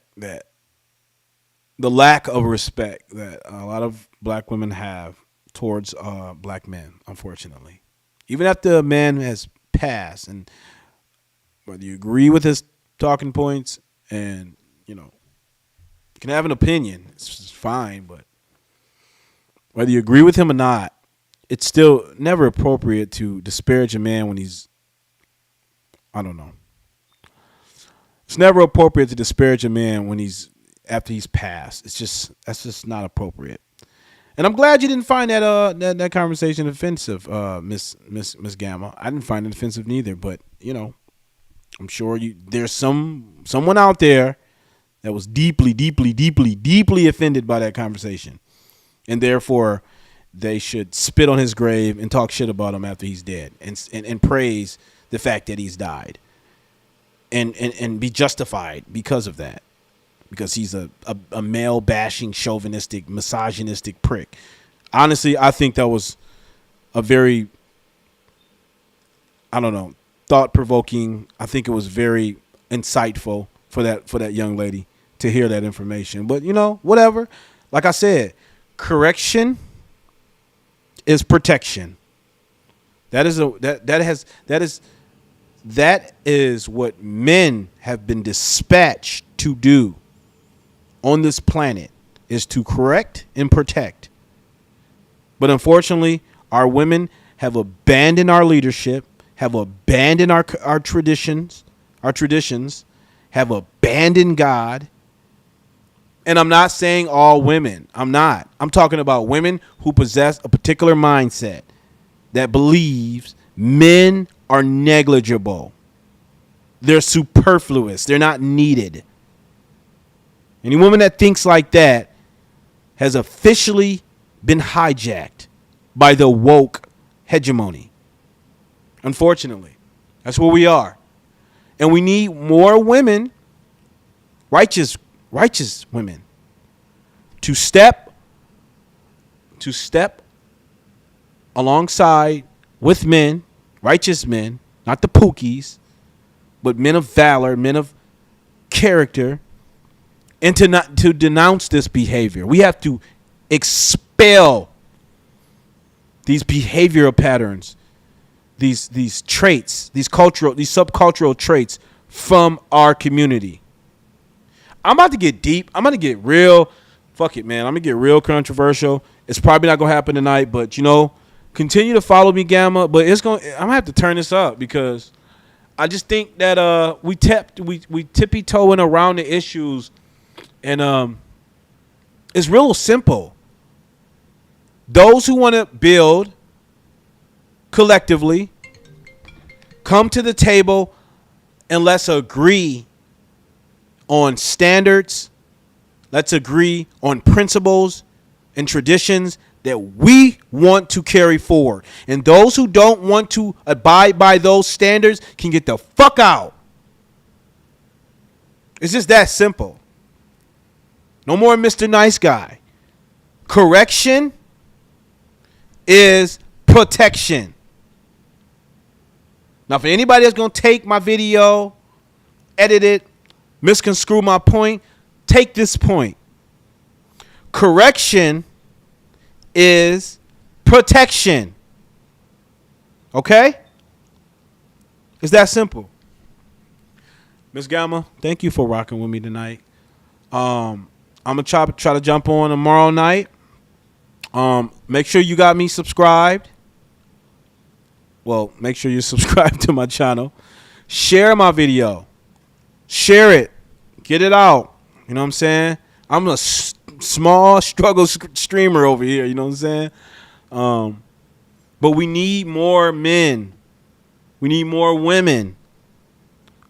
S1: the lack of respect that a lot of black women have towards black men, unfortunately. Even after a man has passed, and whether you agree with his talking points and, you can have an opinion, it's fine, but whether you agree with him or not, it's still never appropriate to disparage a man when he's, I don't know. It's never appropriate to disparage a man when after he's passed. That's just not appropriate. And I'm glad you didn't find that conversation offensive, Miss Gamma. I didn't find it offensive neither, but I'm sure there's someone out there that was deeply, deeply, deeply, deeply offended by that conversation. And therefore they should spit on his grave and talk shit about him after he's dead and praise the fact that he's died. And be justified because of that. Because he's a male bashing, chauvinistic, misogynistic prick. Honestly, I think that was a very, thought provoking. I think it was very insightful for that young lady to hear that information. But whatever. Like I said, correction is protection. That is what men have been dispatched to do on this planet, is to correct and protect. But unfortunately, our women have abandoned our leadership, have abandoned our traditions, have abandoned God. And I'm not saying all women. I'm not. I'm talking about women who possess a particular mindset that believes men are negligible. They're superfluous. They're not needed. Any woman that thinks like that has officially been hijacked by the woke hegemony. Unfortunately, that's where we are. And we need more women, righteous women, to step alongside with men, righteous men, not the pookies, but men of valor, men of character, and to denounce this behavior. We have to expel these behavioral patterns, these traits, these subcultural traits from our community. I'm about to get deep. I'm going to get real. Fuck it, man. I'm going to get real controversial. It's probably not going to happen tonight, but continue to follow me, Gamma, but I'm going to have to turn this up because I just think that we tippy-toeing around the issues, and it's real simple. Those who want to build collectively come to the table and let's agree on standards. Let's agree on principles and traditions that we want to carry forward. And those who don't want to abide by those standards can get the fuck out. It's just that simple. No more Mr. Nice Guy. Correction is protection. Now, for anybody that's going to take my video, edit it, misconstrue my point, take this point. Correction is protection. Okay? It's that simple. Miss Gamma, thank you for rocking with me tonight. I'm going to try to jump on tomorrow night. Make sure you got me subscribed. Well, make sure you subscribe to my channel. Share my video. Share it. Get it out. You know what I'm saying? I'm a small struggle streamer over here. You know what I'm saying? But we need more men. We need more women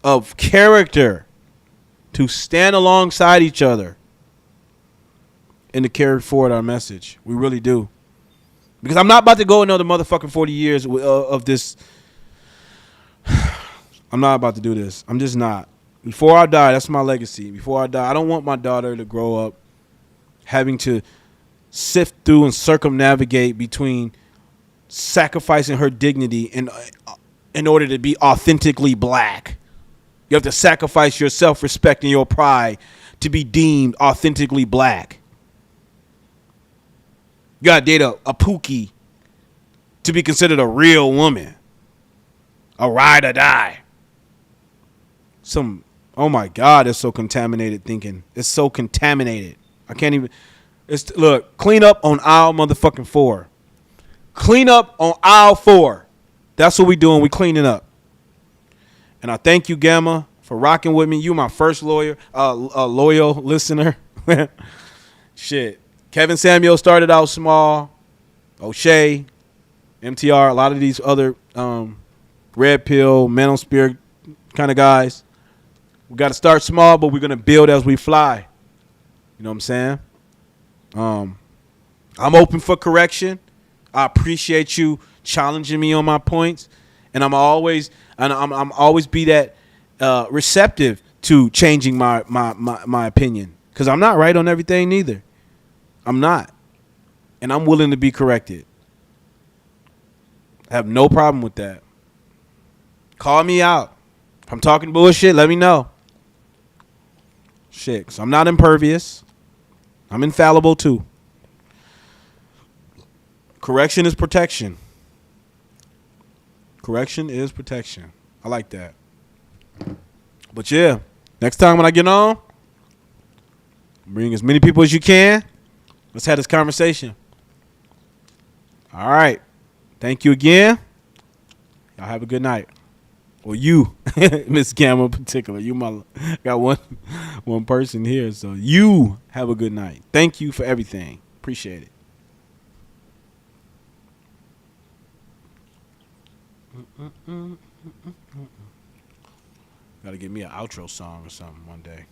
S1: of character to stand alongside each other and to carry forward our message. We really do. Because I'm not about to go another motherfucking 40 years of this. I'm not about to do this. I'm just not. Before I die, that's my legacy. Before I die, I don't want my daughter to grow up having to sift through and circumnavigate between sacrificing her dignity in order to be authentically black. You have to sacrifice your self-respect and your pride to be deemed authentically black. You gotta date a pookie to be considered a real woman. A ride or die. Oh my God, it's so contaminated thinking. It's so contaminated. I can't even. Look, clean up on aisle motherfucking 4. Clean up on aisle 4. That's what we doing. We cleaning up. And I thank you, Gamma, for rocking with me. You my first loyal listener. Shit. Kevinsamuels started out small. O'Shea, MTR, a lot of these other red pill, man on spirit kind of guys. We got to start small, but we're going to build as we fly. You know what I'm saying? I'm open for correction. I appreciate you challenging me on my points, and I'm always be that receptive to changing my opinion, because I'm not right on everything neither. I'm not, and I'm willing to be corrected. I have no problem with that. Call me out. If I'm talking bullshit, let me know. Shit, 'cause I'm not impervious. I'm infallible too. Correction is protection. Correction is protection. I like that. But yeah, next time when I get on, bring as many people as you can. Let's have this conversation. All right. Thank you again. Y'all have a good night. Well, you, Miss Gamma in particular, got one person here, so you have a good night. Thank you for everything. Appreciate it. Got to give me an outro song or something one day.